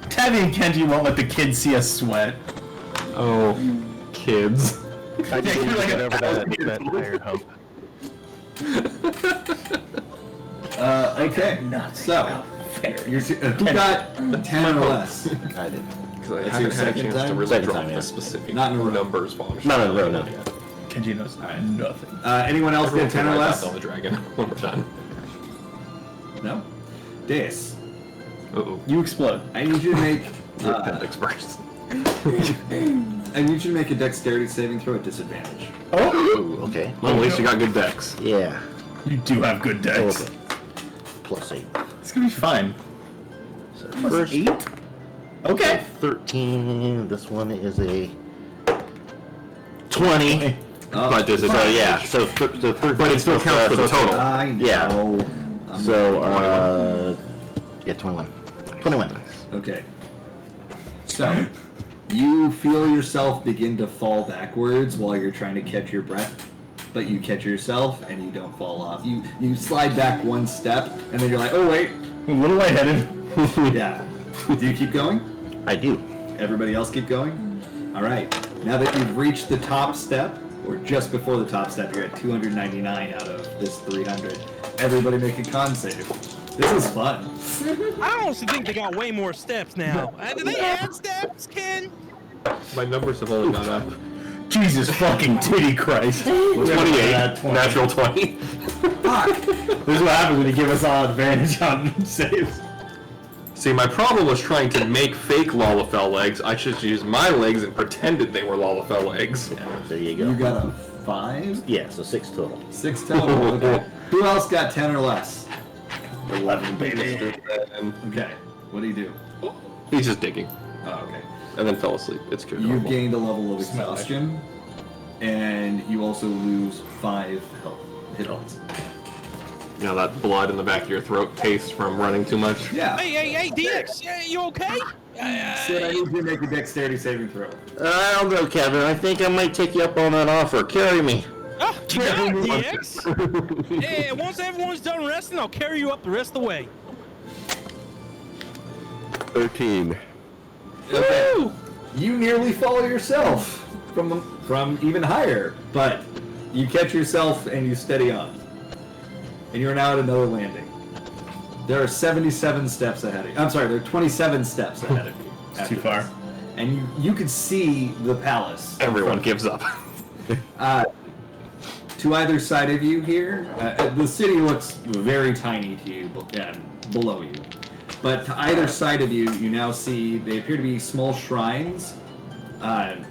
Tabby and Kenji won't let the kids see us sweat. Oh, kids. I just need to get over that tired hump. Okay. So, who got 10 or less? I did. Because I That's haven't your had a second chance time? to really Second drop time, yeah. the specific Not in a row. numbers bomb. Not in a row, no. Kenji knows nothing. Anyone else get 10 or less? On the dragon one more time. No? Deus, Uh-oh. You explode. I need you to make Your appendix burst. I need you to make a dexterity saving throw at disadvantage. Oh, Ooh, okay. Well, at least you got good decks. Yeah. you do have good decks. Okay. +8. It's gonna be fine. So Plus first 8? Okay. 13. This one is a 20. But does it? So yeah. So 13. But it still counts for the total. I know. Yeah. I'm- So yeah, 21. 21. Okay. So, you feel yourself begin to fall backwards while you're trying to catch your breath, but you catch yourself and you don't fall off. You slide back one step, and then you're like, oh wait, A little lightheaded. yeah. Do you keep going? I do. Everybody else keep going? All right. Now that you've reached the top step, or just before the top step, you're at 299 out of this 300. Everybody make a con save. This is fun. I honestly think they got way more steps now. Do they add steps, Ken? My numbers have only gone up. Jesus fucking titty Christ. 28. Natural 20. Fuck. This is what happens when you give us all advantage on saves. See, my problem was trying to make fake Lalafell legs. I should use my legs and pretended they were Lalafell legs. There you go. You got a 5? Yeah, so 6 total. 6 total. Okay. Who else got 10 or less? 11, baby. And Okay. What do you do? he's just digging. Oh, okay. And then fell asleep. It's good. You've gained a level of Smell it. exhaustion, and you also lose 5 hit points. You know that blood in the back of your throat taste from running too much? Yeah. Hey, DX, you okay? Sid, I need you to make a dexterity saving throw. I don't know, Kevin. I think I might take you up on that offer. Carry me. Oh, you got it, DX. Yeah, once everyone's done resting, I'll carry you up the rest of the way. 13. Okay. You nearly fall yourself from even higher, but you catch yourself and you steady on. And you're now at another landing. There are 77 steps ahead of you. I'm sorry, there are 27 steps ahead of you. It's after too far. this. And you can see the palace. Everyone gives up. To either side of you here, the city looks very tiny to you and below you. But to either side of you, you now see they appear to be small shrines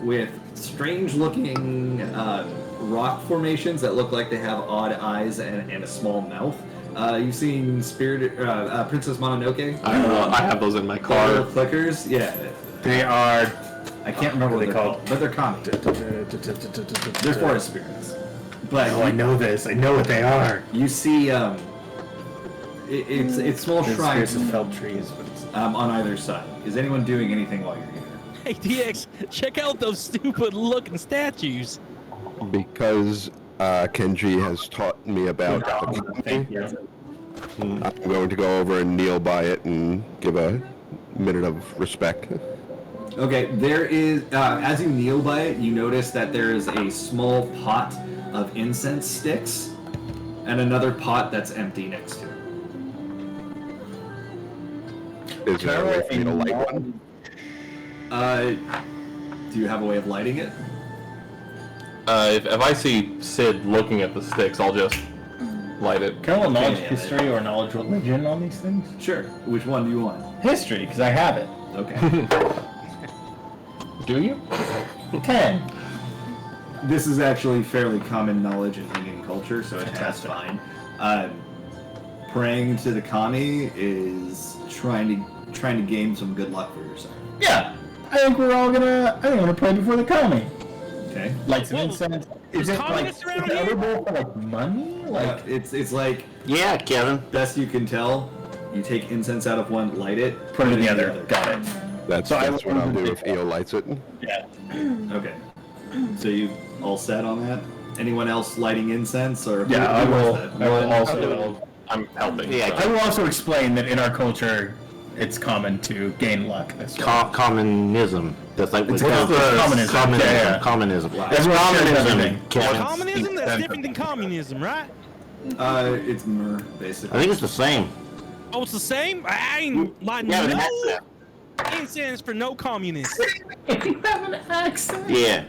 with strange-looking rock formations that look like they have odd eyes and a small mouth. You've seen Princess Mononoke? I have those in my car. Little clickers? Yeah. They are. I can't remember what they're called. But they're common. They're forest spirits. But Oh, I know this. I know what they are. you see, it's small There's shrines spirits of felled trees, but it's on either side. Is anyone doing anything while you're here? Hey, DX, check out those stupid looking statues. Because Kenji has taught me about the thank you. I'm going to go over and kneel by it and give a minute of respect. Okay, there is, as you kneel by it, you notice that there is a small pot of incense sticks and another pot that's empty next to it. Is there a way for me to light one? Do you have a way of lighting it? If I see Sid looking at the sticks, I'll just light it. Can I roll knowledge Yeah. history or knowledge religion on these things? Sure. Which one do you want? History, because I have it. Okay. Do you? 10. This is actually fairly common knowledge in Indian culture, so that's fine. Praying to the kami is trying to gain some good luck for yourself. Yeah. I think I'm gonna pray before the kami. Okay. Light some Whoa, incense. there's Is it like, communists is around the here? other bowl for like money? Like, It's like Yeah, Kevin. best you can tell. You take incense out of one, light it, put it in the other. Got it. That's So I what will- I'll do if EO lights it. Yeah. Okay. So you all set on that? Anyone else lighting incense or? Yeah, I who will. was that? I will also. I'm helping. Yeah, so. I will also explain that in our culture, it's common to gain luck. That's Communism. That's like It's what's communism. Communism. Yeah, yeah. Communism. Everyone shares everything. Kevin. Communism? That's different than communism, right? It's myrrh, basically. I think it's the same. Oh, it's the same? I ain't like Yeah, but no that's incense for no communists. Yeah.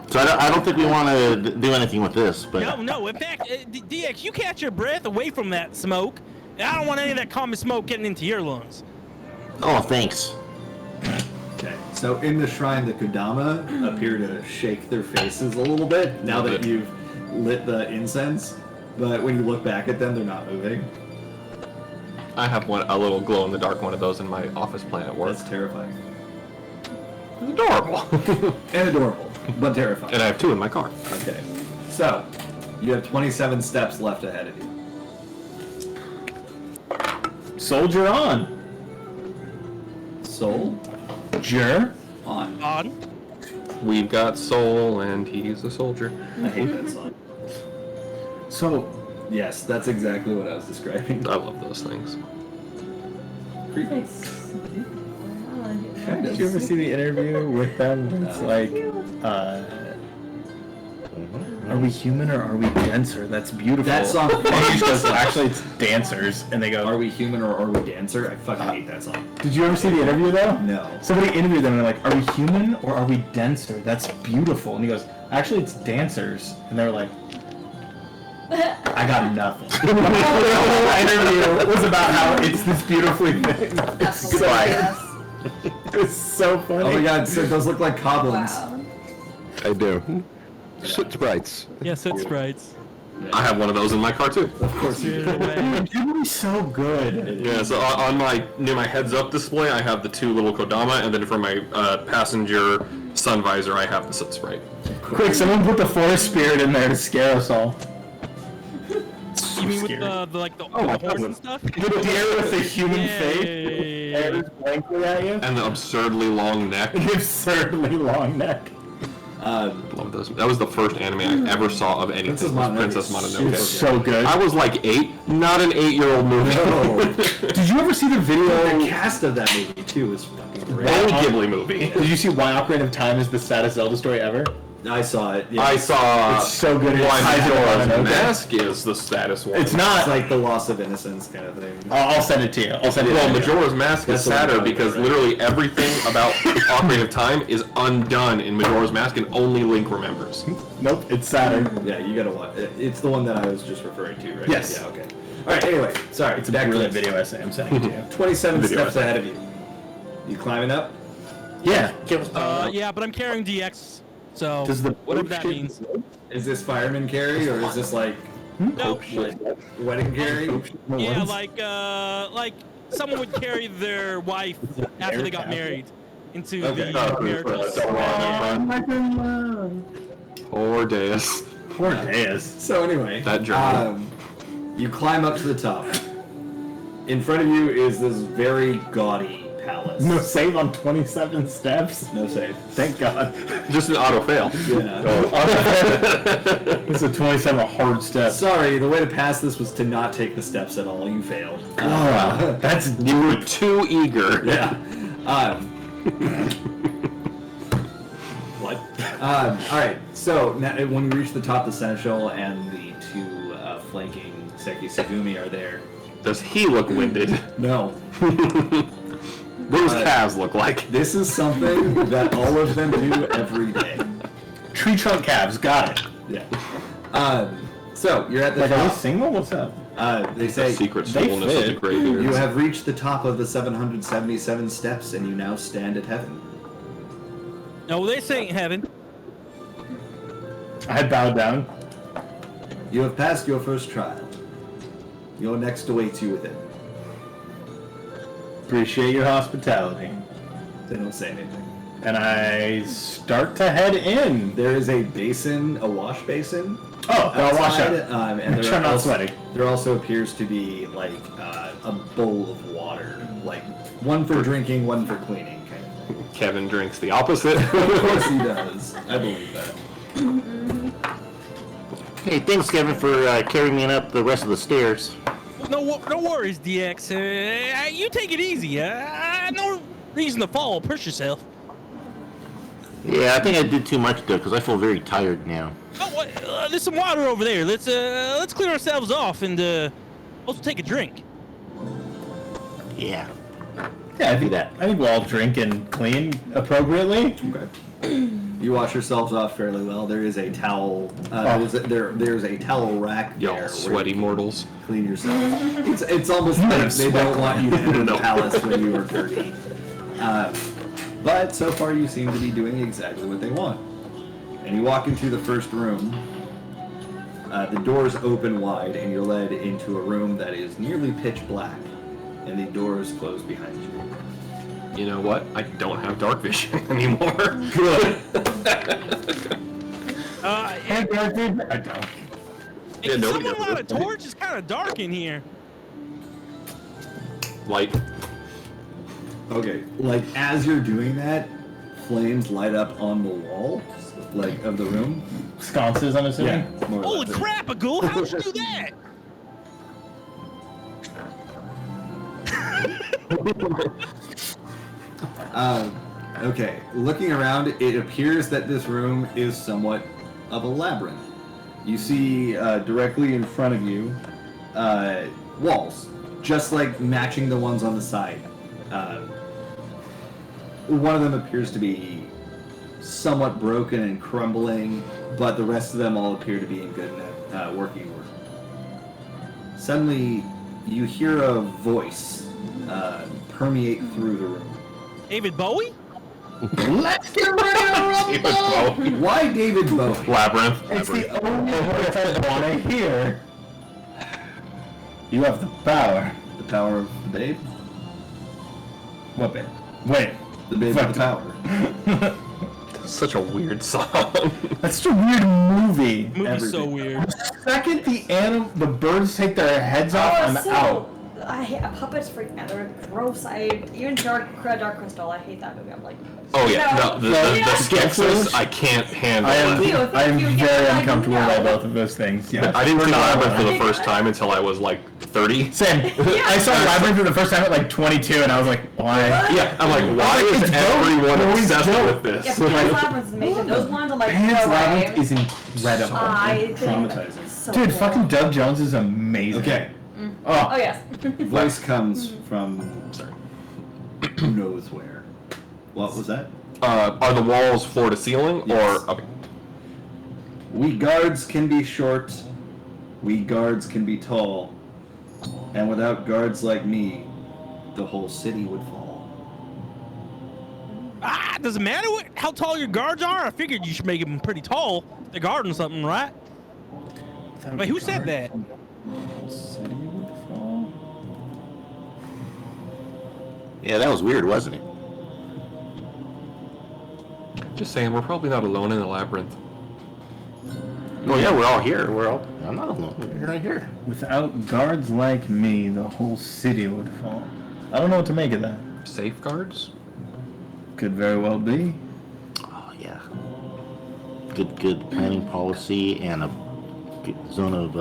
So I don't think we want to do anything with this, but No. In fact, DX, you catch your breath away from that smoke. I don't want any of that common smoke getting into your lungs. oh, thanks. Okay. So in the shrine, the Kodama appear to shake their faces a little bit now that you've lit the incense. But when you look back at them, they're not moving. I have a little glow in the dark one of those in my office plant at work. That's terrifying. It's adorable. And adorable, but terrifying. And I have two in my car. Okay. So, you have 27 steps left ahead of you. Soldier on. Soul Jur. on. On. We've got Soul, and he's a soldier. I hate that song. So, Yes, that's exactly what I was describing. I love those things. Creepy. did you ever see the interview with them? It's like, are we human or are we dancer? That's beautiful. That song. And he goes, actually, it's dancers. And they go, Are we human or are we dancer? I fucking hate that song. Did you ever see the interview though? No. Somebody interviewed them and they're like, are we human or are we dancer? That's beautiful. And he goes, actually, it's dancers. And they're like, I got nothing. The whole interview was about how it's this beautifully thing. That's It's like, hilarious. it's so funny. Oh my god, so those look like goblins. Wow. I do. Soot sprites. Yes, it's sprites. I have one of those in my car too. Of course you do. Dude, you'd be so good. Yeah, so on my near my heads-up display, I have the two little Kodama, and then for my passenger sun visor, I have the Soot Sprite. Quick, someone put the forest spirit in there to scare us all. You mean with Scary. the my horse God. and stuff? The deer with the human Yeah. face, and it's blankly at you, And the absurdly long neck. and the absurdly long neck. Love those. That was the first anime I ever saw of anything. Princess was Mononoke. Princess Mononoke. It's so good. I was like 8, not an 8-year-old movie. No. Did you ever see the video? The cast of that movie too is fucking great. Any Ghibli movie. Did you see Why Ocarina of Time is the saddest Zelda story ever? I saw it. Yeah. I saw It's so good. why It's Majora's Mask is the status one. It's not. It's like the loss of innocence kind of thing. I'll send it to you. I'll send it. Well, to you. Majora's Mask That's is the one sadder about it, because right? literally everything about Ocarina of Time is undone in Majora's Mask, and only Link remembers. Nope, it's sadder. Yeah, you gotta watch. It's the one that I was just referring to, right? Yes. Yeah. Okay. All right. Anyway, sorry. It's a back to brilliant this. video essay. I'm sending it to you. 27 Video steps essay. ahead of you. You climbing up? Yeah. Yeah, but I'm carrying DX, so Does the whatever boat that ship- means. Is this fireman carry or is this like No, wedding carry? yeah, like someone would carry their wife after they got married into Okay. the marital. Yeah. Poor Deus. Poor Deus. So anyway, That journey. you climb up to the top. In front of you is this very gaudy palace. No save on 27 steps. No save. Thank God. Just an auto fail. Yeah. It's a 27 hard step. Sorry, the way to pass this was to not take the steps at all. You failed. Wow, that's You were too eager. Yeah. What? All right. So now, when you reach the top, the seneschal and the two flanking Sekisagumi are there. Does he look winded? No. What does Kaz look like? This is something that all of them do every day. tree trunk calves. Got it. Yeah. So you're at the Like, are we top. single? What's up? They say Secret They schoolness of the fit. graveyards. you have reached the top of the 777 steps, and you now stand at heaven. No, this ain't heaven. I bowed down. You have passed your first trial. Your next awaits you within. Appreciate your hospitality. They don't say anything. And I start to head in. There is a basin, a wash basin. Oh, I'll wash outside, out. and Make sure I'm not also, sweating. there also appears to be like a bowl of water, like one for drinking, one for cleaning, kind of thing. Kevin drinks the opposite. Of course he does. I believe that. Hey, thanks, Kevin, for carrying me up the rest of the stairs. No worries, DX. You take it easy. No reason to fall. Push yourself. Yeah, I think I did too much, though, because I feel very tired now. Oh, there's some water over there. Let's clean ourselves off and also take a drink. Yeah. Yeah, I think that. I think we'll all drink and clean appropriately. Okay. You wash yourselves off fairly well. There is a towel. There's a towel rack there. Y'all where sweaty you can mortals. Clean yourself. It's almost like they don't want you to enter the No. palace when you are dirty. But so far you seem to be doing exactly what they want. And you walk into the first room. The doors open wide, and you're led into a room that is nearly pitch black, and the doors close behind you. You know what? I don't have dark vision anymore. Good. Hey, Garfield. I don't. Yeah, Can nobody someone does light a it. torch? It's kind of dark in here. Light. Okay, like as you're doing that, flames light up on the wall, like of the room. Sconces, I'm assuming. More or Holy less. crap, Agul! How'd you do that? Okay, looking around, it appears that this room is somewhat of a labyrinth. You see directly in front of you walls, just like matching the ones on the side. One of them appears to be somewhat broken and crumbling, but the rest of them all appear to be in good working order. Suddenly, you hear a voice permeate through the room. David Bowie? Let's get ready to rumble! Why David Bowie? Labyrinth. It's the only voice I want to hear. You have the power. The power of the babe? What bit? Wait. The babe Fuck of the power. Such a weird song. That's such a weird movie. Movie's so Everything. weird. The second the birds take their heads off, I'm out. I hate puppets freak me out. They're gross. Even Dark Crystal. I hate that movie. I'm like. Oh yeah, No. no, Yeah. the sketches I can't handle. Thank you, thank I'm you. very Yeah, uncomfortable I by know. both of those things. Yeah. I didn't see Labyrinth for the Yeah. first time until I was like 30. Same. I saw Labyrinth for the first time at like 22, and I was like, why? Yeah, I'm like, why is It's dope. everyone No, it's obsessed dope. with this? Yeah, Pan's Labyrinth is amazing. Those ones I'm like, Pan's no Labyrinth way. is incredible. I think Traumatizing. it's so Dude, cool. fucking Doug Jones is amazing. Okay. Oh Oh, yes. Voice comes from who knows where. What was that? Are the walls floor to ceiling Yes. or? Okay. We guards can be short. We guards can be tall. And without guards like me, the whole city would fall. Doesn't matter how tall your guards are. I figured you should make them pretty tall. They're guarding something, right? Wait, who said that? City would fall. Yeah, that was weird, wasn't it? Just saying, we're probably not alone in the labyrinth. Oh yeah, we're all here. I'm not alone. We're right here. Without guards like me, the whole city would fall. I don't know what to make of that. Safeguards? Could very well be. Oh yeah. Good planning policy and a good zone of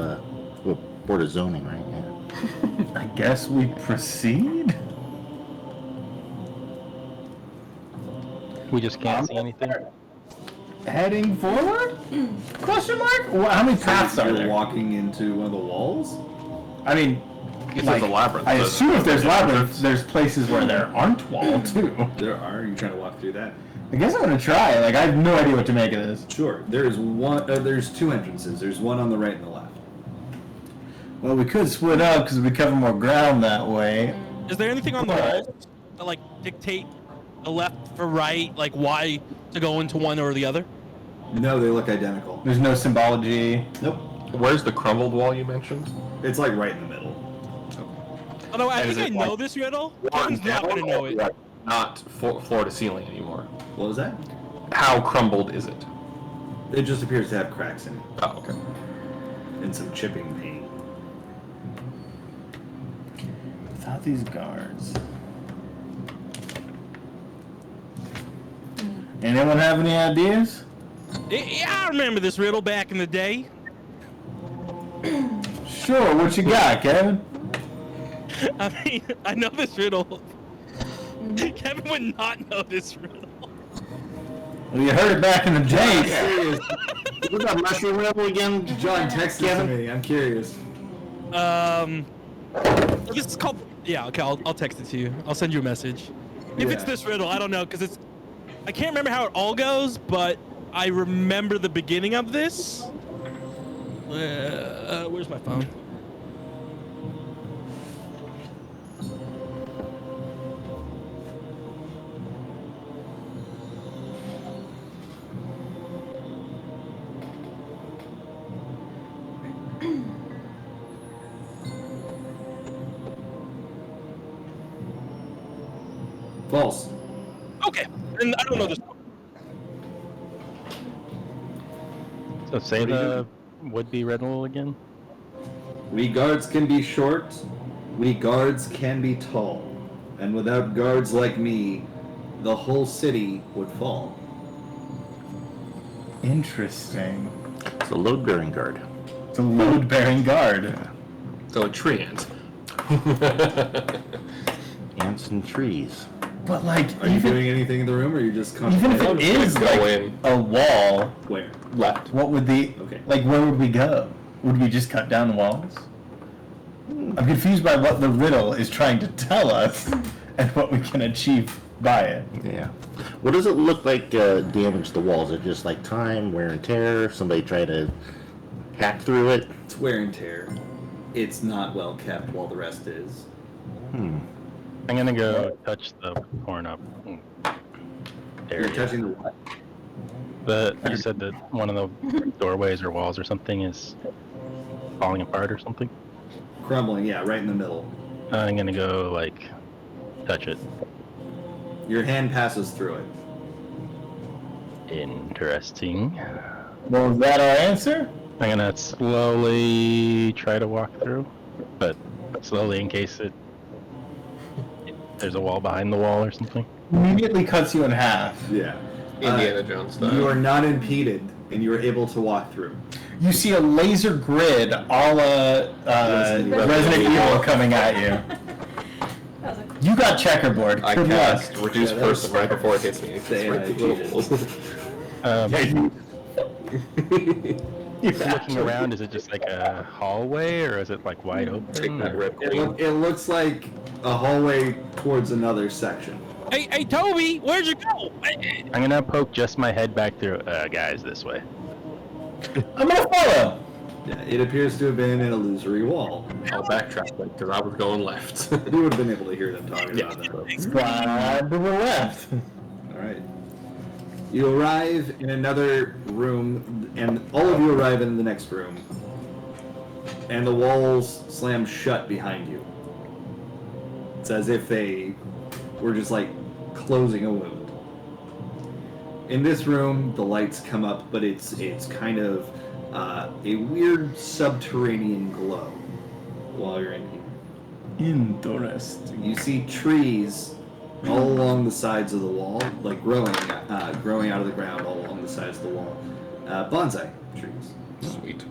board of zoning, right? Yeah. I guess we proceed. We just can't see anything. Heading forward? Question mark? How many paths are You're there? walking into one of the walls? I mean, This like, is a labyrinth. I The- assume if there's the labyrinths, there's places where there aren't walls too. There are. You're trying to walk through that. I guess I'm gonna try. Like, I have no idea what to make of this. Sure. There's one. There's two entrances. There's one on the right and the left. Well, we could split up because we cover more ground that way. Is there anything on the walls that like dictate the left for right, like why to go into one or the other? No, they look identical. There's no symbology. Nope. Where's the crumbled wall you mentioned? It's like right in the middle. Although I And think I is it know like this riddle, One Kevin's not down gonna know or it. like Not floor to ceiling anymore. What was that? How crumbled is it? It just appears to have cracks in it Oh, okay. and some chipping paint. Without these guards. Anyone have any ideas? Yeah, I remember this riddle back in the day. Sure, what you got, Kevin? I mean, I know this riddle. Kevin would not know this riddle. Well, you heard it back in the day. Serious. What's that mushroom rebel again? John, text it to me. I'm curious. This is called. Yeah, okay, I'll text it to you. I'll send you a message. If it's Yeah. this riddle, I don't know, because it's. I can't remember how it all goes, but I remember the beginning of this. Where's my phone? False. Okay, and I don't know this. So say the would-be riddle again. We guards can be short. We guards can be tall. And without guards like me, the whole city would fall. Interesting. It's a load-bearing guard. It's a load-bearing guard. So a tree ant. Ants and trees. But like, Are you even doing anything in the room, or are you just if contemplating? it is Go like in. a wall, Where? Left. what would the Okay. like? Where would we go? Would we just cut down the walls? I'm confused by what the riddle is trying to tell us and what we can achieve by it. Yeah. What does it look like damage the walls? Is it just like time, wear and tear? Somebody try to hack through it? It's wear and tear. It's not well kept, while the rest is. I'm gonna go touch the torn up You're area. touching the what? You said that one of the doorways or walls or something is falling apart or something. Crumbling, yeah, right in the middle. I'm gonna go like touch it. Your hand passes through it. Interesting. Well, is that our answer? I'm gonna slowly try to walk through, but slowly in case there's a wall behind the wall or something. Immediately cuts you in half. Yeah. Indiana Jones style. You are not impeded, and you are able to walk through. You see a laser grid a la Resident Evil coming at you. That was a You got checkerboard. I Good luck. cast reduce person right before it hits me. It's They right through the walls. Looking around, is it just like a hallway or is it like wide open? Take that, or- Red It, Queen. it looks like a hallway towards another section. Hey, Toby, where'd you go? I'm gonna poke just my head back through. Guys, this way. I'm gonna follow. Yeah, it appears to have been an illusory wall. I'll backtrack then, because I was going left. You would have been able to hear them talking about that. Squad to the left. All right. You arrive in another room, and all of you arrive in the next room, and the walls slam shut behind you. It's as if they were just like closing a wound. In this room, the lights come up, but it's kind of a weird subterranean glow while you're in here. Interesting. You see trees all along the sides of the wall, like growing out of the ground all along the sides of the wall. Bonsai trees. Sweet.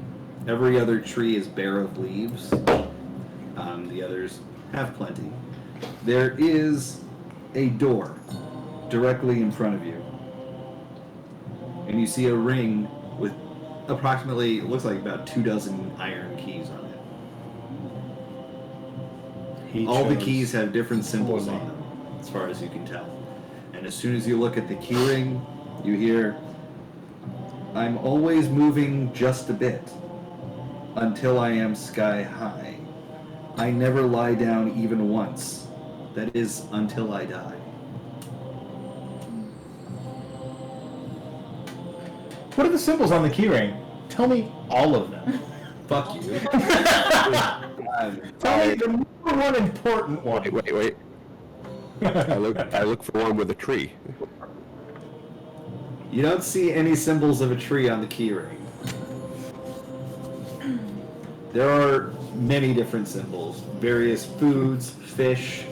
Every other tree is bare of leaves. The others have plenty. There is a door directly in front of you. And you see a ring with approximately, it looks like about 24 iron keys on it. All the keys have different symbols on them, as far as you can tell. And as soon as you look at the key ring, you hear, "I'm always moving just a bit, until I am sky high. I never lie down even once. That is, until I die." What are the symbols on the keyring? Tell me all of them. Fuck you. Tell me the number one important one. Wait. I look for one with a tree. You don't see any symbols of a tree on the keyring. There are many different symbols. Various foods, fish,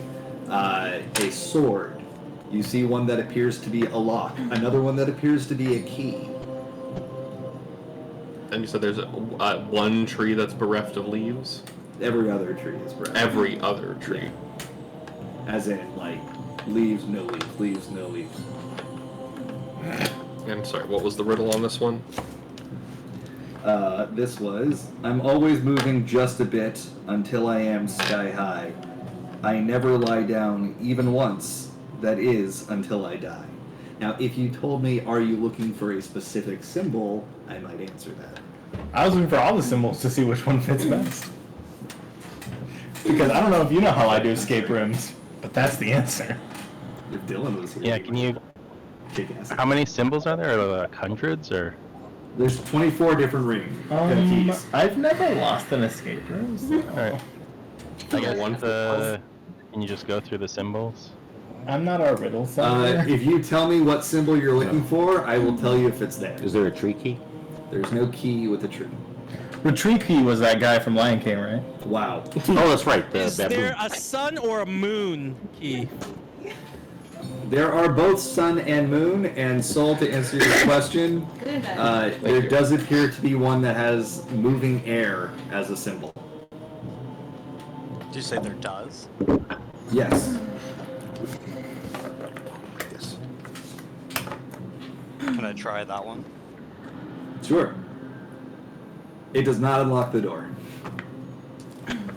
a sword. You see one that appears to be a lock. Another one that appears to be a key. And you said there's one tree that's bereft of leaves? Every other tree is brown. Every other tree. As in, like, leaves, no leaves, leaves, no leaves. And sorry, what was the riddle on this one? This was, "I'm always moving just a bit until I am sky high. I never lie down even once. That is, until I die." Now, if you told me, "Are you looking for a specific symbol?" I might answer that. I was looking for all the symbols to see which one fits best. Because I don't know if you know how I do escape rooms, but that's the answer. If Dylan was here, Yeah, he can would you? kick ass. How many symbols are there? Like hundreds or? There's 24 different keys. I've never lost an escape room. So. All right. I guess one for can you just go through the symbols? I'm not a riddle solver. If you tell me what symbol you're looking for, I will tell you if it's there. Is there a tree key? There's no key with a tree. The tree key was that guy from Lion King, right? Wow. Oh, that's right. The Is baboon. there a sun or a moon key? There are both sun and moon, and Sol, to answer your question, Good. there does appear to be one that has moving air as a symbol. Did you say there does? Yes. Yes. Can I try that one? Sure. It does not unlock the door.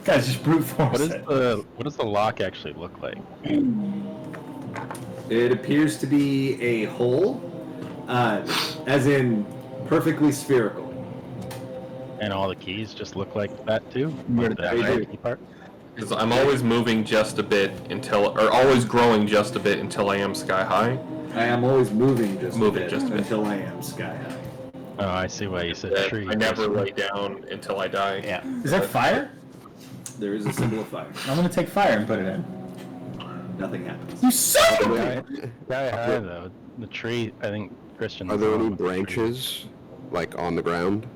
Guys, just brute force What does the lock actually look like? It appears to be a hole, as in perfectly spherical. And all the keys just look like that too? Yeah, Or the they do. key part? Because I'm always moving just a bit or always growing just a bit until I am sky high. I am always moving just Moving a bit just a bit. until I am sky high. Oh, I see why you said That tree. I never lay down until I die. Yeah. Is that fire? There is a symbol of fire. I'm gonna take fire and put it in. Nothing happens. You son of a Sky high though. The tree, I think Christian. Are there any branches, like on the ground?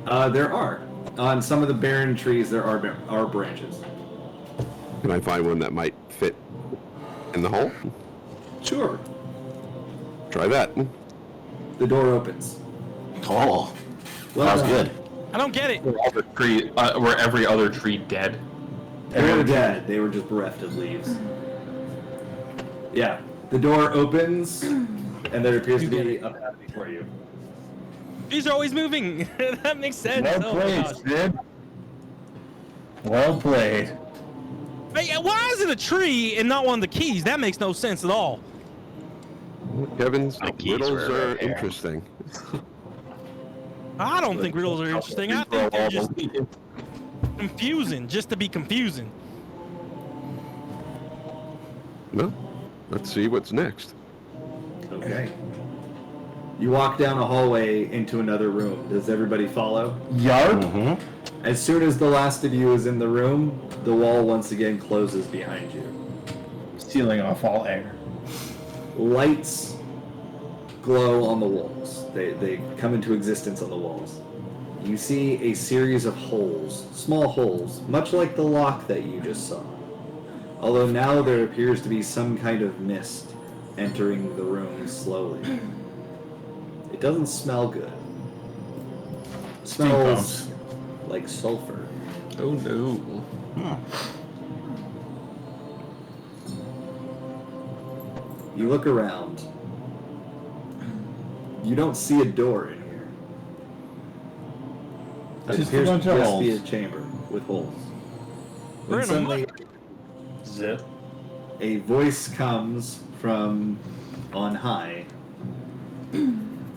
There are. On some of the barren trees, there are branches. Can I find one that might fit in the hole? Sure. Try that. The door opens. Oh, Well that was done. good. I don't get it. Were every other tree dead? They were dead. They were just bereft of leaves. Yeah. The door opens, and there appears to be a path before you. These are always moving. That makes sense. Well Oh my played, gosh. Sid. Well played. Hey, why is it a tree and not one of the keys? That makes no sense at all. Kevin's The keys riddles were are right there. interesting. I don't think riddles are interesting. I think they're just confusing, just to be confusing. Well, let's see what's next. Okay. You walk down a hallway into another room. Does everybody follow? Yard? Mm-hmm. As soon as the last of you is in the room, the wall once again closes behind you. Sealing off all air. Lights glow on the walls. They come into existence on the walls. You see a series of holes, small holes, much like the lock that you just saw. Although now there appears to be some kind of mist entering the room slowly. It doesn't smell good. It smells like sulfur. Oh no. You look around. You don't see a door in here. It Just a appears bunch to of just be a holes. chamber with holes. We're When in a suddenly Zip. a voice comes from on high.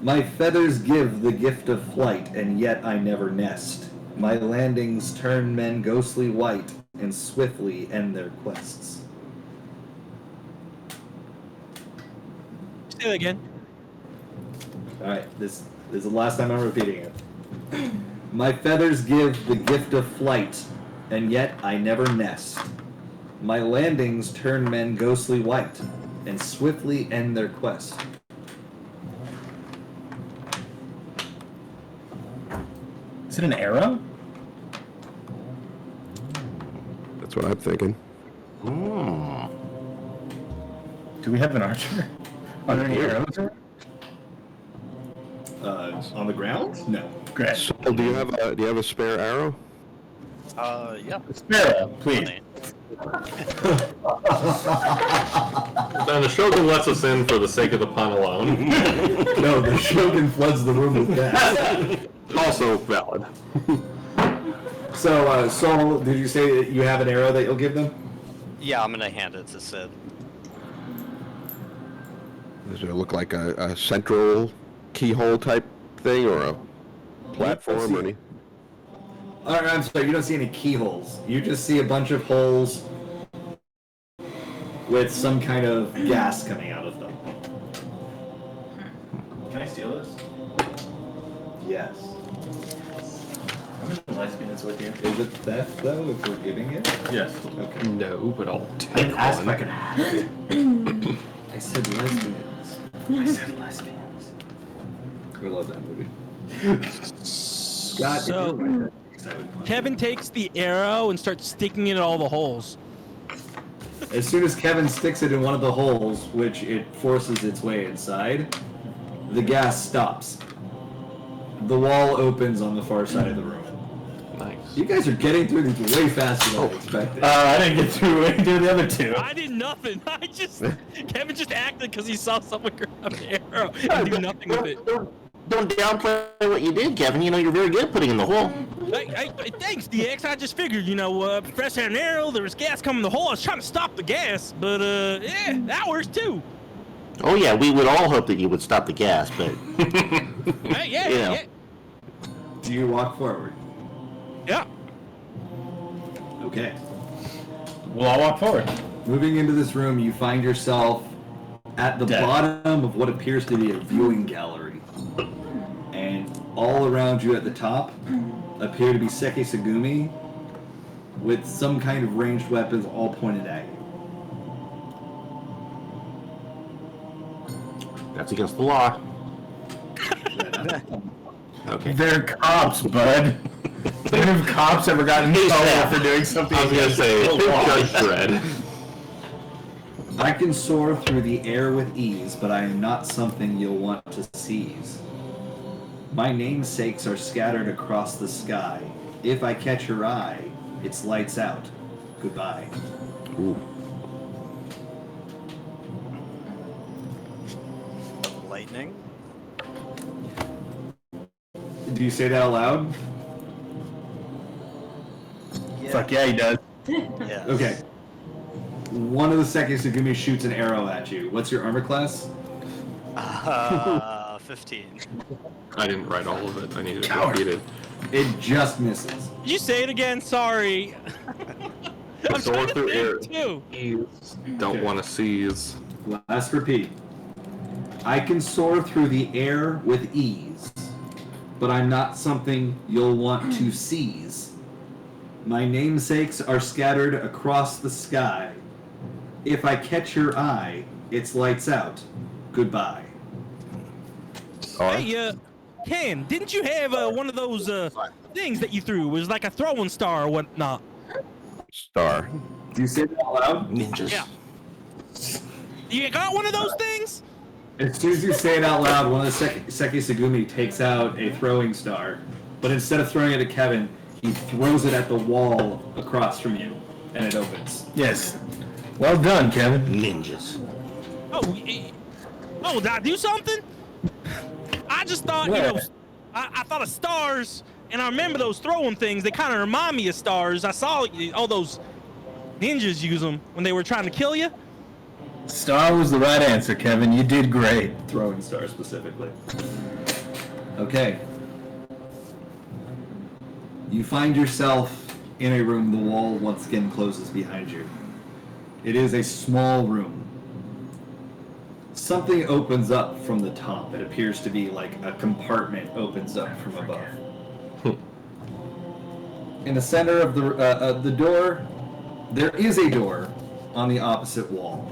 My feathers give the gift of flight, and yet I never nest. My landings turn men ghostly white, and swiftly end their quests. Say that again. Alright, this is the last time I'm repeating it. My feathers give the gift of flight, and yet I never nest. My landings turn men ghostly white, and swiftly end their quest. Is it an arrow? That's what I'm thinking. Do we have an archer? Are there any arrows? On the ground? No. Great. So, do you have a spare arrow? Yeah. Sparrow, please. Then the Shogun lets us in for the sake of the pun alone. No, the Shogun floods the room with gas. Also valid. So, Saul, did you say that you have an arrow that you'll give them? Yeah, I'm gonna hand it to Sid. Does it look like a central keyhole type thing, or a platform, or any? I'm sorry, you don't see any keyholes. You just see a bunch of holes with some kind of gas coming out of them. Can I steal this? Yes. How much lesbian is with you? Is it theft, though, if we're giving it? Yes. Okay. No, but I'll I take didn't ask if I one. could have it. I said lesbians. I said lesbians. We love that movie. Scott, So- if you were my next, I would punch Kevin you. takes the arrow and starts sticking it in all the holes. As soon as Kevin sticks it in one of the holes, which it forces its way inside, the gas stops. The wall opens on the far side of the room. Nice. You guys are getting through these way faster than I expected. I didn't get through any of the other two. I did nothing. Kevin just acted because he saw someone grab an arrow and do nothing with it. Don't downplay what you did, Kevin. You know, you're very good at putting in the hole. Hey, thanks, DX. I just figured, Fresh had an arrow, there was gas coming in the hole. I was trying to stop the gas, but, yeah, that works too. Oh, yeah, we would all hope that you would stop the gas, but... Hey, yeah, You know. yeah. Do you walk forward? Yeah. Okay. We'll all walk forward. Moving into this room, you find yourself at the Dead. bottom of what appears to be a viewing gallery. And all around you at the top appear to be Seki Sagumi with some kind of ranged weapons all pointed at you. That's against the law. Okay. They're cops, bud. Have cops ever gotten in trouble for doing something? I was gonna say, Judge Dredd. I can soar through the air with ease, but I am not something you'll want to seize. My namesakes are scattered across the sky. If I catch your eye, it's lights out. Goodbye. Ooh. Lightning. Do you say that out loud? Fuck yeah, he does. Yes. Okay. One of the seconds Segumi shoots an arrow at you. What's your armor class? 15. I didn't write all of it. I needed it Coward. repeated. It just misses. Did you say it again? Sorry. I'm Soar trying to through air. think too. Don't Okay. want to seize. Last repeat. I can soar through the air with ease, but I'm not something you'll want to seize. My namesakes are scattered across the sky. If I catch your eye, it's lights out. Goodbye. Hey, Ken, didn't you have one of those things that you threw? It was like a throwing star or whatnot. Star. Do you say that out loud? Ninjas. Yeah. You got one of those things? As soon as you say it out loud, one of the Seki Segumi takes out a throwing star, but instead of throwing it at Kevin, he throws it at the wall across from you, and it opens. Yes. Well done, Kevin. Ninjas. Oh, did I do something? I just thought, I thought of stars, and I remember those throwing things. They kind of remind me of stars. I saw all those ninjas use them when they were trying to kill you. Star was the right answer, Kevin. You did great. Throwing star specifically. Okay. You find yourself in a room. The wall once again closes behind you. It is a small room. Something opens up from the top. It appears to be like a compartment opens up from above. In the center of the door, there is a door on the opposite wall.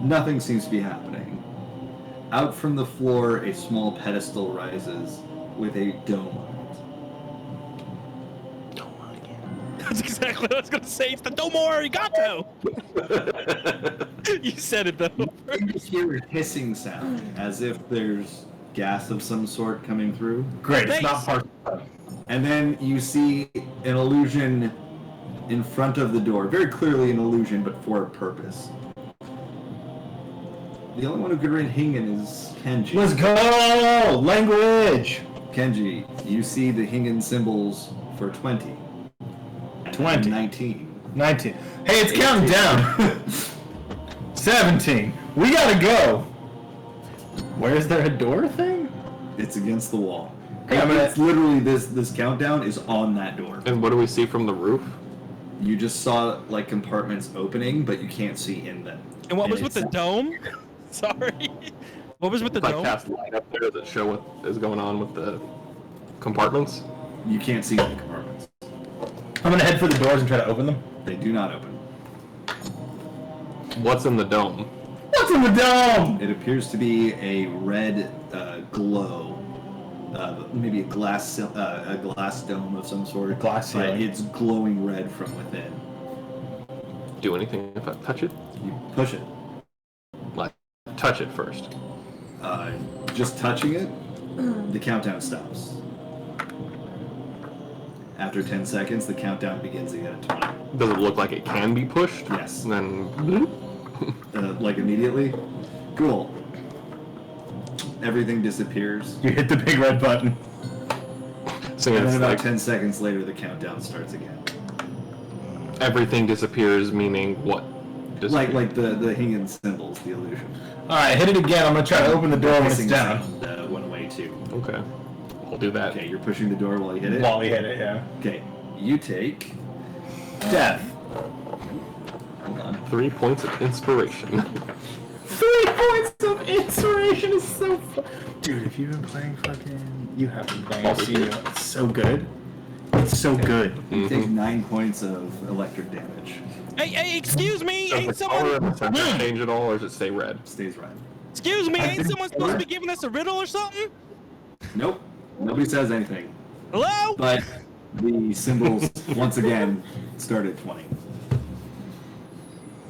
Nothing seems to be happening. Out from the floor, a small pedestal rises with a dome on it. That's exactly what I was going to say. It's the Domo Arigato. You said it, though. You hear a hissing sound, as if there's gas of some sort coming through. Great. It's not part. And then you see an illusion in front of the door. Very clearly an illusion, but for a purpose. The only one who could read Hingen is Kenji. Let's go! Language! Kenji, you see the Hingen symbols for 20. 20. 19. 19. Hey, it's counting down. 17. We gotta go. Where is there a door thing? It's against the wall. Hey, I'm gonna- It's literally this countdown is on that door. And what do we see from the roof? You just saw like compartments opening, but you can't see in them. And what was And with the it's- dome? Sorry. What was with the If I dome? cast light up there that show what is going on with the compartments. You can't see the compartments. I'm gonna head for the doors and try to open them. They do not open. What's in the dome? What's in the dome? It appears to be a red glow, maybe a glass dome of some sort. Glass but ceiling. it's glowing red from within. Do anything if I touch it? You push it. Like, touch it first. Just touching it, the countdown stops. After 10 seconds, the countdown begins again at 20. Does it look like it can be pushed? Yes. And then, Like immediately? Cool. Everything disappears. You hit the big red button. so And it's then about like 10 seconds later, the countdown starts again. everything disappears, meaning what? Like the Hingen symbols, the illusion. Alright, hit it again. I'm gonna try to open the door when it's Hissing down. sound, went away too. Okay. I'll do that. Okay, you're pushing the door while you hit it? While we hit it, yeah. Okay, you take... Death. Hold on. 3 points of inspiration. 3 points of inspiration is so fun. Dude, if you've been playing fucking... You have been playing CU. It's so good. It's so good. You take 9 points of electric damage. Hey, excuse me. Does Ain't the color someone... of the center change at all, or does it stay red? Stays red. Excuse me. Ain't someone supposed to be giving us a riddle or something? Nope. Nobody says anything. Hello? But the symbols once again start at 20.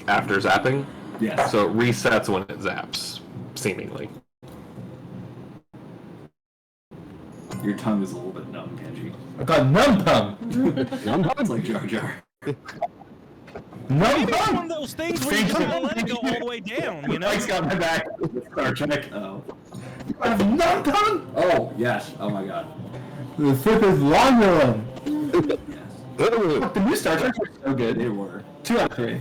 After zapping? Yes. So it resets when it zaps, seemingly. Your tongue is a little bit numb, Kenji. I got num tongue. It's like Jar Jar. Num Maybe it's one tongue. of those things where you just gotta let it go all the way down, you know? Mike's got my back. Star Trek. Oh. I have num tongue. Oh, yes. Oh my god. The flip is longer one. Yes. The new Star Trek were so good. They were. 2 out of 3.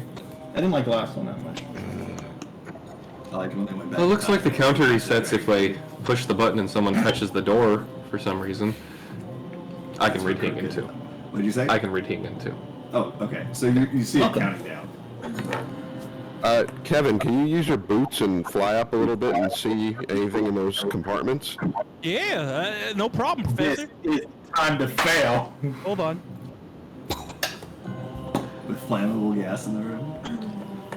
I didn't like the last one that much. I like when they went back. Well, it looks like the counter resets if I push the button and someone touches the door for some reason. I can read Hingen too. What did you say? I can read Hingen too. Oh, okay. So you see it counting down. Kevin, can you use your boots and fly up a little bit and see anything in those compartments? Yeah, no problem, Professor. It's time to fail. Hold on. With flammable gas in the room.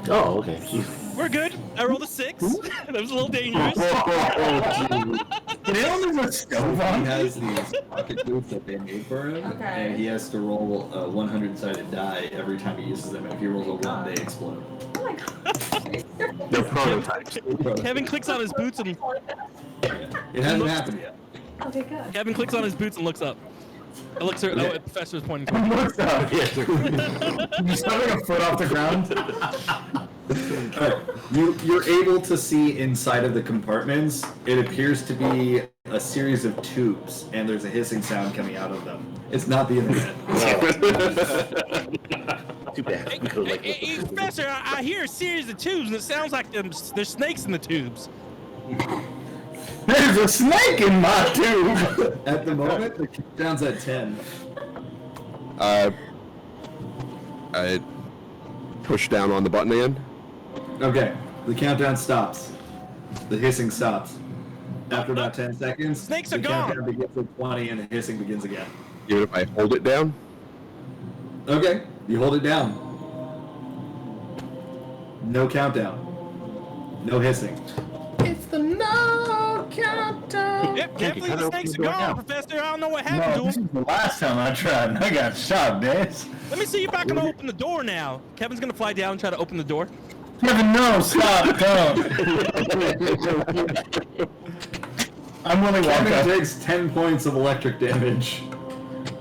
Oh, okay. We're good. I rolled a 6. That was a little dangerous. Did anyone leave a stove He on? has these pocket boots that they made for him, Okay. and he has to roll a 100-sided die every time he uses them. And if he rolls a 1, they explode. Oh my god. They're prototypes. Kevin clicks on his boots and It hasn't happened yet. Okay, good. Kevin clicks on his boots and looks up. It looks at the professor is pointing to him. What's up? You sound like a foot off the ground. You're able to see inside of the compartments. It appears to be a series of tubes, and there's a hissing sound coming out of them. It's not the internet. Too bad. Hey, Professor, I hear a series of tubes, and it sounds like there's snakes in the tubes. There's a snake in my tube. At the moment, the countdown's at 10. I push down on the button again. Okay, the countdown stops. The hissing stops. After about 10 seconds, Snakes the are gone. countdown begins at 20 and the hissing begins again. Even if I hold it down? Okay, you hold it down. No countdown. No hissing. It's the no countdown. Yep, definitely the snakes are gone, Professor. I don't know what No, happened this to is them. the last time I tried and I got shot, Daz. Let me see if I can open the door now. Kevin's gonna fly down and try to open the door. Kevin, no, stop, don't. I'm Willy Kevin Wonka. takes 10 points of electric damage.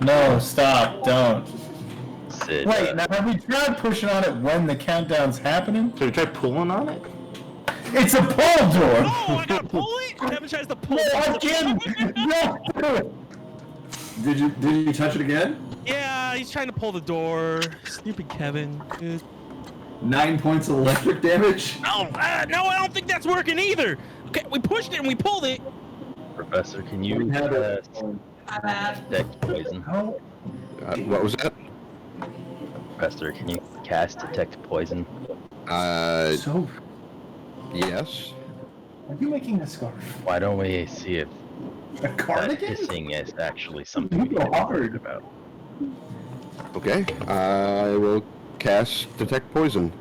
No, stop, don't. Sid, Wait, now have we tried pushing on it when the countdown's happening? So you try pulling on it? It's a pull door. Oh, I gotta pull it? Kevin tries to pull No, it. I'm kidding. No, do it. Did you touch it again? Yeah, he's trying to pull the door. Stupid Kevin. Dude. 9 points of electric damage. No, no, I don't think that's working either. Okay, we pushed it and we pulled it. Professor, can you Have it. detect poison? What was that? Professor, can you cast detect poison? So, Yes. are you making a scarf? Why don't we see if A that cardigan? hissing is actually something You we go can do hard. about? Okay. I will cast detect poison.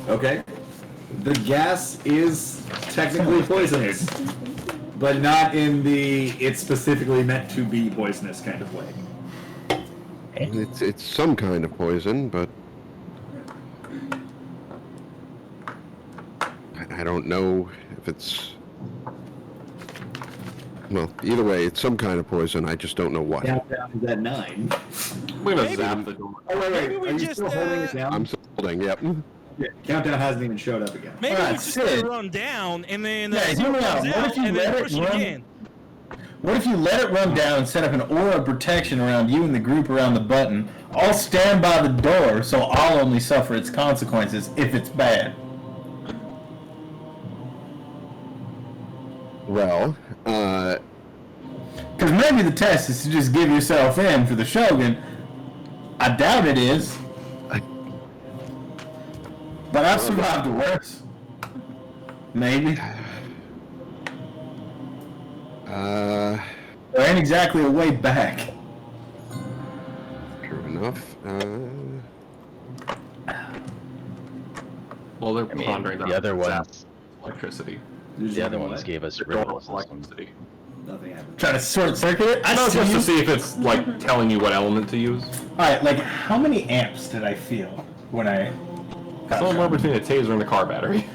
Okay. The gas is technically poisonous, but not in the it's specifically meant to be poisonous kind of way. It's some kind of poison, but I don't know if it's. Well, either way, it's some kind of poison. I just don't know what. Countdown is at 9. I'm gonna Maybe- zap the door. Oh wait, Maybe we are you just, still holding it down? I'm still holding. Yep. Yeah, countdown hasn't even showed up again. Maybe Alright, we just Sid. run down and then Yeah, see hear what me out. comes What out if you and let then it push it run? again. What if you let it run down and set up an aura of protection around you and the group around the button? I'll stand by the door, so I'll only suffer its consequences if it's bad. Well, Because maybe the test is to just give yourself in for the Shogun. I doubt it is. But I've survived worse. Maybe. There ain't exactly a way back. true enough. Well, they're I mean, pondering the other zap ones, electricity. the other ones gave us The door riddle with systems. electricity. Nothing happened. Trying to short circuit it? I No, see just you. to see if it's like telling you what element to use. Alright, like how many amps did I feel when I Somewhere between a taser and a car battery.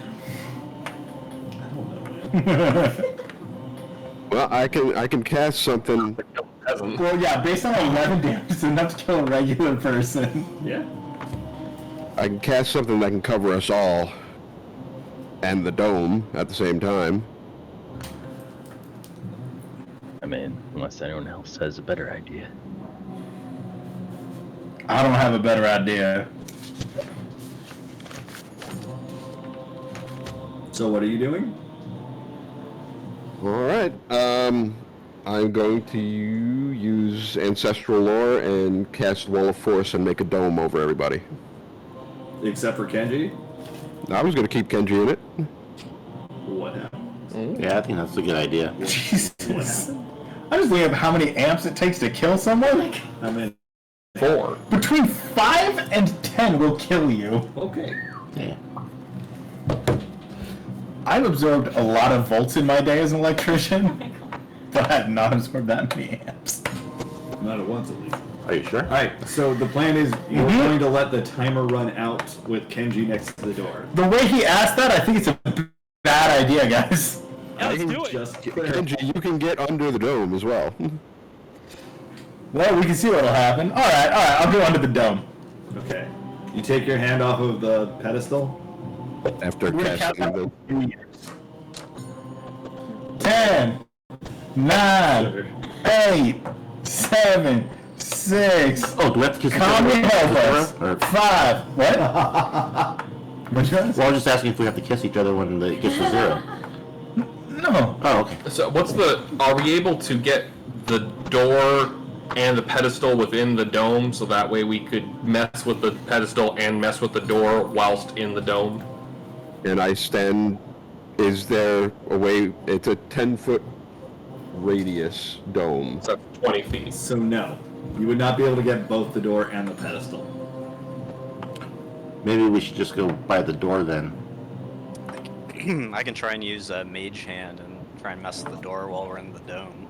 Well, I can cast something. Well, yeah, based on 11 damage, it's enough to kill a regular person. Yeah. I can cast something that can cover us all and the dome at the same time. I mean, unless anyone else has a better idea. I don't have a better idea. So what are you doing? All right. I'm going to use Ancestral Lore and cast Wall of Force and make a dome over everybody. Except for Kenji? I was going to keep Kenji in it. What happened? Yeah, I think that's a good idea. Jesus. I'm just thinking of how many amps it takes to kill someone. I mean, 4. Between 5 and 10 will kill you. okay. Yeah. I've absorbed a lot of volts in my day as an electrician, but I have not absorbed that many amps. Not at once, at least. Are you sure? Alright, so the plan is you're going to let the timer run out with Kenji next to the door. The way he asked that, I think it's a bad idea, guys. Yeah, let's I'm do it. just Kenji, you can get under the dome as well. Well, we can see what'll happen. Alright, I'll go under the dome. Okay. You take your hand off of the pedestal. After We're gonna casting count the... down 3 years. 10, 9, 8, 7, 6. Oh, do we have to kiss each Calm other? your elbows. Or- 5. What? What'd you ask? Well, I was just asking if we have to kiss each other when it gets to 0. No. Oh, okay. So are we able to get the door and the pedestal within the dome so that way we could mess with the pedestal and mess with the door whilst in the dome? And I stand... Is there a way... It's a 10-foot radius dome. So 20 feet. So no. You would not be able to get both the door and the pedestal. Maybe we should just go by the door then. I can try and use a mage hand and try and mess with the door while we're in the dome.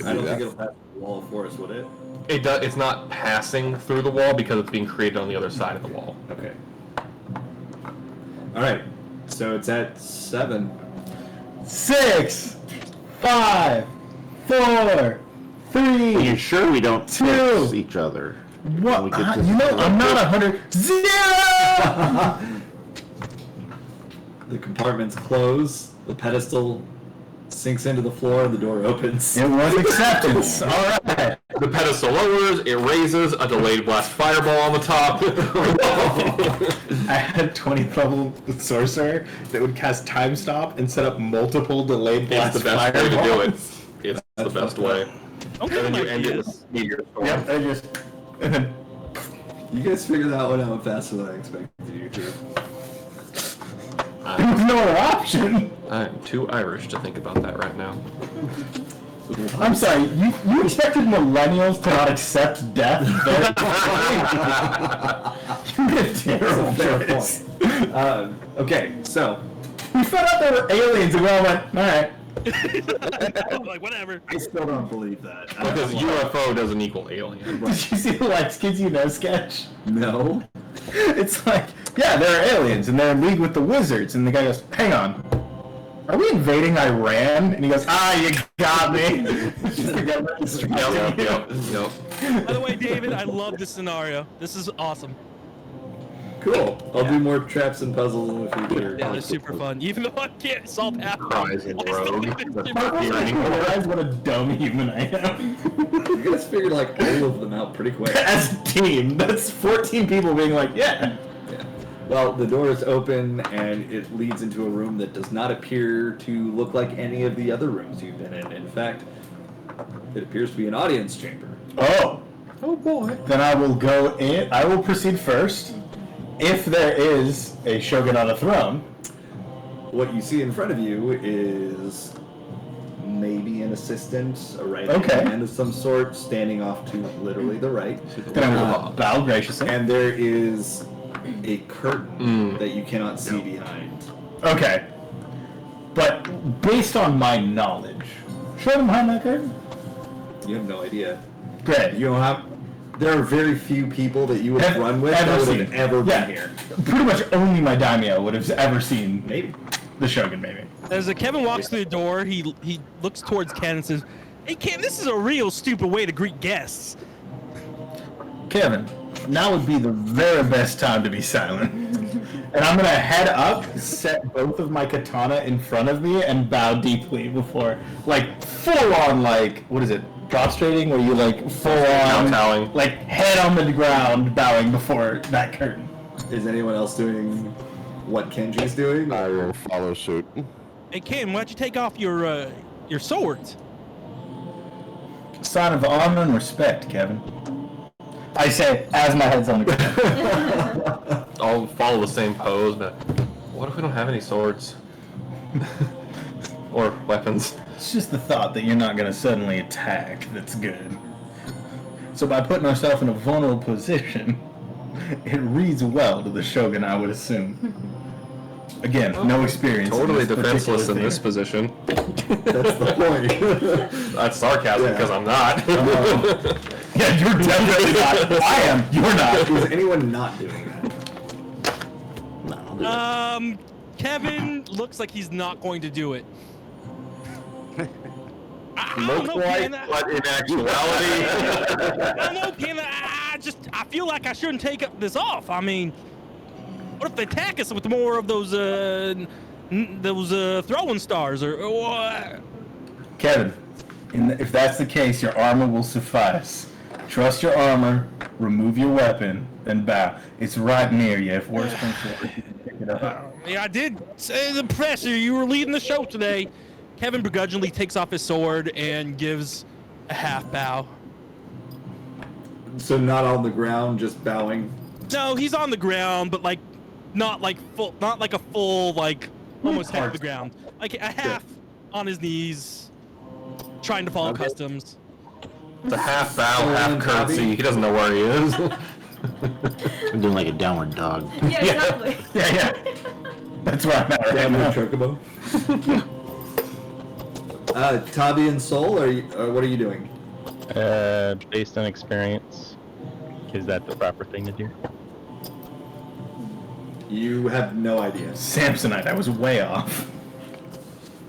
I don't think it'll pass the wall of force, would it? It's not passing through the wall because it's being created on the other side of the wall. Okay. Alright. So it's at 7. 6, 5, 4, 3. Are you sure we don't Two. kiss each other? What? We could just- You know, I'm not 100. 0! The compartments close, the pedestal sinks into the floor, and the door opens. It was acceptance. All right. The pedestal lowers, it raises, a delayed blast fireball on the top. I had 20th level sorcerer that would cast time stop and set up multiple delayed It's blast the best way to do it. fireballs. It's the best way. Don't And then give you end it ideas. with meteor storm. Yep, and then You guys figured that one out faster than I expected you to. there was no other option. I'm too Irish to think about that right now. I'm sorry, you expected millennials to not accept death? You did a terrible Fair choice. point. Okay, so We found out there were aliens and we all went, alright. I'm like, whatever. I still don't believe that. Because UFO doesn't equal alien. Did you see the Light Kids You Know sketch? No. It's like, yeah, there are aliens and they're in league with the wizards. And the guy goes, hang on. Are we invading Iran? And he goes, you got me. It's just the government instructing you. Yep. By the way, David, I love this scenario. This is awesome. Cool. I'll do more traps and puzzles in the future. Yeah, they're super fun. Even though I can't solve half of them, Cries in I still rogue. think they're That's super not fun. hearing. I realize what a dumb human I am. You guys figured like all of them out pretty quick. As a team, that's 14 people being like, yeah. Yeah. Well, the door is open and it leads into a room that does not appear to look like any of the other rooms you've been in. In fact, it appears to be an audience chamber. Oh. Oh boy. Then I will go in. I will proceed first. If there is a shogun on a throne. What you see in front of you is maybe an assistant, a right Okay. hand of some sort, standing off to literally the right. Then I will bow graciously. And there is a curtain that you cannot see behind. Okay. But based on my knowledge, Show them behind that curtain. You have no idea. Great. You don't have. There are very few people that you would Have run with ever that would seen. have ever Yeah. been here. Pretty much only my daimyo would have ever seen Maybe. the Shogun, maybe. As Kevin walks through the door, he looks towards Ken and says, "Hey Ken, this is a real stupid way to greet guests." Kevin, now would be the very best time to be silent. And I'm gonna head up, set both of my katana in front of me, and bow deeply before, like, full on, like, what is it, prostrating, where you, like, full on, Kowtowing. like, head on the ground, bowing before that curtain. Is anyone else doing what Kenji's doing? I will follow suit. Hey Ken, why'd you take off your swords? Sign of honor and respect, Kevin. I say, as my head's on the ground. I'll follow the same pose, but what if we don't have any swords? Or weapons? It's just the thought that you're not going to suddenly attack that's good. So by putting ourselves in a vulnerable position, it reads well to the Shogun, I would assume. Again, no experience. Totally in this defenseless in particular this position. That's the point. That's sarcasm Yeah. because I'm not. Yeah, you're definitely not. I am. You're not. Is anyone not doing that? No, I'll do that. Kevin looks like he's not going to do it. I don't Looks know, like, Ken. but in actuality, I don't know, Ken. I feel like I shouldn't take this off. I mean, what if they attack us with more of those throwing stars or what? Kevin, if that's the case, your armor will suffice. Trust your armor, remove your weapon, then bow. It's right near you. If worse comes to worse, you can pick it up. Yeah, I did say the pressure. You were leading the show today. Kevin begrudgingly takes off his sword and gives a half bow. So not on the ground, just bowing. No, he's on the ground, but like, not like a full, like, almost half the ground. Like a half on his knees, trying to follow customs. it's a half bow, half curtsy. He doesn't know where he is. I'm doing like a downward dog. Yeah, exactly. Yeah. That's where I'm at right Damn now. chocobo. Tabi and Soul, what are you doing? Based on experience, is that the proper thing to do? You have no idea. Samsonite, I was way off.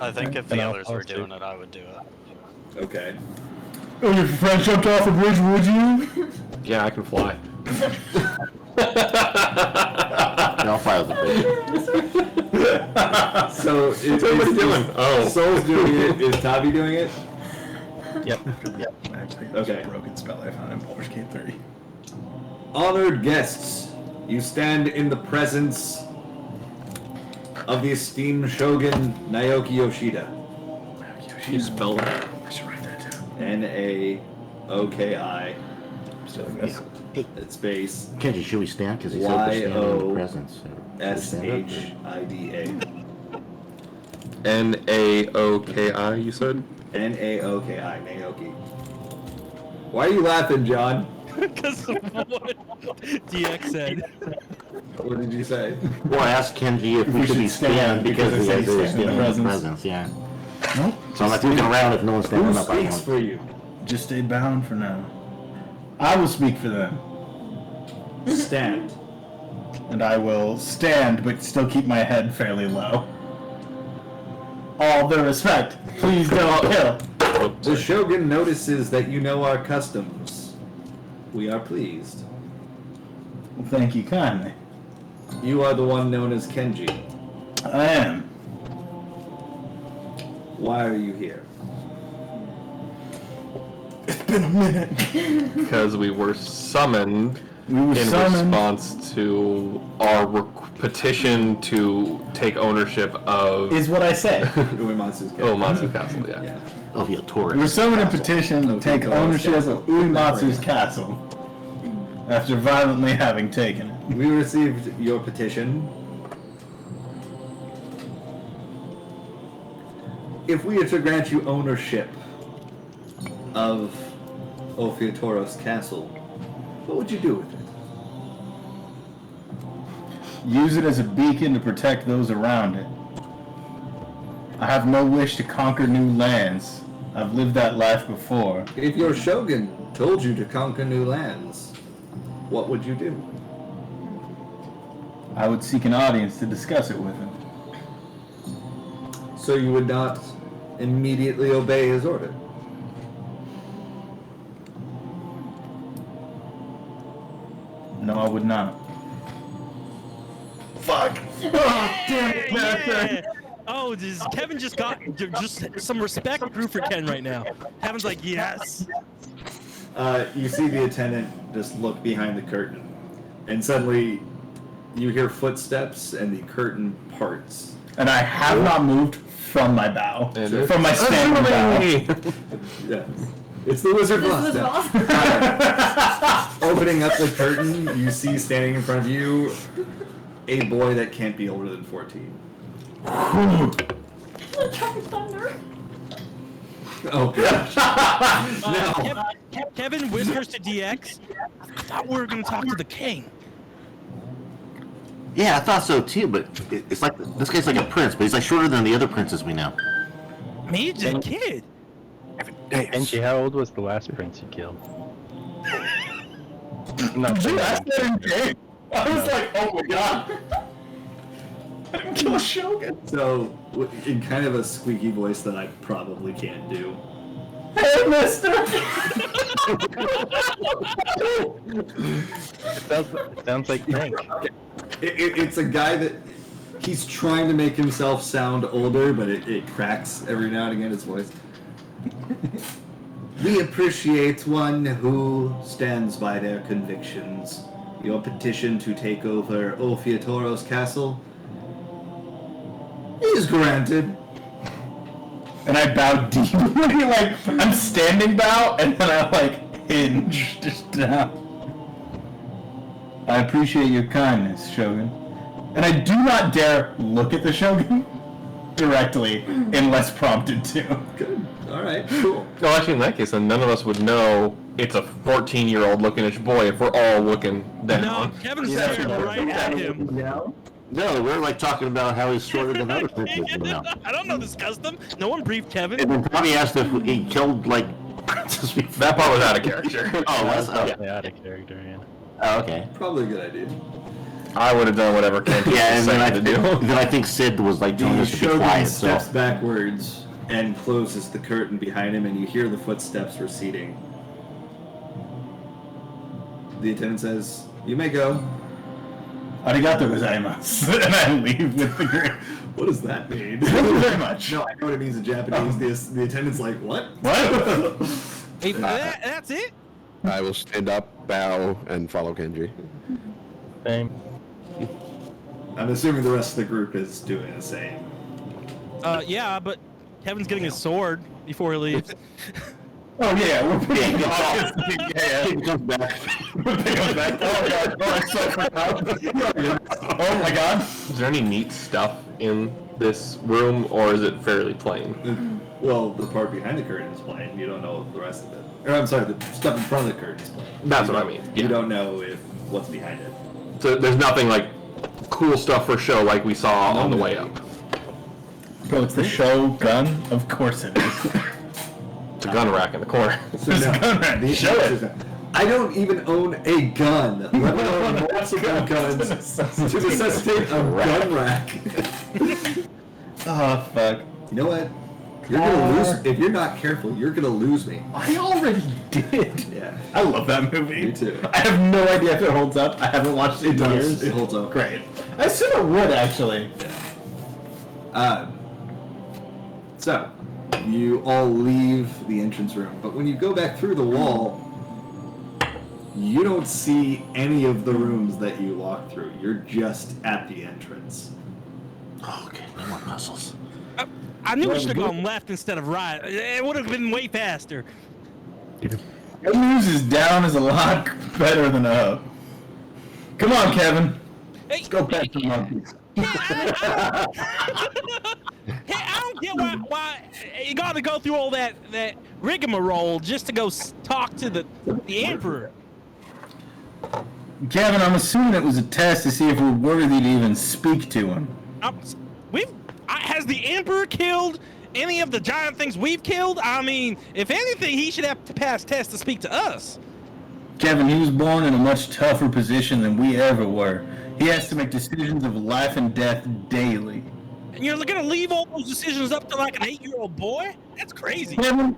I think if Then the I'll others were post it. doing it, I would do it. Okay. Oh, your friend jumped off a bridge, would you? Yeah, I can fly. I'll file the bridge. So What's everybody doing? Oh. Soul's doing it. Is Tabi doing it? Yep. Actually, Okay. a broken spell I found in Baldur's Gate 3. Honored guests, you stand in the presence of the esteemed Shogun Naoki Yoshida. You spelled it. I should write that down. Naoki space Kenji, should we stand? Because he said to stand in Y-O the presence. So should we stand up, or- SHIDA. Naoki, you said? Naoki, Naoki. Why are you laughing, John? Because of what DX said. What did you say? Well, I asked Kenji if we should be stand because he said to stand in the presence. Yeah. Nope. So I'm not looking around if no one's Who standing up. I speaks won't. for you? Just stay bound for now. I will speak for them. Stand. And I will stand, but still keep my head fairly low. All due respect, please don't kill. The Shogun notices that you know our customs. We are pleased. Well, thank you kindly. You are the one known as Kenji. I am. Why are you here? It's been a minute. Because we were summoned We were in summoned. response to our petition to take ownership of Is what I said. Uematsu's Oh, Matsu Castle, yeah. Yeah. Oh, yeah, tourist. We were summoned a petition to take ownership of Uematsu's castle after violently having taken it. We received your petition. If we are to grant you ownership of Ophiatoros Castle, what would you do with it? Use it as a beacon to protect those around it. I have no wish to conquer new lands, I've lived that life before. If your shogun told you to conquer new lands, what would you do? I would seek an audience to discuss it with him. So you would not immediately obey his order? No, I would not. Fuck! Oh, damn it, Master! Oh, Kevin just got just some respect grew for Ken right now. Kevin's like, yes. You see the attendant just look behind the curtain, and suddenly you hear footsteps and the curtain parts. And I have not moved from my bow. From my standing bow. Yeah. It's the Wizard This was Boss. awesome. Opening up the curtain, you see standing in front of you a boy that can't be older than 14. Thunder. Oh gosh. Kevin whispers to DX, I thought we were going to talk to the king. Yeah, I thought so too, but it's like this guy's like a prince, but he's like shorter than the other princes we know. Me, just a kid. Angie, how old was the last prince you killed? Dude, I was like, oh my god. I didn't kill a shogun. So, in kind of a squeaky voice that I probably can't do. Hey, mister! It sounds like Frank. It's a guy that he's trying to make himself sound older, but it cracks every now and again, his voice. We appreciate one who stands by their convictions. Your petition to take over Ophiatoro's castle is granted. And I bow deeply, like, I'm standing bow, and then I, like, hinge just down. I appreciate your kindness, Shogun. And I do not dare look at the Shogun directly unless prompted to. Good. Alright, cool. Well, actually, in that case, then none of us would know it's a 14-year-old looking-ish boy if we're all looking down. No, Kevin's staring right at him. No, we're like talking about how he's shorter than other princes we know. I don't know this custom. No one briefed Kevin. And then Tommy asked if he killed like princes before. That part was out of character. Oh, that's Yeah, out of character, yeah. Oh, okay. Probably a good idea. I would have done whatever Ken Yeah, and decided to do. then I think Sid was like telling The us to be Shogun quiet. So steps backwards and closes the curtain behind him, and you hear the footsteps receding. The attendant says, "You may go." Arigato gozaimasu. And I leave with the grin. What does that mean? Thank you very much. No, I know what it means in Japanese. The attendant's like, "What?" What? Hey, that's it? I will stand up, bow, and follow Kenji. Same. I'm assuming the rest of the group is doing the same. Yeah, but Kevin's getting his sword before he leaves. Oh yeah, we're being he comes back. back. Oh god, oh, I so forgot. Oh my god. Is there any neat stuff in this room, or is it fairly plain? Well, the part behind the curtain is plain. You don't know the rest of it. Or I'm sorry, the stuff in front of the curtain is plain. That's what I mean. You Yeah. don't know if what's behind it. So there's nothing like cool stuff for show like we saw on the way up. Bro, it's the show gun? Of course it is. It's a gun rack in the corner. So There's a gun rack. the Show answer it. is no. I don't even own a gun, let alone multiple guns to necessitate a gun rack. Oh fuck. You know what? You're gonna lose. If you're not careful, you're gonna lose me. I already did. Yeah. I love that movie. Me too. I have no idea if it holds up. I haven't watched it in years. It holds up. Great. I assume it would actually. So, you all leave the entrance room, but when you go back through the wall, you don't see any of the rooms that you walked through. You're just at the entrance. Oh, okay, no more puzzles. I knew we should have gone left instead of right. It would have been way faster. Good news is down is a lot better than up. Come on, Kevin. Hey, Let's go pet some monkeys. I don't get why you got to go through all that rigmarole just to go talk to the emperor. Kevin, I'm assuming it was a test to see if we're worthy to even speak to him. Has the emperor killed any of the giant things we've killed. I mean, if anything, he should have to pass tests to speak to us. Kevin, he was born in a much tougher position than we ever were. He has to make decisions of life and death daily. And you're gonna leave all those decisions up to like an 8-year-old boy? That's crazy. Kevin,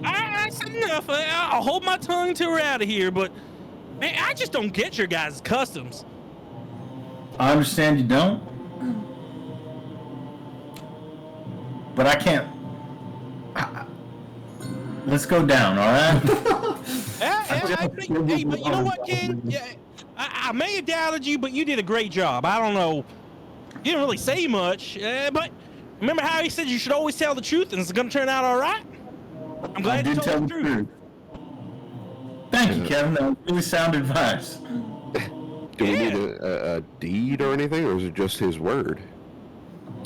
That's enough. I'll hold my tongue till we're out of here, but man, I just don't get your guys' customs. I understand you don't. But I can't. Let's go down, all right? Hey, but you know what, kid? Yeah, I may have doubted you, but you did a great job. I don't know. You didn't really say much, but remember how he said you should always tell the truth and it's going to turn out all right? I'm glad you told the truth. Thank you, Kevin. That was really sound advice. Do we need a deed or anything, or is it just his word?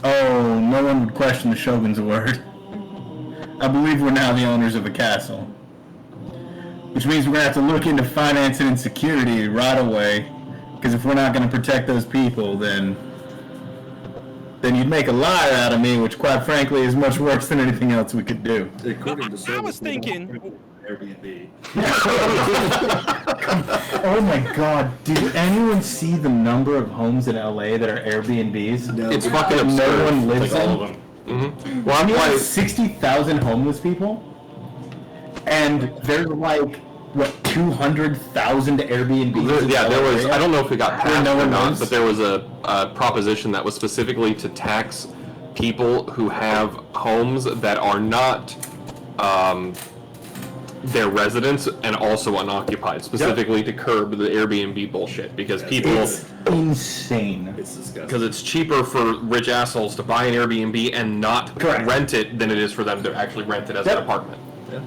Oh, no one would question the Shogun's word. I believe we're now the owners of a castle. Which means we're going to have to look into financing and security right away. Because if we're not going to protect those people, then you'd make a liar out of me, which quite frankly is much worse than anything else we could do. According to I was thinking... Airbnb. Oh my god, did anyone see the number of homes in LA that are Airbnbs? No. It's fucking absurd. No one lives Like in. all of them. Mm-hmm. Well, I'm We have like, 60,000 homeless people, and there's like, what, 200,000 Airbnbs? yeah, there was. I don't know if it got Where passed no or one not, lives? but there was a proposition that was specifically to tax people who have homes that are not their residence and also unoccupied, specifically to curb the Airbnb bullshit. Because people, It's insane. It's disgusting. because it's cheaper for rich assholes to buy an Airbnb and not Correct. rent it than it is for them to actually rent it as Yep. an apartment. Yeah.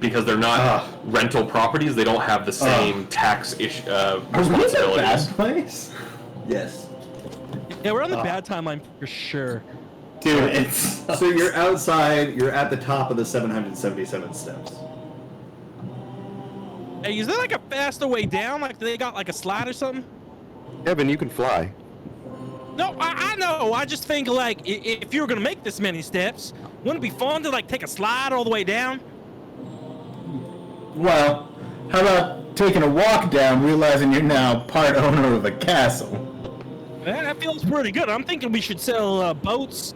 Because they're not rental properties, they don't have the same tax Are we in a responsibilities. bad place? Yes. Yeah, we're on the bad timeline for sure. Dude, it's... So you're outside. You're at the top of the 777 steps. Hey, is there like a faster way down? Like they got like a slide or something? Kevin, you can fly. No, I know. I just think like if you were gonna make this many steps, wouldn't it be fun to like take a slide all the way down? Well, how about taking a walk down, realizing you're now part owner of a castle? That feels pretty good. I'm thinking we should sell boats,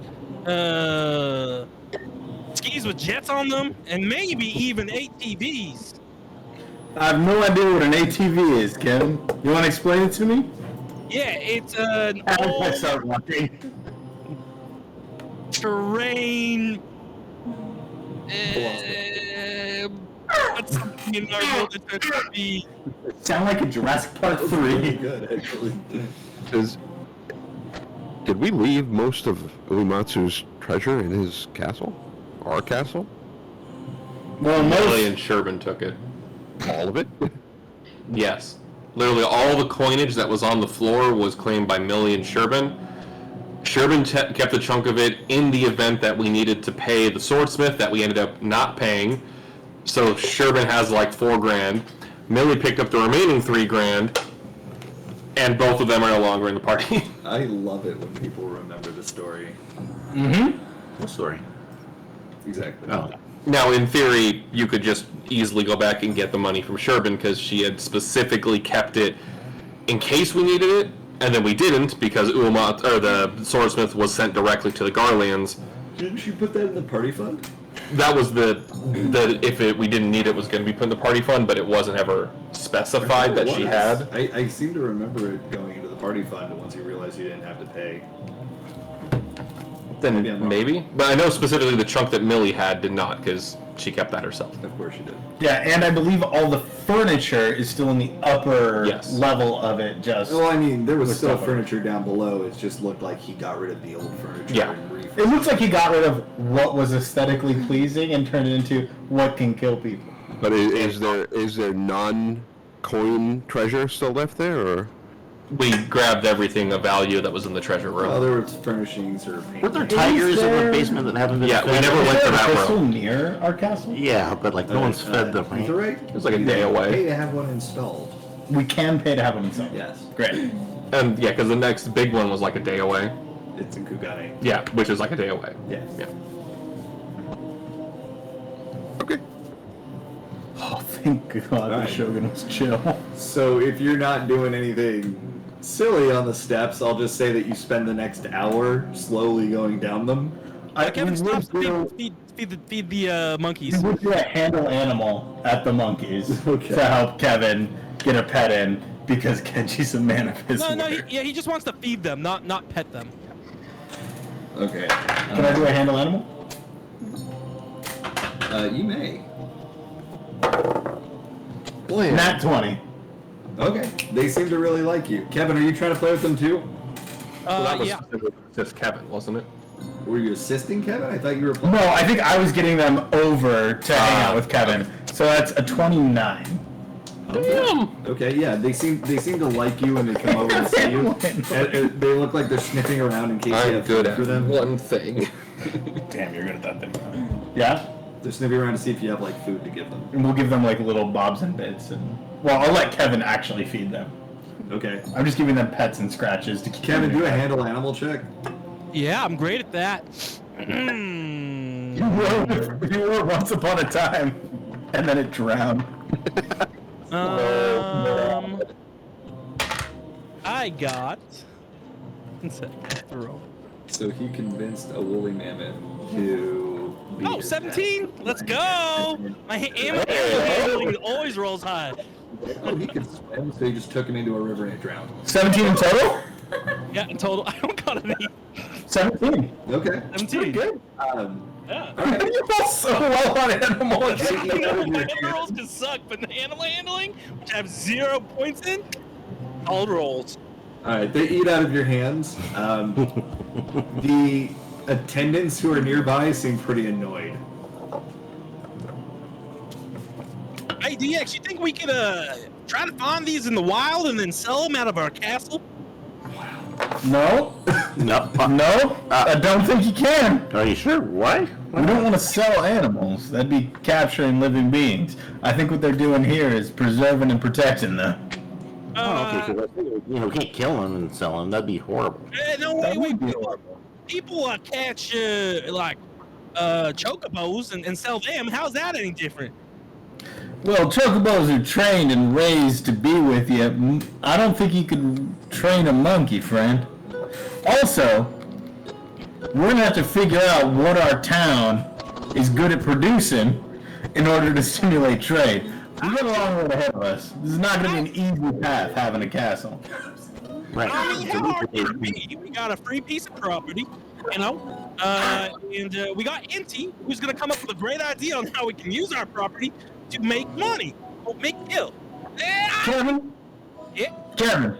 skis with jets on them, and maybe even ATVs. I have no idea what an ATV is, Kevin. You want to explain it to me? Yeah, it's an I all start walking. terrain. What's something in our world that's going to be? Sound like a Jurassic Park 3. Good, actually. Did we leave most of Uematsu's treasure in his castle? Our castle? Well, Millie and Sherbin took it. All of it? Yes. Literally all the coinage that was on the floor was claimed by Millie and Sherbin. Sherbin kept a chunk of it in the event that we needed to pay the swordsmith that we ended up not paying. So Sherbin has like $4,000. Millie picked up the remaining $3,000, and both of them are no longer in the party. I love it when people remember the story. Mm-hmm. What story? Exactly. Oh. Now, in theory, you could just easily go back and get the money from Sherbin because she had specifically kept it in case we needed it, and then we didn't because the swordsmith was sent directly to the Garlands. Didn't she put that in the party fund? That was we didn't need it was going to be put in the party fund, but it wasn't ever specified that she had. I seem to remember it going into the party fund once you realized you didn't have to pay. Then Maybe I'm wrong. maybe, but I know specifically the chunk that Millie had did not because she kept that herself. Of course you did. Yeah, and I believe all the furniture is still in the upper Yes. level of it, just... Well, I mean, there was With still stuff on it. furniture down below. It just looked like he got rid of the old furniture. Yeah. And refurbished It looks like he got rid of what was aesthetically pleasing and turned it into what can kill people. But is there non-coin treasure still left there, or? We grabbed everything of value that was in the treasure room. Well, there was furnishings or Were there painting. tigers in there- the basement that haven't been Yeah, we fed? never Is went to there a that crystal room. near our castle? Yeah, but like no one's fed them, right? Is it right? It was like a day away. Pay to have one installed. We can pay to have it installed. Yes. Great. And yeah, because the next big one was like a day away. It's in Kugane. Yeah, which is like a day away. Yeah. Yeah. Okay. Oh, thank God Alright. the Shogun was chill. So if you're not doing anything silly on the steps, I'll just say that you spend the next hour slowly going down them. Kevin, we stop. would Feed the monkeys. We would do a handle animal at the monkeys Okay. to help Kevin get a pet in because Kenji's a man of his No, word. he just wants to feed them, not pet them. Okay. Can I do a handle animal? You may. Boy, Nat 20. Okay. They seem to really like you. Kevin, are you trying to play with them too? that was Yeah. just Kevin, wasn't it? Were you assisting Kevin? I thought you were playing. No, I think I was getting them over to hang out with Kevin. So that's a 29. Damn. Okay, yeah, they seem to like you when they come over to see you. And they look like they're sniffing around in case you I'm have good food at for them. one thing. Damn, you're good at that thing. Yeah? They're sniffing around to see if you have like food to give them. And we'll give them like little bobs and bits. And well, I'll let Kevin actually feed them. Okay. I'm just giving them pets and scratches to keep Kevin, them do a happy. handle animal check. Yeah, I'm great at that. You were once upon a time, and then it drowned. I got. One sec, throw. So he convinced a woolly mammoth to be Oh, his 17? Let's go! My animal handling always rolls high. pet. Oh, he could swim, so he just took him into a river and it drowned. 17 in total? Yeah, in total, I don't got any. 17. Okay. 17. Good. Yeah. Alright. You roll so well on animal. My other rolls can suck, but the animal handling, which I have 0 points in, all rolls. Alright, they eat out of your hands. The attendants who are nearby seem pretty annoyed. Hey, DX, you think we could try to find these in the wild and then sell them out of our castle? No. No. No. I don't think you can. Are you sure? Why? We don't want to sell animals. That'd be capturing living beings. I think what they're doing here is preserving and protecting them. Oh, okay. So we can't kill them and sell them. That'd be horrible. No, That wait. would be horrible. People catch chocobos and sell them. How's that any different? Well, chocobos are trained and raised to be with you. I don't think you could train a monkey, friend. Also, we're gonna have to figure out what our town is good at producing in order to stimulate trade. We've got a long road ahead of us. This is not gonna be an easy path having a castle. Right. I mean, how hard could it be? We got a free piece of property, and we got Inti, who's gonna come up with a great idea on how we can use our property to make money, or make ill. Kevin? Yeah. Kevin,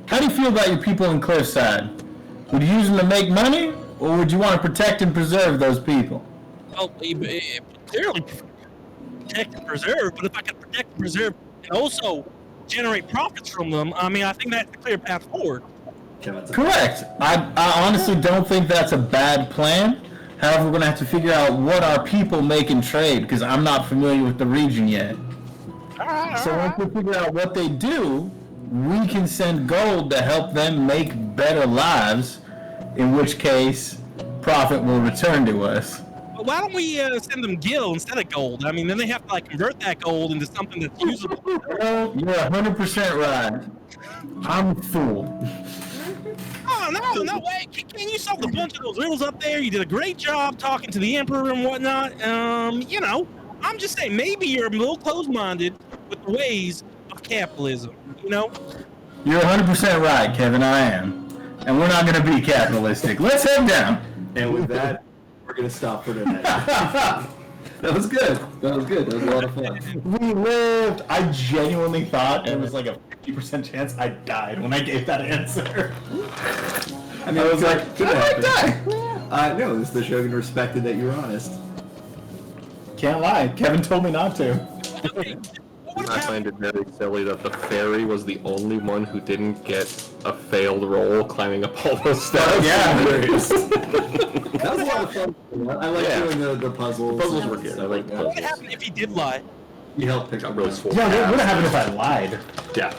how do you feel about your people in Cliffside? Would you use them to make money, or would you want to protect and preserve those people? Well, clearly protect and preserve, but if I can protect and preserve and also generate profits from them, I mean, I think that's a clear path forward. Kevin's Correct. I honestly don't think that's a bad plan. However, we're going to have to figure out what our people make in trade, because I'm not familiar with the region yet. So once we figure out what they do, we can send gold to help them make better lives, in which case profit will return to us. But why don't we send them gil instead of gold? I mean, then they have to convert that gold into something that's usable. Well, you're 100% right. I'm a fool. Oh, no way. Can you solve a bunch of those riddles up there? You did a great job talking to the Emperor and whatnot. I'm just saying, maybe you're a little closed-minded with the ways of capitalism, You're 100% right, Kevin, I am. And we're not going to be capitalistic. Let's head down. And with that, we're gonna stop for tonight. That was good. That was a lot of fun. We lived. I genuinely thought it was like a 50% chance I died when I gave that answer. I mean, I was like, could I might happen. die. No, this the Shogun respected that you were honest. Can't lie. Kevin told me not to. I find it very silly that the fairy was the only one who didn't get a failed roll climbing up all those steps. Yeah. That was a lot of fun. I like doing the puzzles. The puzzles were good. I like What would happen if he did lie? You helped pick Got up really those. swole. Yeah, what would happen if I lied? Yeah.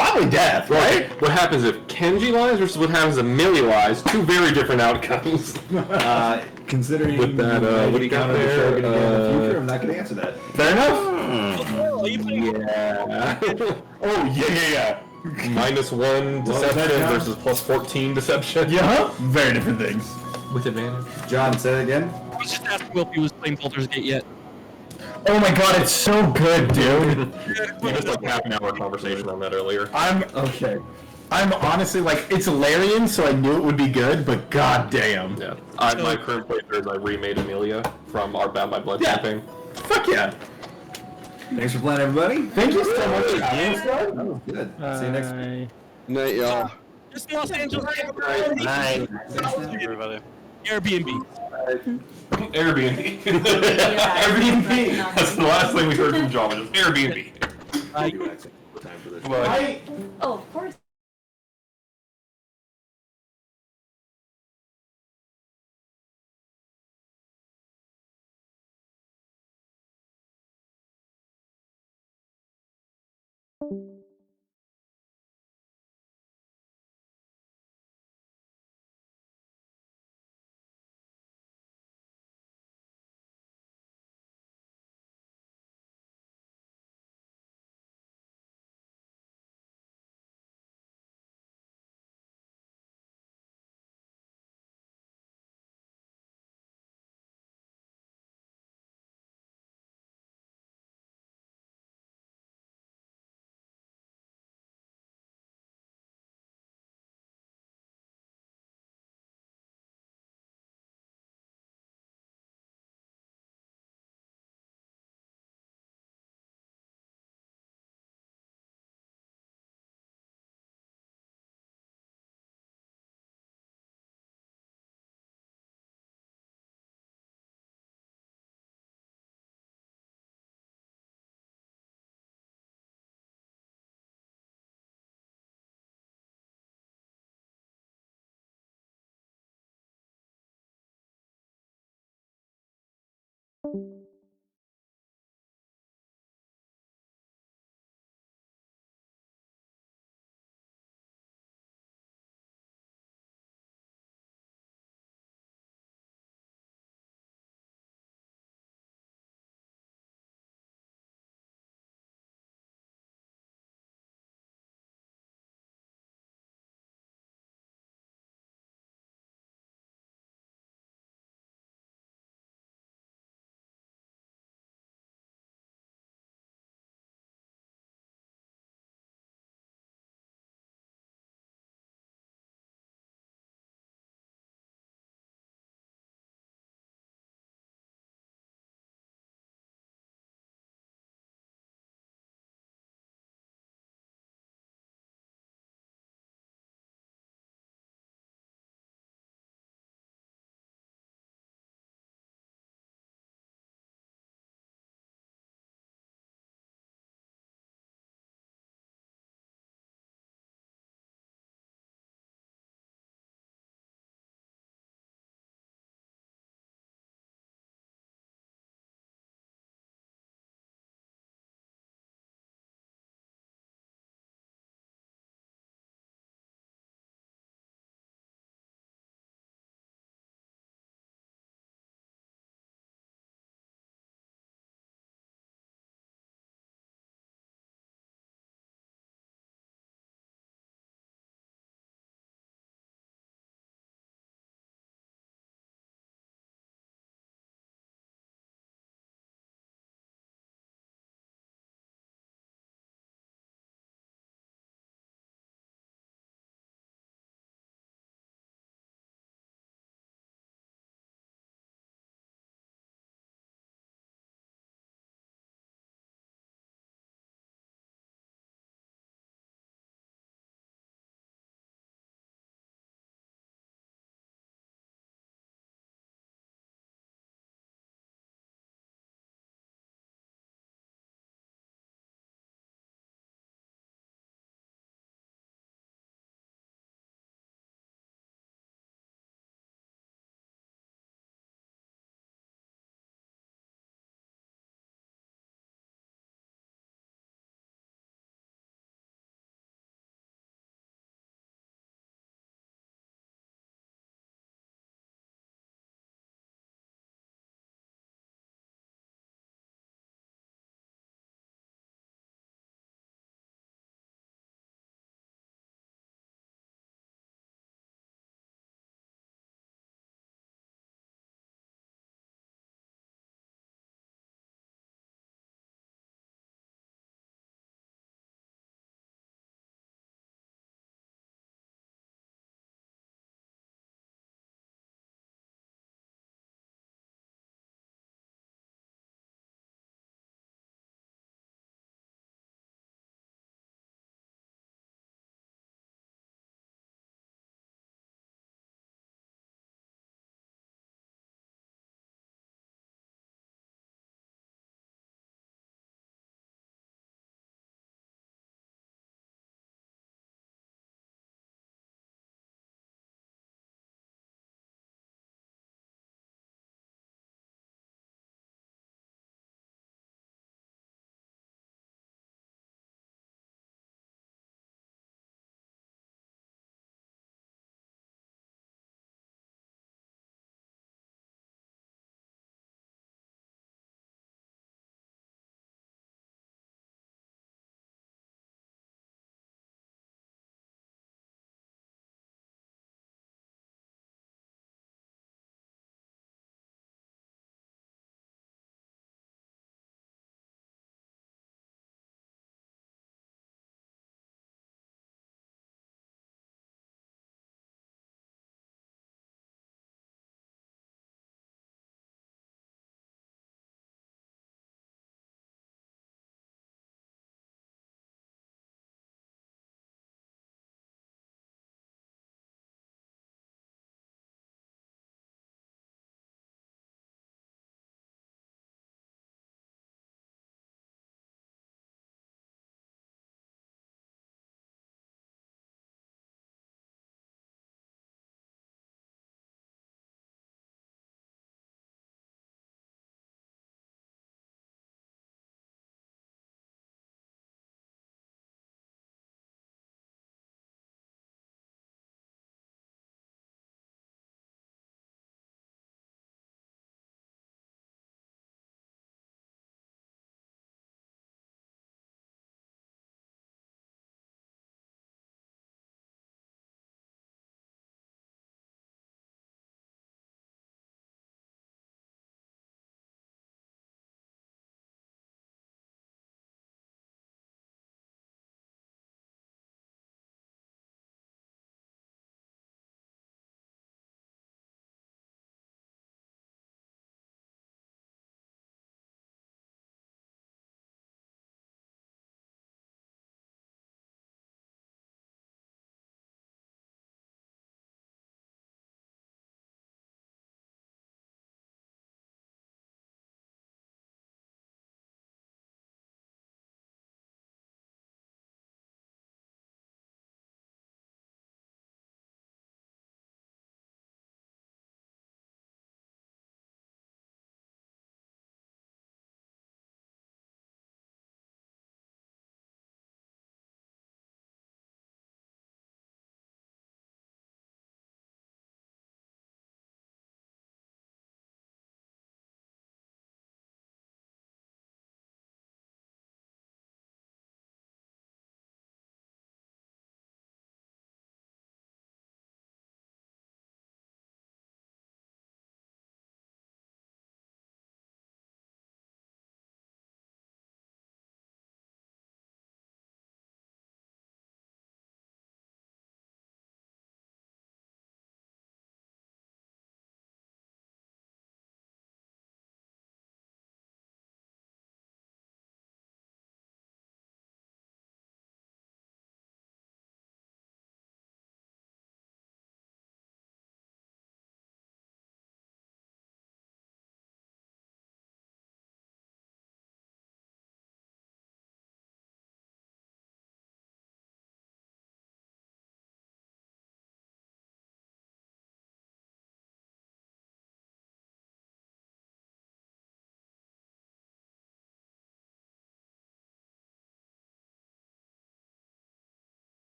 Probably death, right? What happens if Kenji lies versus what happens if Millie lies? Two very different outcomes. Considering With that, what do you got encounter the show there? again in the future, I'm not going to answer that. Fair enough. Yeah. Oh yeah. -1 was that, deception John? versus +14 deception. Yeah. Very different things. With advantage. John, say that again. I was just asking if he was playing Baldur's Gate yet. Oh my god, it's so good, dude. We just like half an hour conversation on that earlier. Okay. I'm honestly like, it's Larian, so I knew it would be good, but god damn. Yeah. My current playthrough is I remade Amelia from our Bound by Blood Yeah. campaign. Fuck yeah. Thanks for playing, everybody. Thank you so much. That was good. See you next week. Night, y'all. Just in Los Angeles. Nice. Everybody. Airbnb. Airbnb. Yeah. Airbnb. That's the last thing we heard from John. Was just Airbnb. Time for this. Oh, of course.